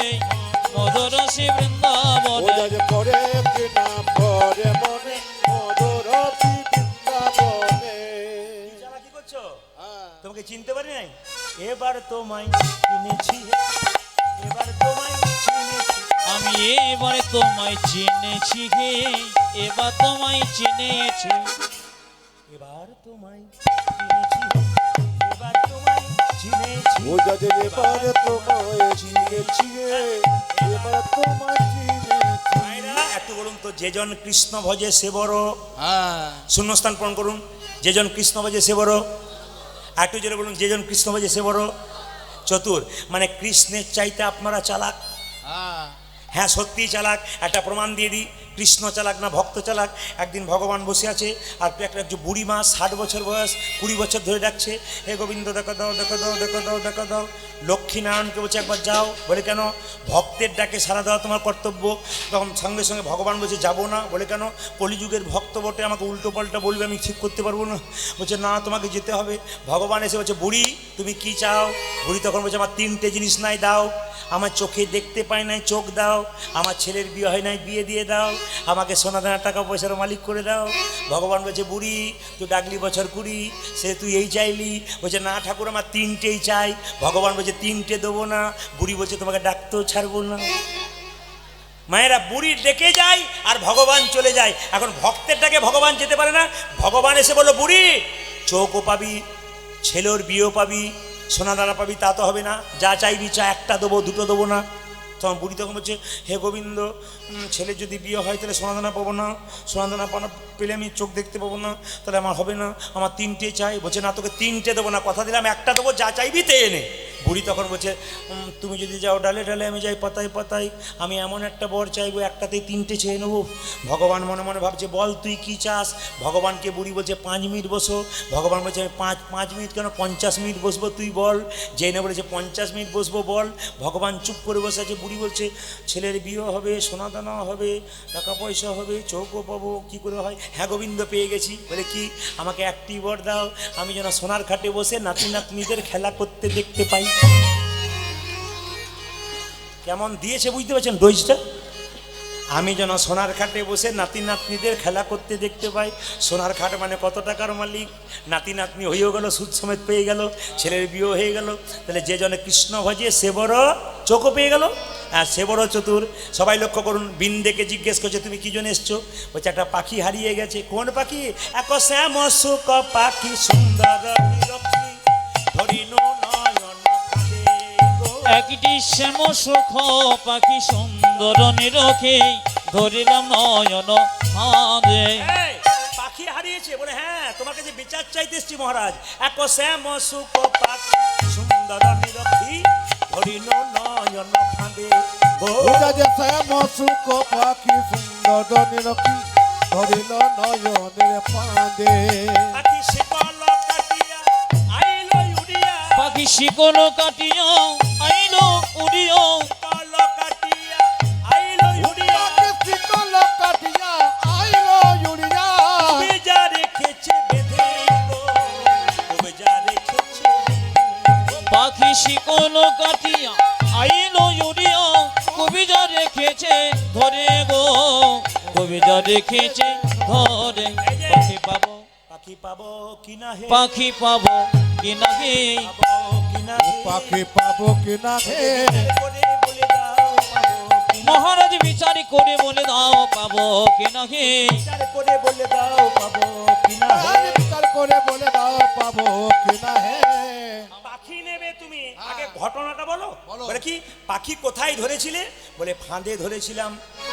মধুর শ্রী বৃন্দাবনে। বোঝা যে পরে কি না পরে মনে, মধুরতি বৃন্দাবনে। যারা কি করছো, হ্যাঁ। তোমাকে চিনতে পারি নাই। এবার তোমায় চিনেছি, এবার তোমায় চিনেছি। আমি এবারে তোমায় চিনেছি হে, এবার তোমায় চিনেছি। এবার তোমায় চিনেছি, এবার তোমায় চিনেছি। বোঝা যে এবার তোমায় চিনেছি, এবার তোমায় চিনেছি। মায়েরা একটু বলুন তো, যেজন কৃষ্ণ ভজে সে বড়। হ্যাঁ, শূন্যস্থান পূরণ করুন। যেজন কৃষ্ণ ভজে সে বড়। একটু জোরে বলুন, যেজন কৃষ্ণ ভজে সে বড় চতুর। মানে কৃষ্ণের চাইতে আপনারা চালাক। হ্যাঁ সত্যিই চালাক। একটা প্রমাণ দিয়ে দিই, কৃষ্ণ চালাক না ভক্ত চালাক। একদিন ভগবান বসে আছে, আর একটা বুড়ি মা 60 বছর বয়স, 20 বছর ধরে ডাকছে, হে গোবিন্দ দেখো দাও, দেখো দাও, দেখো দাও, দেখো দাও। লক্ষ্মীনারায়ণকে বলছে একবার যাও। বলে কেন? ভক্তের ডাকে সাড়া দেওয়া তোমার কর্তব্য। তখন সঙ্গে সঙ্গে ভগবান বলছে যাবো না। বলে কেন? কলিযুগের ভক্ত বটে, আমাকে উল্টো পাল্টা বলবে, আমি ঠিক করতে পারবো না। বলছে না তোমাকে যেতে হবে। ভগবান এসে বলছে বুড়ি তুমি কি চাও? বুড়ি তখন বলছে আমার 3টে জিনিস নাই, দাও। আমার চোখে দেখতে পাই নাই, চোখ দাও। আমার ছেলের বিয়ে হয় নাই, বিয়ে দিয়ে দাও। আমাকে সোনা দানা টাকা পয়সার মালিক করে দাও। ভগবান বলছে, বুড়ি তুই ডাকলি বছর 20, সে তুই এই চাইলি। বলছে, না ঠাকুর আমার 3টেই চাই। ভগবান বলছে, 3টে দেবো না। বুড়ি বলছে, তোমাকে ডাকতেও ছাড়বো না। মায়েরা, বুড়ি ডেকে যায় আর ভগবান চলে যায়। এখন ভক্তের ডাকে ভগবান যেতে পারে না। ভগবান এসে বলল, বুড়ি চোখও পাবি, ছেলের বিয়েও পাবি, সোনা দানা পাবি, তা তো হবে না। যা চাইবি চা, 1টা দেবো, 2টো দেবো না। তখন বুড়ি তখন বলছে, হে গোবিন্দ, ছেলের যদি বিয়ে হয় তাহলে সোনা দানা পাবো না, সোনা দানা পেলে আমি চোখ দেখতে পাবো না, তাহলে আমার হবে না, আমার 3টে চাই। বলছে, না তোকে 3টে দেবো না, কথা দিলাম 1টা দেবো, যা চাইবি তে এনে। বুড়ি তখন বলছে, তুমি যদি যাও ডালে ডালে, আমি যাই পাতায় পাতায়, আমি এমন একটা বর চাইবো 1টাতেই 3টে চেয়ে নেবো। ভগবান মনে মনে ভাবছে, বল তুই কি চাস। ভগবানকে বুড়ি বলছে, 5 মিনিট বসো। ভগবান বলছে, আমি 5 মিনিট কেন, 50 মিনিট বসবো, তুই বল। জেনে বলেছে, 50 মিনিট বসবো, বল। ভগবান চুপ করে বসে আছে। বুড়ি বলছে, ছেলের বিয়ে হবে, সোনা দানা হবে, টাকা পয়সা হবে, চৌকো পাবো, কী করে হয়? হ্যাঁ গোবিন্দ, পেয়ে গেছি। বলে, কি? আমাকে 1টি বর দাও, আমি যেন সোনার খাটে বসে নাতি নাতনিদের খেলা করতে দেখতে পাই। কেমন দিয়েছে বুঝতে পারছেন ডোজটা? আমি যেন সোনার খাটে বসে নাতি নাতনিদের খেলা করতে দেখতে পাই। সোনার খাট মানে কত টাকার মালিক। নাতি নাতনি হয়েও গেল, সুদ সমেত পেয়ে গেল, ছেলের বিয়ে হয়ে গেল। তাহলে যে জনে কৃষ্ণ ভজে সে বড় চোখও পেয়ে গেল, আর সে বড় চতুর। সবাই লক্ষ্য করুন, বিন্দেকে জিজ্ঞেস করছে, তুমি কি জন্য এসছো? বলছে, একটা পাখি হারিয়ে গেছে। কোন পাখি? এক শ্যাম সুখ পাখি, সুন্দর নিরক্ষী, ধরিনু নয়ন ফাঁদে গো। একটি শ্যাম সুখ পাখি সুন্দর নিরখে, ধরিলাম নয়ন ফাঁদে। এই, পাখি হারিয়েছে? বলে, হ্যাঁ, তোমাকে যে বিচার চাইতে এসছি মহারাজ। এক শ্যাম সুখ পাখি, সুন্দর নিরক্ষী, ধরিনু নয়ন ফাঁদে গো। ওটা যে শ্যাম সুখ পাখি সুন্দর নিরক্ষী, ধরিল নয়নের ফাঁদে। পাখি শিকল কাটিয়া আইলো উড়িয়া, পাখি শিকল কাটিয়া আইলো উড়িয়া, শিকল কাটিয়া আইলো উড়িয়া, পাখি শিকল কাটিয়া আইলো উড়িয়া। তুমি যা রেখেছে বেঁধে গো, তুমি যা রেখেছে। পাখি শিকল কাটিয়া আইলো উড়িয়া, কবিজা রেখেছে ধরে গো, কবিজা রেখেছে ধরে। পাখি পাবো, পাখি পাবো কি না হে, পাখি পাবো কি না হে, পাবো কি না হে, পাখি পাবো কিনা হে, করে বলে দাও পাবো কি না, মহারাজ বিচার করে বলে দাও পাবো কি না হে। বিচার করে বলে দাও পাবো কি না হে। বিচার করে বলে দাও পাবো কিনা হে। পাখি নেবে তুমি, আগে ঘটনাটা বলো। বলো। বলে, কি পাখি কোথায় ধরেছিলে? বলে, ফাঁদে ধরেছিলাম।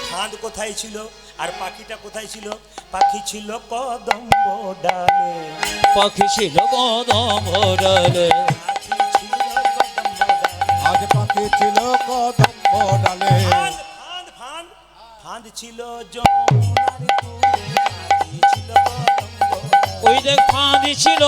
ফাঁদ কোথায় ছিল আর পাখিটা কোথায় ছিল? পাখি ছিল কদম্ব ডালে, পাখি ছিল কদম ভরালে, পাখি ছিল কদম্ব ডালে। আজ পাখি ছিল কদম্ব ডালে। ফাঁদ ফাঁদ ফাঁদ ফাঁদ ছিল যমুনার কূলে, পাখি ছিল কদম্ব ডালে। ওই দেখ ফাঁদি ছিল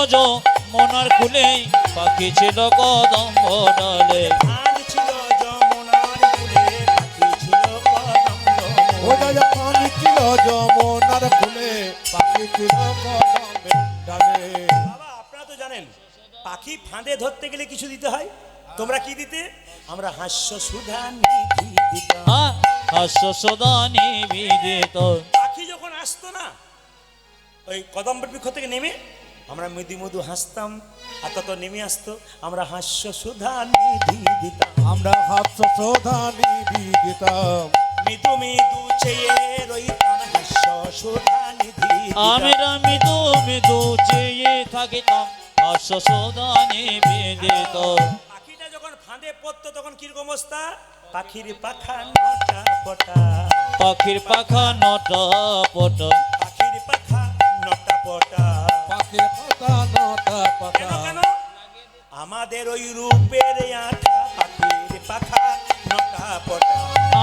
মনার খুলে, পাখি ছিল কদম ভরালে। ফাঁদ ছিল যমুনার কূলে, পাখি ছিল কদম্ব ডালে। ওটা যে পানি ছিল যমুনার ফুলে, পাখি ছিল কদম্বের ডালে। বাবা, আপনারা তো জানেন, পাখি ফাঁদে ধরতে গেলে কিছু দিতে হয়। তোমরা কি দিতে? আমরা হাস্য সুধা নিধি দিতাম। হাস্য সদা নিবেদিত। পাখি যখন আসতো না ওই কদম্বের বৃক্ষ থেকে নেমে, আমরা মৃদু মধু হাসতাম, আর তত নেমে আসতো, আমরা হাস্য সুধা নিধি দিতাম। আমরা হাস্য সোধা নিবেদিতাম। মৃদু মৃদু চেয়ে রইতাম, হাস্য সুধা নিধি দিতাম। আমরা মৃদু মৃদু চেয়ে থাকিতাম, হাস্য সদা নিবেদিত। পাখিটা যখন ফাঁদে পড়তো তখন কিরকম অবস্থা? পাখির পাখা নটা পটা, পাখির পাখা নটা পট, পাখির পাখা নটা পটা। পাখির পাতা নটা পাতা। কেন কেন? আমাদের ওই রূপের আঠা, পাখির পাখা নটা পটা।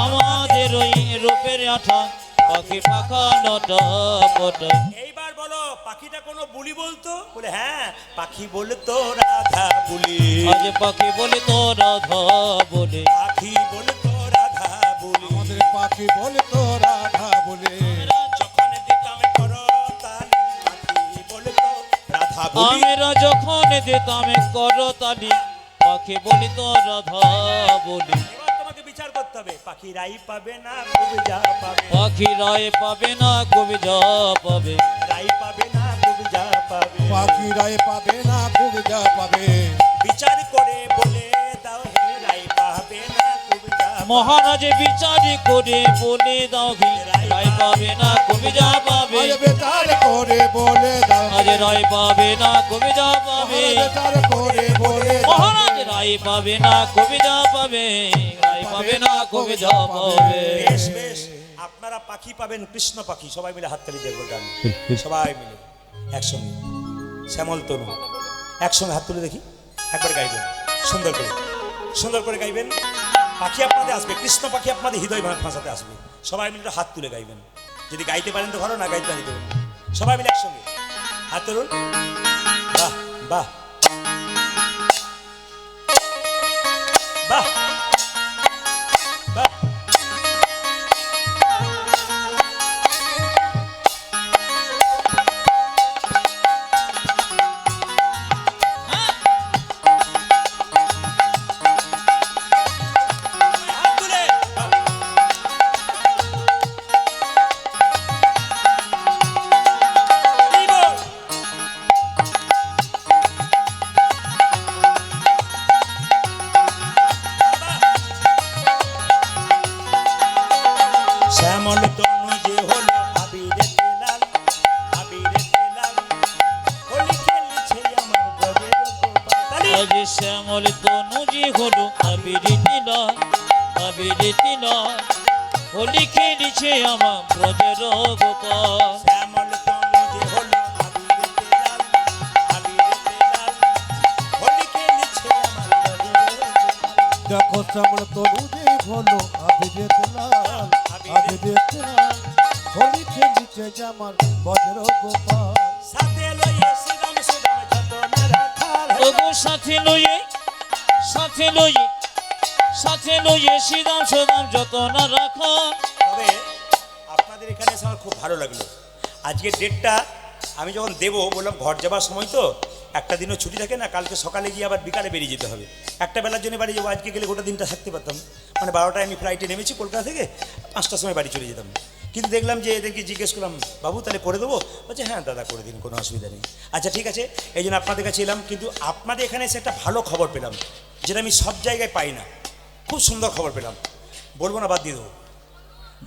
আমাদের ওই রূপের আঠা, পাখির পাখা নটা পট। এইবার বলো, পাখিটা কোনো বুলি বলতো? বলে, হ্যাঁ, পাখি বলতো রাধা বুলি। আজ পাখি বলে তো রাধা বলে, পাখি বলতো রাধা বুলি। আমাদের পাখি বলে তো রাধা বলে। যখন দিতাম করতালি, পাখি বলতো রাধা বুলি। আমরা যখন দিতাম করতালি, পাখি বলি তো রাধা বলি। এবার করতে হবে, পাখিরাই পাবে না কবিতা পাবে, পাখি রায় পাবে না কবি যা পাবে, রাই পাবে না কবিতা পাবে, পাখিরাই পাবে না কবিতা পাবে, বিচার করে বলে দাও হে রাই পাবে না কবিতা পাবে। মহারাজে বিচারি করে বলে দাও হে রায় পাবে না কবি যা পাবে, আজ বেচার করে বলে দাও, আজ রায় পাবে না কবি যা পাবে, বেচার করে বলে দাও, মহারাজ রায় পাবে না কবি যা পাবে, রায় পাবে না কবি যা পাবে। বেশ বেশ, আপনারা পাখি পাবেন, কৃষ্ণ পাখি। সবাই মিলে হাততালি দেখবো গান, সবাই মিলে একসঙ্গে। শ্যামল তনু একসঙ্গে হাত তুলে দেখি, একবার গাইবেন সুন্দর করে, সুন্দর করে গাইবেন। পাখি আপনাদের আসবে, কৃষ্ণ পাখি আপনাদের হৃদয় ফাঁসাতে আসবে। সবাই মিলে হাত তুলে গাইবেন, যদি গাইতে পারেন তো ভালো, না গাইতে পারি দেবেন। সবাই মিলে একসঙ্গে হাত তুলুন। বাহ বাহ বাহ বাহ। হাত তুলে এই বল। শ্যামল তনু যে হলো আবিরে লাল, আবিরে লাল, হোলি খেলছে আমার গজের গোপাল। তালি। আজ শ্যামল তনুজি হলো আবিরিতি নয়, আবিরিতি নয়, হোলি খেলিছে আমার ব্রজের গোপাল। শ্যামল তনু যে হলো আবিরে লাল, আবিরে লাল, হোলি খেলছে আমার গজের গোপাল। দেখো শ্যামল তরু যে হলো আবিরেত লাল, আবিরেত লাল, হোলি খেলিছে জামার বজ্র গোপাল, সাথে লইয়ে শ্রীরাম সুদাম যত না রাখাল। ওগো সাথে লইয়ে, সাথে লইয়ে, সাথে লইয়ে শ্রীরাম সুদাম যত না রাখা। তবে আপনাদের এখানে এসে আমার খুব ভালো লাগলো। আজকের ডেটটা আমি যখন দেবো, বললাম ঘর যাবার সময় তো একটা দিনও ছুটি থাকে না, কালকে সকালে গিয়ে আবার বিকালে বেরিয়ে যেতে হবে। একটা বেলার জন্য বাড়ি যাবো, আজকে গেলে গোটা দিনটা থাকতে পারতাম। মানে 12টায় আমি ফ্লাইটে নেমেছি কলকাতা থেকে, 5টার সময় বাড়ি চলে যেতাম। কিন্তু দেখলাম যে এদেরকে জিজ্ঞেস করলাম, বাবু তাহলে করে দেবো? বলছে হ্যাঁ দাদা করে দিন, কোনো অসুবিধা নেই। আচ্ছা ঠিক আছে, এই জন্য আপনাদের কাছে এলাম। কিন্তু আপনাদের এখানে এসে একটা ভালো খবর পেলাম, যেটা আমি সব জায়গায় পাই না। খুব সুন্দর খবর পেলাম, বলবো না বাদ দিয়ে দেবো,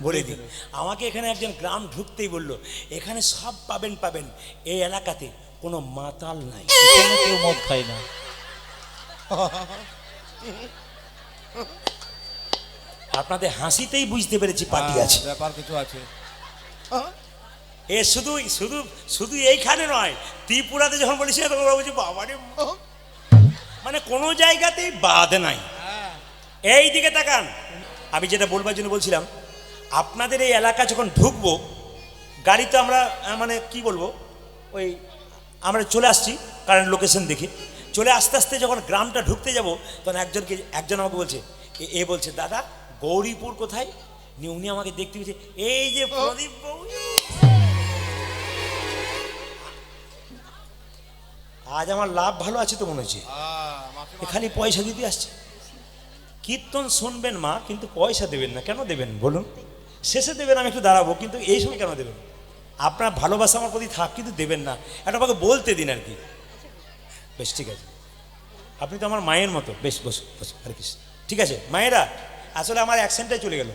বলে দিই। আমাকে এখানে একজন গ্রাম ঢুকতেই বলল, এখানে সব পাবেন পাবেন, এই এলাকাতে কোনো মাতাল নাই। এখানে কেউ মদ খায় না। আপনাদের হাসিতেই বুঝতে পেরেছি পার্টি আছে। ব্যাপার কিছু আছে। এ শুধু শুধু শুধু এইখানে নয়, ত্রিপুরাতে যখন বলেছি তখন ওরা বলছি বাবারে, মানে কোনো জায়গাতেই বাদ নাই। এই দিকে তাকান। আমি যেটা বলবার জন্য বলছিলাম, আপনাদের এই এলাকা যখন ঢুকবো, গাড়িতে আমরা মানে কি বলবো, ওই আমরা চলে আসছি কারেন্ট লোকেশন দেখে, চলে আস্তে আস্তে যখন গ্রামটা ঢুকতে যাব, তখন একজন আমাকে বলছে, এ বলছে দাদা গৌরীপুর কোথায়? উনি আমাকে দেখতে পেয়েছে, এই যে প্রদীপ বাবু। আজ আমার লাভ ভালো আছে তো মনে হচ্ছে, খালি পয়সা দিতে আসছে। কীর্তন শুনবেন মা, কিন্তু পয়সা দেবেন না। কেন দেবেন বলুন? শেষে দেবেন, আমি একটু দাঁড়াবো, কিন্তু এই সময় কেন দেবেন? আপনার ভালোবাসা আমার প্রতি থাক, কিন্তু দেবেন না। এটা আমাকে বলতে দিন আর কি। বেশ ঠিক আছে, আপনি তো আমার মায়ের মতো। বেশ বসো বসো, আর কি ঠিক আছে। মায়েরা আসলে আমার অ্যাকসেন্টটাই চলে গেল,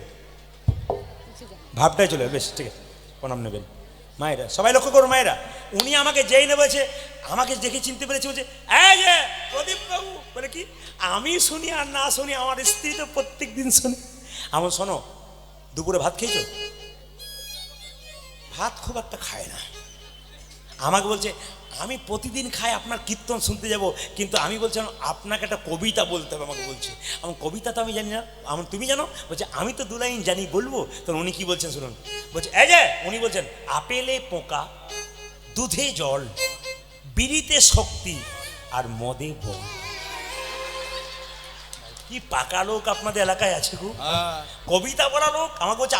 ভাবটাই চলে গেল। বেশ ঠিক আছে, প্রণাম নেবেন মায়েরা, সবাই লক্ষ্য করুন। মায়েরা উনি আমাকে যেই নেবে বলছে, আমাকে দেখে চিনতে পেরেছে, বলছে এই যে প্রদীপ বাবু। বলে কি আমি শুনি আর না শুনি, আমার স্ত্রী তো প্রত্যেক দিন শুনি। আমার শোনো, দুপুরে ভাত খেয়েছো? ভাত খুব একটা খায় না। আমাকে বলছে আমি প্রতিদিন খাই, আপনার কীর্তন শুনতে যাব, কিন্তু আমি বলছিলাম আপনাকে একটা কবিতা বলতে হবে। আমাকে বলছে আমার কবিতা তো আমি জানি না, আমার তুমি জানো? বলছে আমি তো 2 লাইন জানি, বলবো? তখন উনি কি বলছেন শুনুন। বলছে এই যে উনি বলছেন, আপেলে পোকা, দুধে জল, বিড়িতে শক্তি, আর মদে বল। কি পাকা লোক আপনাদের এলাকায় আছে গো, কবিতা বলা লোক। আমাকে বলছে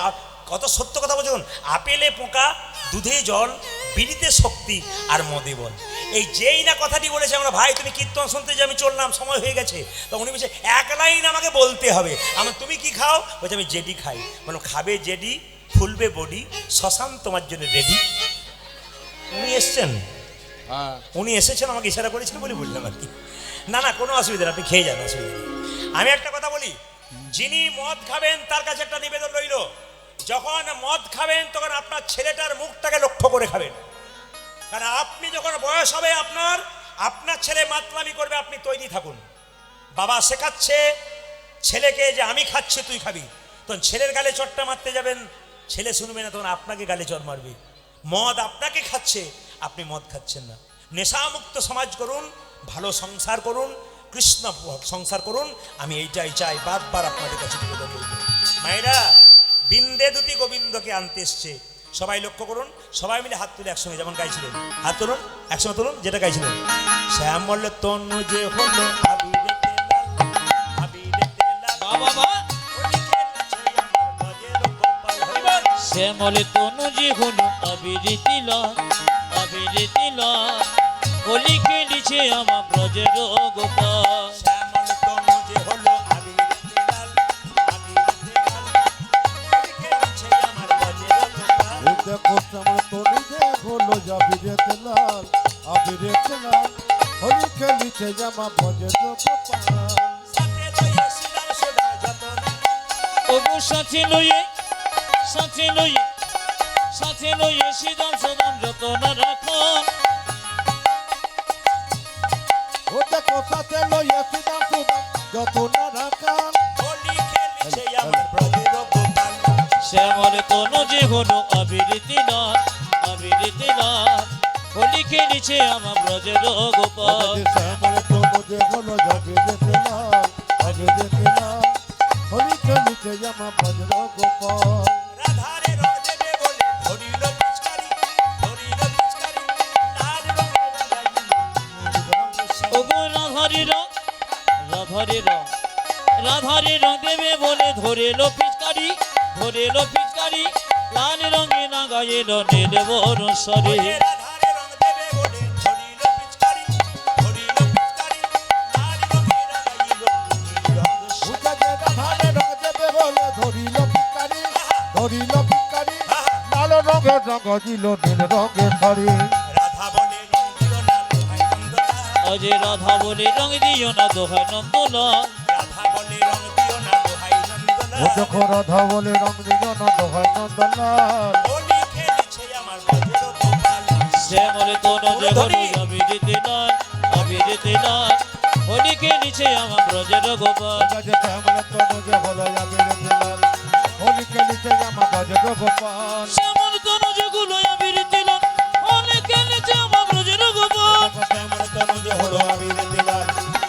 কত সত্য কথা বলছে, আপেলে পোকা, দুধে জল, বিড়িতে শক্তি, আর মদে বল। এই যেই না কথাটি বলেছে আমরা ভাই তুমি কীর্তন শুনতে যে আমি চললাম সময় হয়ে গেছে, তো উনি বলছে এক লাইন আমাকে বলতে হবে। আমার তুমি কি খাও? বলছে আমি জেডি খাই। মানে খাবে জেডি, ফুলবে বডি, শ্মশান তোমার জন্য রেডি। উনি এসছেন, হ্যাঁ উনি এসেছেন আমাকে ইশারা করেছেন বলে বললাম আর কি। না না কোনো অসুবিধা নেই, আপনি খেয়ে যান, অসুবিধা নেই। আমি একটা কথা বলি, যিনি মদ খাবেন তার কাছে একটা নিবেদন রইল, যখন মদ খাবেন তখন আপনার ছেলেটার মুখটাকে লক্ষ্য করে খাবেন। কারণ আপনি যখন বয়স হবে আপনার ছেলে মাতলামি করবে, আপনি তৈরি থাকুন। বাবা শেখাচ্ছে ছেলেকে যে আমি খাচ্ছি তুই খাবি, তখন ছেলের গালে চটটা মারতে যাবেন, ছেলে শুনবে না, তখন আপনাকে গালে চড় মারবে। মদ আপনাকে খাচ্ছে, আপনি মদ খাচ্ছেন না। নেশামুক্ত সমাজ করুন, ভালো সংসার করুন, কৃষ্ণ সংসার করুন, আমি এইটাই চাই। বারবার আপনাদের কাছে নিবেদন করব। মায়েরা বিন্দে দুটি গোবিন্দকে আনতে এসছে, সবাই লক্ষ্য করুন, সবাই মিলে হাত তুলে একসঙ্গে যেমন গাইছিলেন, হাত তুলুন একসঙ্গে তুলুন, যেটা গাইছিলেন। শ্যাম বললে তনু যে হলো আবিরেতে লাল, আবিরেতে লাল, বাবা শ্যামলে তনুজি হলো আবিরিতি লাল, আবিরিতি লাল, হোলি খেলিছে আমার ব্রজের গোপাল। শ্যামল তনু যে হলো আবিরেতে লাল, আবিরেতে লাল, খেলছে আমার বাজের গোপাল। ও দেখো শ্যামল তনু যে হলো আবিরেতে লাল, আবিরেতে লাল, হোলি খেলিছে জামা ভজে গোপাল। সাথে লইয়া শিলার সোনা যতন, ওগো সাথে লইয়ে, সাথে লইয়ে, সাথে লইয়ে সিদাম সদাম যতন রাখো। ও দেখো সাথে লইয়া সুদাম সুদাম যত না রাখান। হোলি খেলছে আমার বাজের গোপাল। শ্যামলে তনুজি হলো আবিরিতি লাল, আবিরিতি লাল, হোলি খেলিছে আমার ব্রজের গোপাল। শ্যামল তনু যে হলো আবিরেতে লাল, আবিরেতে লাল, হোলি খেলিছে জামা ভজে গোপাল। রাধারে রং দেবে বলে ধরিল পিচকারি, ধরিল পিচকারি, লাল রঙের রাধাই। ওগো রাধারি রং, রাধারি রং, রাধারি রং দেবে বলে ধরেলো পিচকারি, ধরেলো পিচকারি, লাল রঙে না গাইলো নীল বরসরে। রাধারে রং দেবে বলে ধরিল পিচকারি, ধরিল পিচকারি, লাল রঙের রাধাই রঙ রঙ। উজাগে রাধারে রং দেবে বলে ধরিল পিকারি, ধরিল পিকারি, লাল রঙের রঙ দিল নীল রঙের শাড়ি। রাধা বলে রং দিও না দোহাই নন্দলাল, আজ রাধা বলে রং দিও না দোহাই নন্দলাল। রাধা বলে রং দিও না দোহাই ও নন্দলাল। দেখো রাধা বলে রং দিল না দোহাই নন্দলাল। হোলি খেলছে আমার বাজের গোপাল। শ্যামলে তনুজি হলো আবিরিতি লাল, আবিরিতি লাল, হোলি খেলিছে আমার ব্রজের গোপাল। উজাগে শ্যামল তনু যে হলো আবিরেতে লাল, হোলি খেলিছে জামা ভজে গোপাল। শ্যামল তনুজি গুলো আবিরিতি লাল, হোলি খেলিছে আমার ব্রজের গোপাল। শ্যামল তনু যে হলো আবিরেতে লাল,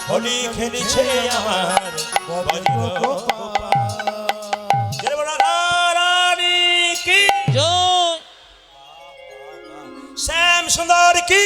হোলি খেলছে আমার ভজে বাজের গোপাল। জয় বলো রাধা রানী কি, জয় শ্যাম সুন্দর কি।